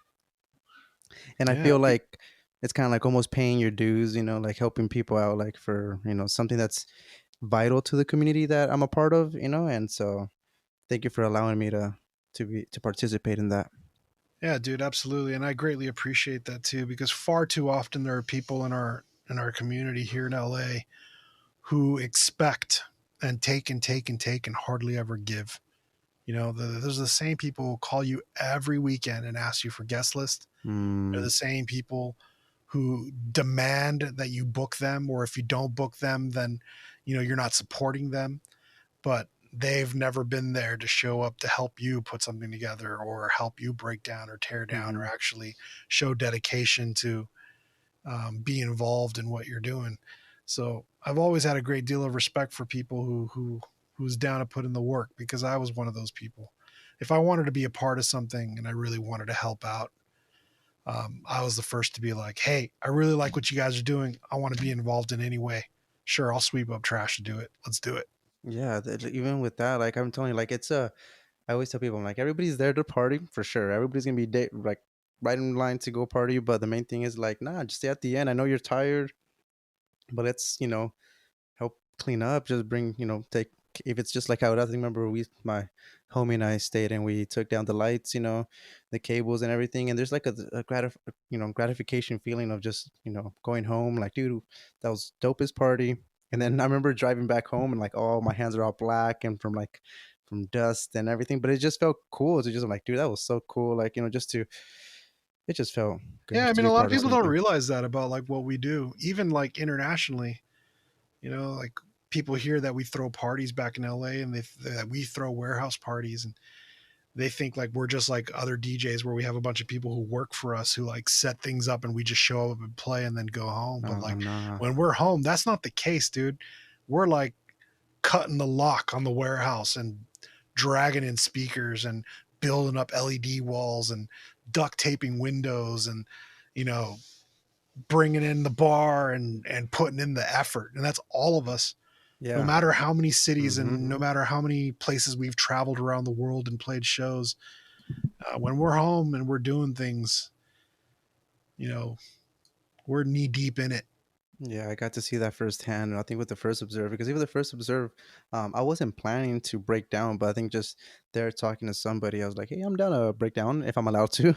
and I Yeah, feel like it's kind of like almost paying your dues, like helping people out, like for something that's vital to the community that I'm a part of, and so thank you for allowing me to participate in that. yeah, dude, absolutely, and I greatly appreciate that too because far too often there are people in our community here in LA who expect and take and take and take and hardly ever give. You know, those are the same people who call you every weekend and ask you for guest list. They're Mm, the same people who demand that you book them, or if you don't book them, then you're not supporting them. But they've never been there to show up to help you put something together, or help you break down or tear down, or mm-hmm. actually show dedication to be involved in what you're doing. So I've always had a great deal of respect for people who's down to put in the work because I was one of those people. If I wanted to be a part of something and I really wanted to help out, I was the first to be like, "Hey, I really like what you guys are doing. I want to be involved in any way. Sure, I'll sweep up trash to do it. Let's do it." Yeah, even with that, like I'm telling you, like it's a. I always tell people, I'm like, everybody's there to party for sure. Everybody's gonna be like right in line to go party, but the main thing is like, nah, just stay at the end. I know you're tired, but let's help clean up. Just bring take if it's just like I would remember my homie and I stayed and we took down the lights, the cables and everything. And there's like gratification feeling of just going home. Like, dude, that was dopest party. And then I remember driving back home and like, oh, my hands are all black and from dust and everything. But it just felt cool to just I'm like, dude, that was so cool. Like just to it just felt good Yeah, I just to mean, be a lot of part of people don't something. realize that about like what we do, even like internationally. Like people hear that we throw parties back in LA and that we throw warehouse parties, and they think like we're just like other DJs where we have a bunch of people who work for us who like set things up and we just show up and play and then go home. But Oh like nah. when we're home, that's not the case, dude. We're like cutting the lock on the warehouse and dragging in speakers and building up LED walls and duct taping windows and you know bringing in the bar and putting in the effort. And that's all of us, no Yeah. matter how many cities Mm-hmm. and no matter how many places we've traveled around the world and played shows. When we're home and we're doing things, you know, we're knee deep in it. Yeah, I got to see that firsthand. I think with the first observe, because even the first observe, I wasn't planning to break down, but I think just there talking to somebody, I was like, "Hey, I'm down to break down if I'm allowed to." And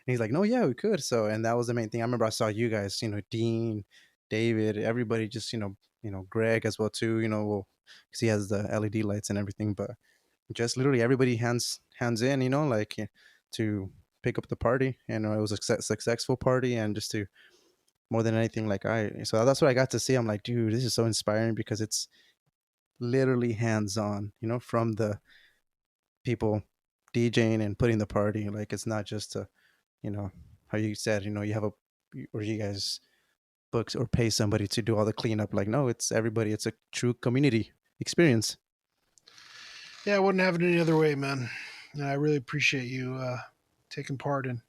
he's like, "No, yeah, we could." So, and that was the main thing. I remember I saw you guys, Dean, David, everybody, just Greg as well too. Well, because he has the LED lights and everything, but just literally everybody hands in, like to pick up the party, and it was a successful party, and just to more than anything like so that's what I got to see. I'm like, dude, this is so inspiring because it's literally hands on, from the people DJing and putting the party. Like it's not just you know how you said, you have a or you guys books or pay somebody to do all the cleanup. Like no, it's everybody. It's a true community experience. Yeah, I wouldn't have it any other way, man. And I really appreciate you taking part in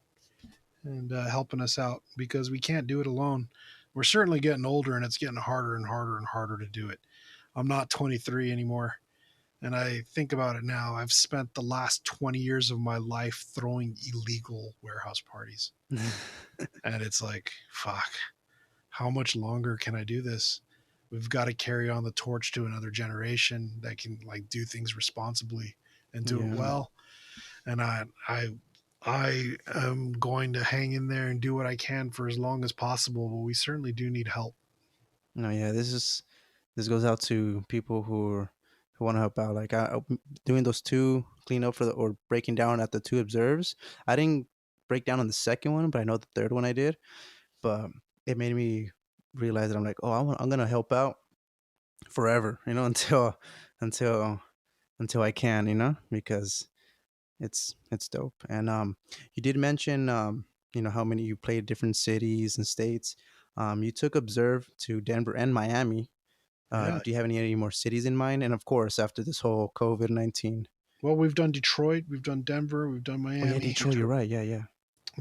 and helping us out because we can't do it alone. We're certainly getting older and it's getting harder and harder and harder to do it. I'm not 23 anymore. And I think about it now. I've spent the last 20 years of my life throwing illegal warehouse parties. And it's like, fuck, how much longer can I do this? We've got to carry on the torch to another generation that can like do things responsibly and do it Yeah. well. And I am going to hang in there and do what I can for as long as possible, but we certainly do need help. No, yeah, this is this goes out to people who want to help out. Like doing those two clean up for the or breaking down at the two observes. I didn't break down on the second one, but I know the third one I did. But it made me realize that I'm like, oh, I'm gonna help out forever, until until I can, because it's dope. And you did mention how many you played different cities and states. You took Observe to Denver and Miami. Yeah. Do you have any more cities in mind? And of course, after this whole COVID-19. Well, we've done Detroit, we've done Denver, we've done Oh yeah, Miami. Detroit. You're right. Yeah, yeah.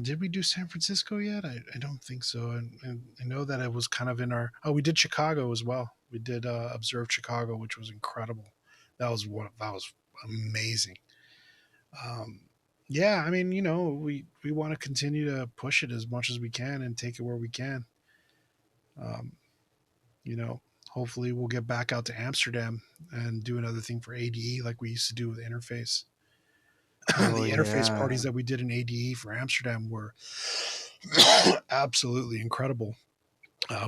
Did we do San Francisco yet? I don't think so. And I know that it was kind of in our. Oh, we did Chicago as well. We did Observe Chicago, which was incredible. That was amazing. Um, yeah, I mean, we want to continue to push it as much as we can and take it where we can. Um, you know, hopefully we'll get back out to Amsterdam and do another thing for ADE like we used to do with Interface. Oh The interface yeah. parties that we did in ADE for Amsterdam were absolutely incredible.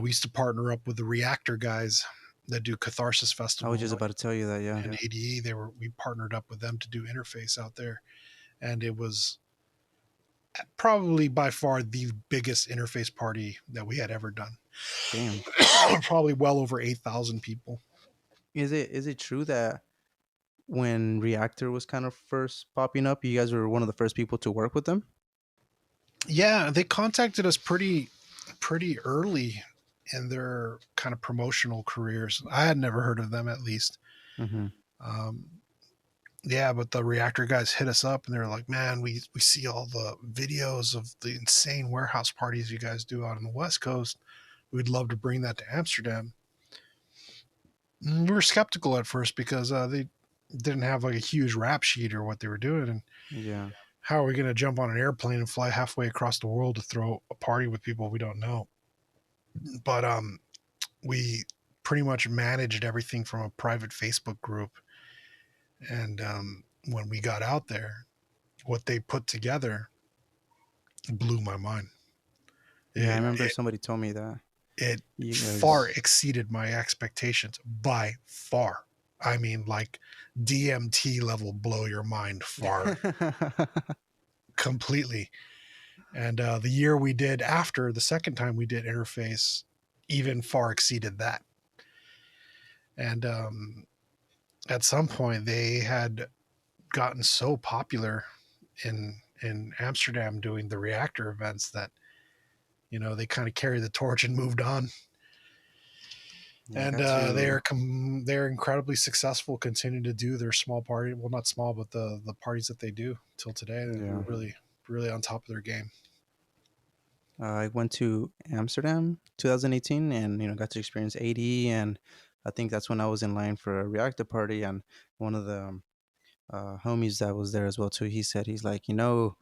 We used to partner up with the Reactor guys that do Catharsis I was Festival just about to tell you that. Yeah. and ADE. We partnered up with them to do interface out there, and it was probably by far the biggest interface party that we had ever done. Damn. Probably well over 8,000 people. Is it true that when Reactor was kind of first popping up, you guys were one of the first people to work with them? Yeah, they contacted us pretty early in their kind of promotional careers. I had never heard of them, at least. Mm-hmm. Um, yeah, but the Reactor guys hit us up and they're like, "Man, we see all the videos of the insane warehouse parties you guys do out on the West Coast. We'd love to bring that to Amsterdam." And we were skeptical at first because they didn't have like a huge rap sheet or what they were doing, and Yeah. how are we going to jump on an airplane and fly halfway across the world to throw a party with people we don't know? But we pretty much managed everything from a private Facebook group. And when we got out there, what they put together blew my mind. Yeah, I It, remember it, somebody told me that. it You far guys. exceeded my expectations by far. I mean, like DMT level blow your mind far completely. And the year we did after the second time we did Interface even far exceeded that. And at some point, they had gotten so popular in Amsterdam doing the Reactor events that they kind of carried the torch and moved on. Yeah, I And got to. they're incredibly successful, continuing to do their small party. Well, not small, but the parties that they do till today. And Yeah. they're really on top of their game. I went to Amsterdam 2018 and got to experience 80, and I think that's when I was in line for a Reactor party, and one of the homies that was there as well too, he said he's like, Mo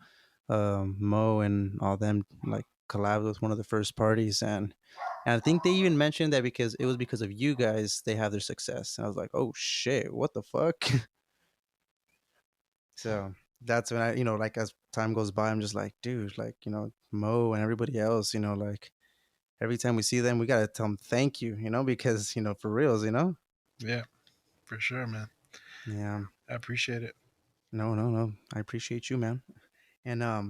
and all them like collabed with one of the first parties, and I think they even mentioned that because it was because of you guys they have their success. And I was like, oh shit, what the fuck? So that's when I, like as time goes by, I'm just like, dude, like, Mo and everybody else, like every time we see them, we gotta tell them thank you, because for reals, Yeah, for sure, man. Yeah. I appreciate it. No, no, no. I appreciate you, man. And I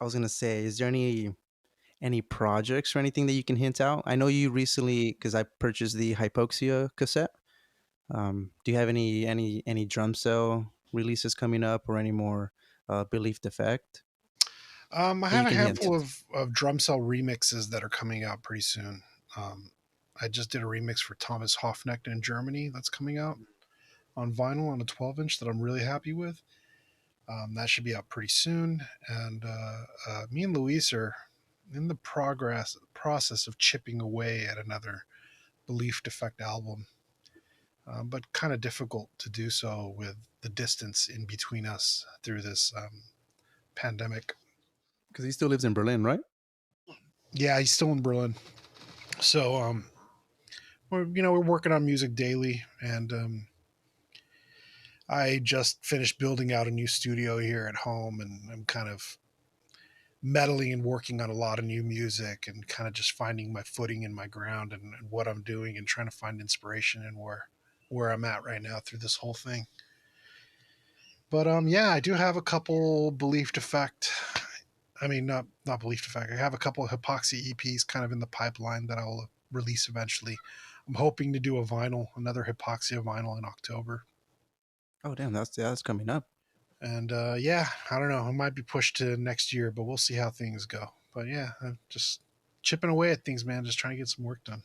was gonna say, is there any projects or anything that you can hint out? I know you recently, because I purchased the Hypoxia cassette. Do you have any Drumcell releases coming up or any more Belief Defect I that you have a can hint? handful of Drumcell remixes that are coming out pretty soon. Um, I just did a remix for Thomas Hoffnecht in Germany that's coming out on vinyl on a 12-inch that I'm really happy with. That should be out pretty soon. And me and Luis are in the process of chipping away at another Belief Defect album, but kind of difficult to do so with the distance in between us through this pandemic. Because he still lives in Berlin, right? Yeah, he's still in Berlin. So we're working on music daily, and I just finished building out a new studio here at home, and I'm kind of meddling and working on a lot of new music and kind of just finding my footing and my ground and what I'm doing and trying to find inspiration and where I'm at right now through this whole thing. But yeah, I do have a couple Belief Defect. I mean, not Belief Defect. I have a couple of Hypoxia EPs kind of in the pipeline that I'll release eventually. I'm hoping to do another Hypoxia vinyl in October. Oh damn, that's coming up. And yeah, I don't know. It might be pushed to next year, but we'll see how things go. But yeah, I'm just chipping away at things, man. Just trying to get some work done.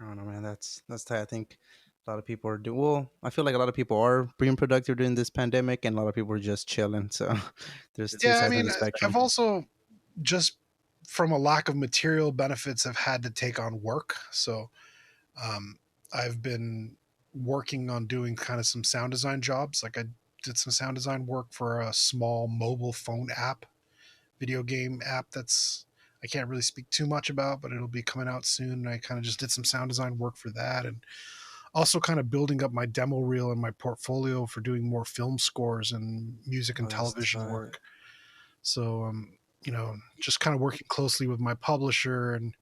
I don't know, man. That's tight. I think a lot of people are doing. Well, I feel like a lot of people are being productive during this pandemic, and a lot of people are just chilling. So there's two Yeah, I sides of mean, the I've spectrum. also just from a lack of material benefits have had to take on work. So um, I've been working on doing kind of some sound design jobs. Like I did some sound design work for a small mobile phone app, video game app that's I can't really speak too much about, but it'll be coming out soon. And I kind of just did some sound design work for that and also kind of building up my demo reel and my portfolio for doing more film scores and music and Oh, that's television tight. work. So, just kind of working closely with my publisher and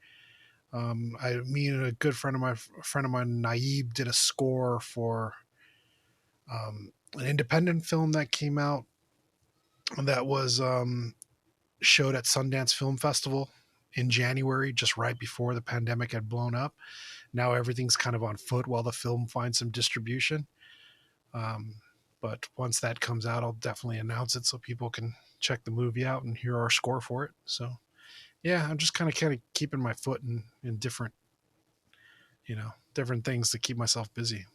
me and a good friend of mine, Naib, did a score for an independent film that came out that was showed at Sundance Film Festival in January, just right before the pandemic had blown up. Now everything's kind of on foot while the film finds some distribution. Um, but once that comes out, I'll definitely announce it so people can check the movie out and hear our score for it. So yeah, I'm just kind of keeping my foot in different, different things to keep myself busy.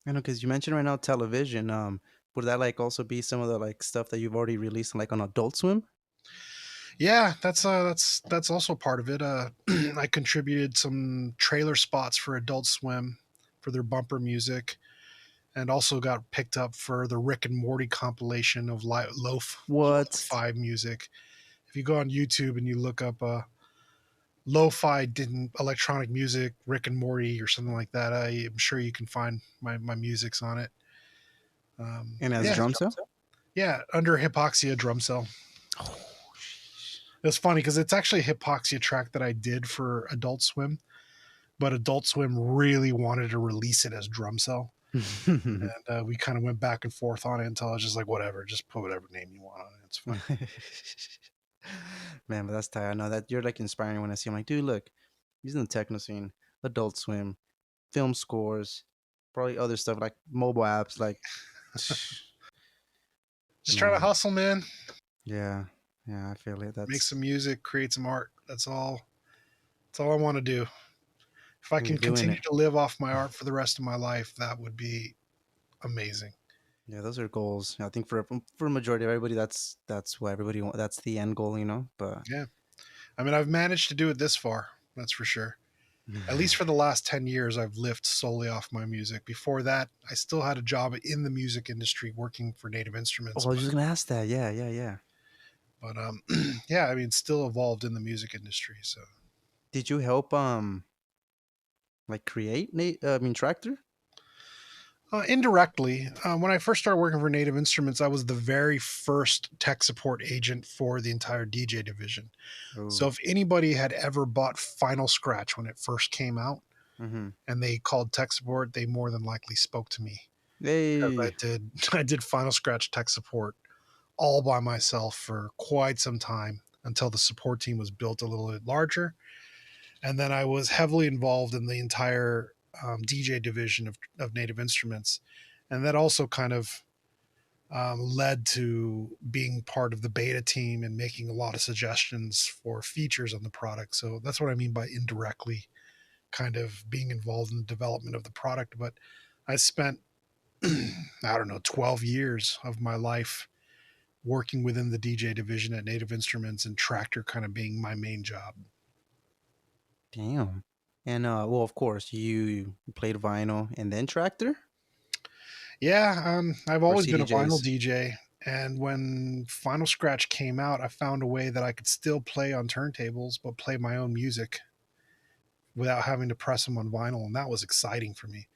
I know because you mentioned right now television. Would that like also be some of the like stuff that you've already released like on Adult Swim? Yeah, that's also part of it. I contributed some trailer spots for Adult Swim for their bumper music, and also got picked up for the Rick and Morty compilation of What? lo-fi music. If you go on YouTube and you look up lo-fi electronic music, Rick and Morty or something like that, I am sure you can find my music's on it. And as Yeah, drum cell? yeah, under Hypoxia Drumcell. Oh, sheesh. It's funny because it's actually a Hypoxia track that I did for Adult Swim, but Adult Swim really wanted to release it as Drumcell. And we kind of went back and forth on it until I was just like, whatever, just put whatever name you want on it. It's fine. Man, but that's tight. I know that you're like inspiring when I see. I'm like, dude, look, he's in the techno scene, Adult Swim, film scores, probably other stuff like mobile apps. Like, Just trying to man, hustle, man. yeah, yeah, I feel it. Make That's some music, create some art. That's all. That's all I want to do. If I and you're can doing continue it. to live off my art for the rest of my life, that would be amazing. Yeah, those are goals. I think for a majority of everybody, that's what everybody wants. That's the end goal, you know. But Yeah. I mean, I've managed to do it this far. That's for sure. At least for the last 10 years, I've lived solely off my music. Before that, I still had a job in the music industry working for Native oh, Instruments. I was just gonna ask that. Yeah, yeah, yeah. But yeah, I mean, still evolved in the music industry. So Did you help like create I mean Tractor? indirectly, when I first started working for Native Instruments, I was the very first tech support agent for the entire DJ division. So Oh. if anybody had ever bought Final Scratch when it first came out Mm-hmm. and they called tech support, they more than likely spoke to me because I Hey. did I did Final Scratch tech support all by myself for quite some time until the support team was built a little bit larger. And then I was heavily involved in the entire DJ division of Native Instruments. And that also kind of led to being part of the beta team and making a lot of suggestions for features on the product. So that's what I mean by indirectly kind of being involved in the development of the product. But I spent, I don't know, 12 years of my life working within the DJ division at Native Instruments and Tractor kind of being my main job. Damn. And well, of course, you played vinyl and then Tractor Yeah, I've or always been a vinyl CDJs. DJ. And when Final Scratch came out, I found a way that I could still play on turntables, but play my own music without having to press them on vinyl. And that was exciting for me.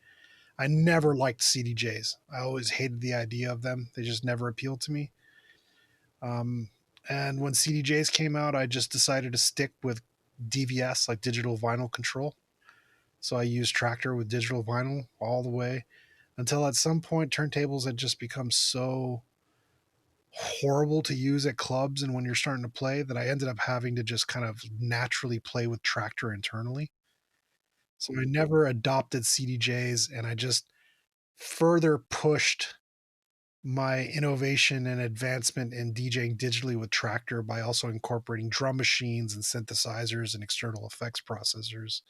I never liked CDJs. I always hated the idea of them. They just never appealed to me. Um, And when CDJs came out, I just decided to stick with DVS, like digital vinyl control. So I used Tractor with digital vinyl all the way until at some point turntables had just become so horrible to use at clubs and when you're starting to play that I ended up having to just kind of naturally play with Tractor internally. So I never adopted CDJs, and I just further pushed my innovation and advancement in DJing digitally with Tractor by also incorporating drum machines and synthesizers and external effects processors,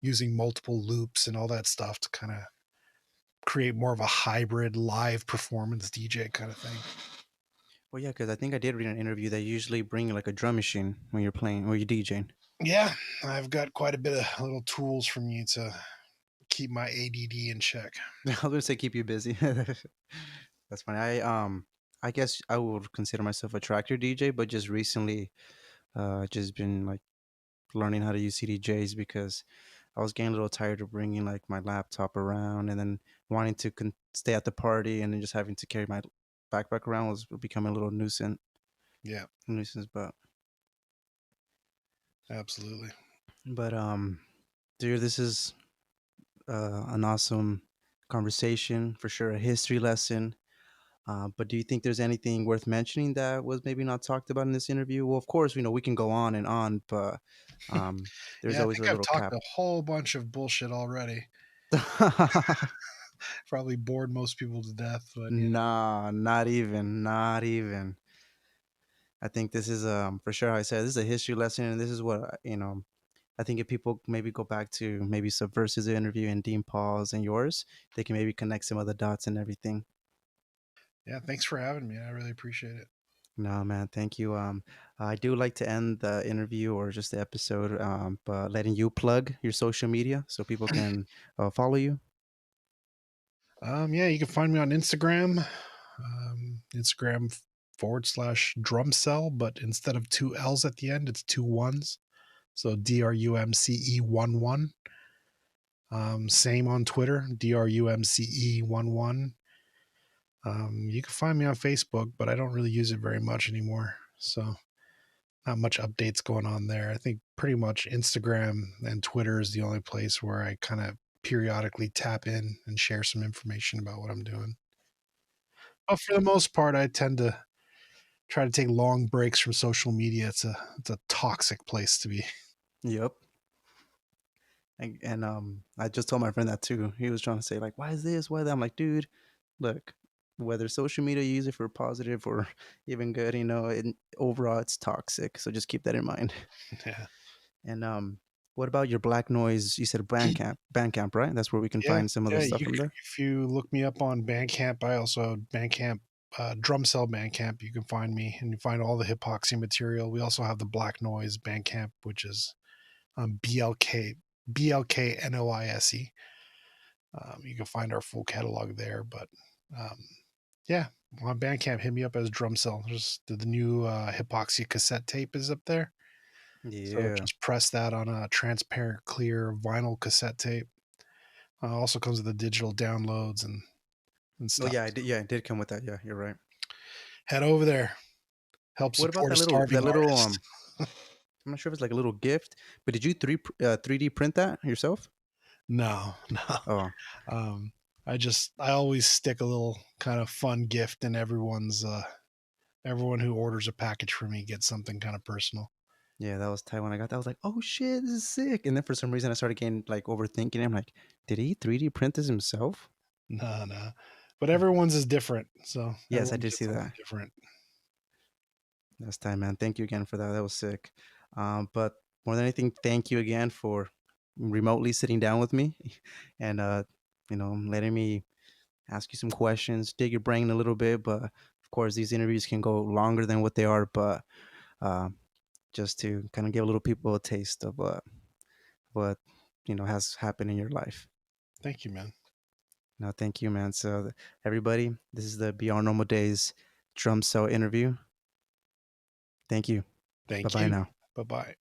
using multiple loops and all that stuff to kind of create more of a hybrid live performance DJ kind of thing. Well, yeah, because I think I did read an interview that you usually bring like a drum machine when you're playing or you're DJing. Yeah, I've got quite a bit of little tools from you to keep my ADD in check. I was gonna say keep you busy. That's funny. I guess I would consider myself a tractor DJ, but just recently, just been like learning how to use CDJs because I was getting a little tired of bringing like my laptop around and then wanting to stay at the party and then just having to carry my backpack around was becoming a little nuisance. Yeah, But absolutely. Dude, this is an awesome conversation for sure, a history lesson. But do you think there's anything worth mentioning that was maybe not talked about in this interview? Well, of course, we can go on and on, but there's Yeah, I always think a I've little talked cap. a whole bunch of bullshit already. Probably bored most people to death, but Nah, not even. I think this is for sure. How I said this is a history lesson, and this is what I think if people maybe go back to maybe Subversive's interview and Dean Paul's and yours, they can maybe connect some of the dots and everything. yeah, thanks for having me. I really appreciate it. No, man, thank you. I do like to end the interview or just the episode, but letting you plug your social media so people can follow you. Yeah, you can find me on Instagram, Instagram /Drumcell, but instead of two L's at the end, it's two ones. So DRUMCE11. Same on Twitter, DRUMCE11. You can find me on Facebook, but I don't really use it very much anymore. So not much updates going on there. I think pretty much Instagram and Twitter is the only place where I kind of periodically tap in and share some information about what I'm doing. But for the most part, I tend to try to take long breaks from social media. It's a toxic place to be. Yep. And I just told my friend that too. He was trying to say like, why is this? Why that? I'm like, dude, look, whether social media you use it for positive or even good, overall it's toxic. So just keep that in mind. Yeah. And what about your Black Noise? You said Bandcamp, right? That's where we can Yeah. find some of Yeah. the stuff from there. If you look me up on Bandcamp, I also have Bandcamp, Drumcell Bandcamp. You can find me and you find all the hypoxia material. We also have the Black Noise Bandcamp, which is BLKNOISE. You can find our full catalog there. But yeah, on Bandcamp, hit me up as Drumcell. Just the new hypoxia cassette tape is up there. So Yeah. just press that on a transparent, clear vinyl cassette tape. Also comes with the digital downloads and Oh stuff. yeah, it did come with that. Yeah, you're right. Head over there. Help What about support a starving artist. I'm not sure if it's like a little gift, but did you 3D print that yourself? No. Oh, I always stick a little kind of fun gift in everyone who orders a package from me gets something kind of personal. yeah, that was tight when I got that. I was like, oh shit, this is sick. And then for some reason I started getting like overthinking it. I'm like, did he 3D print this himself? No. But everyone's is different. So Yes, I everyone did gets see something that. different. That's time, man. Thank you again for that. That was sick. But more than anything, thank you again for remotely sitting down with me and letting me ask you some questions, dig your brain a little bit. But of course, these interviews can go longer than what they are. But just to kind of give a little people a taste of what has happened in your life. Thank you, man. No, thank you, man. So everybody, this is the Beyond Normal Days Drumcell interview. Thank you. Thank Bye-bye you. now. Bye-bye.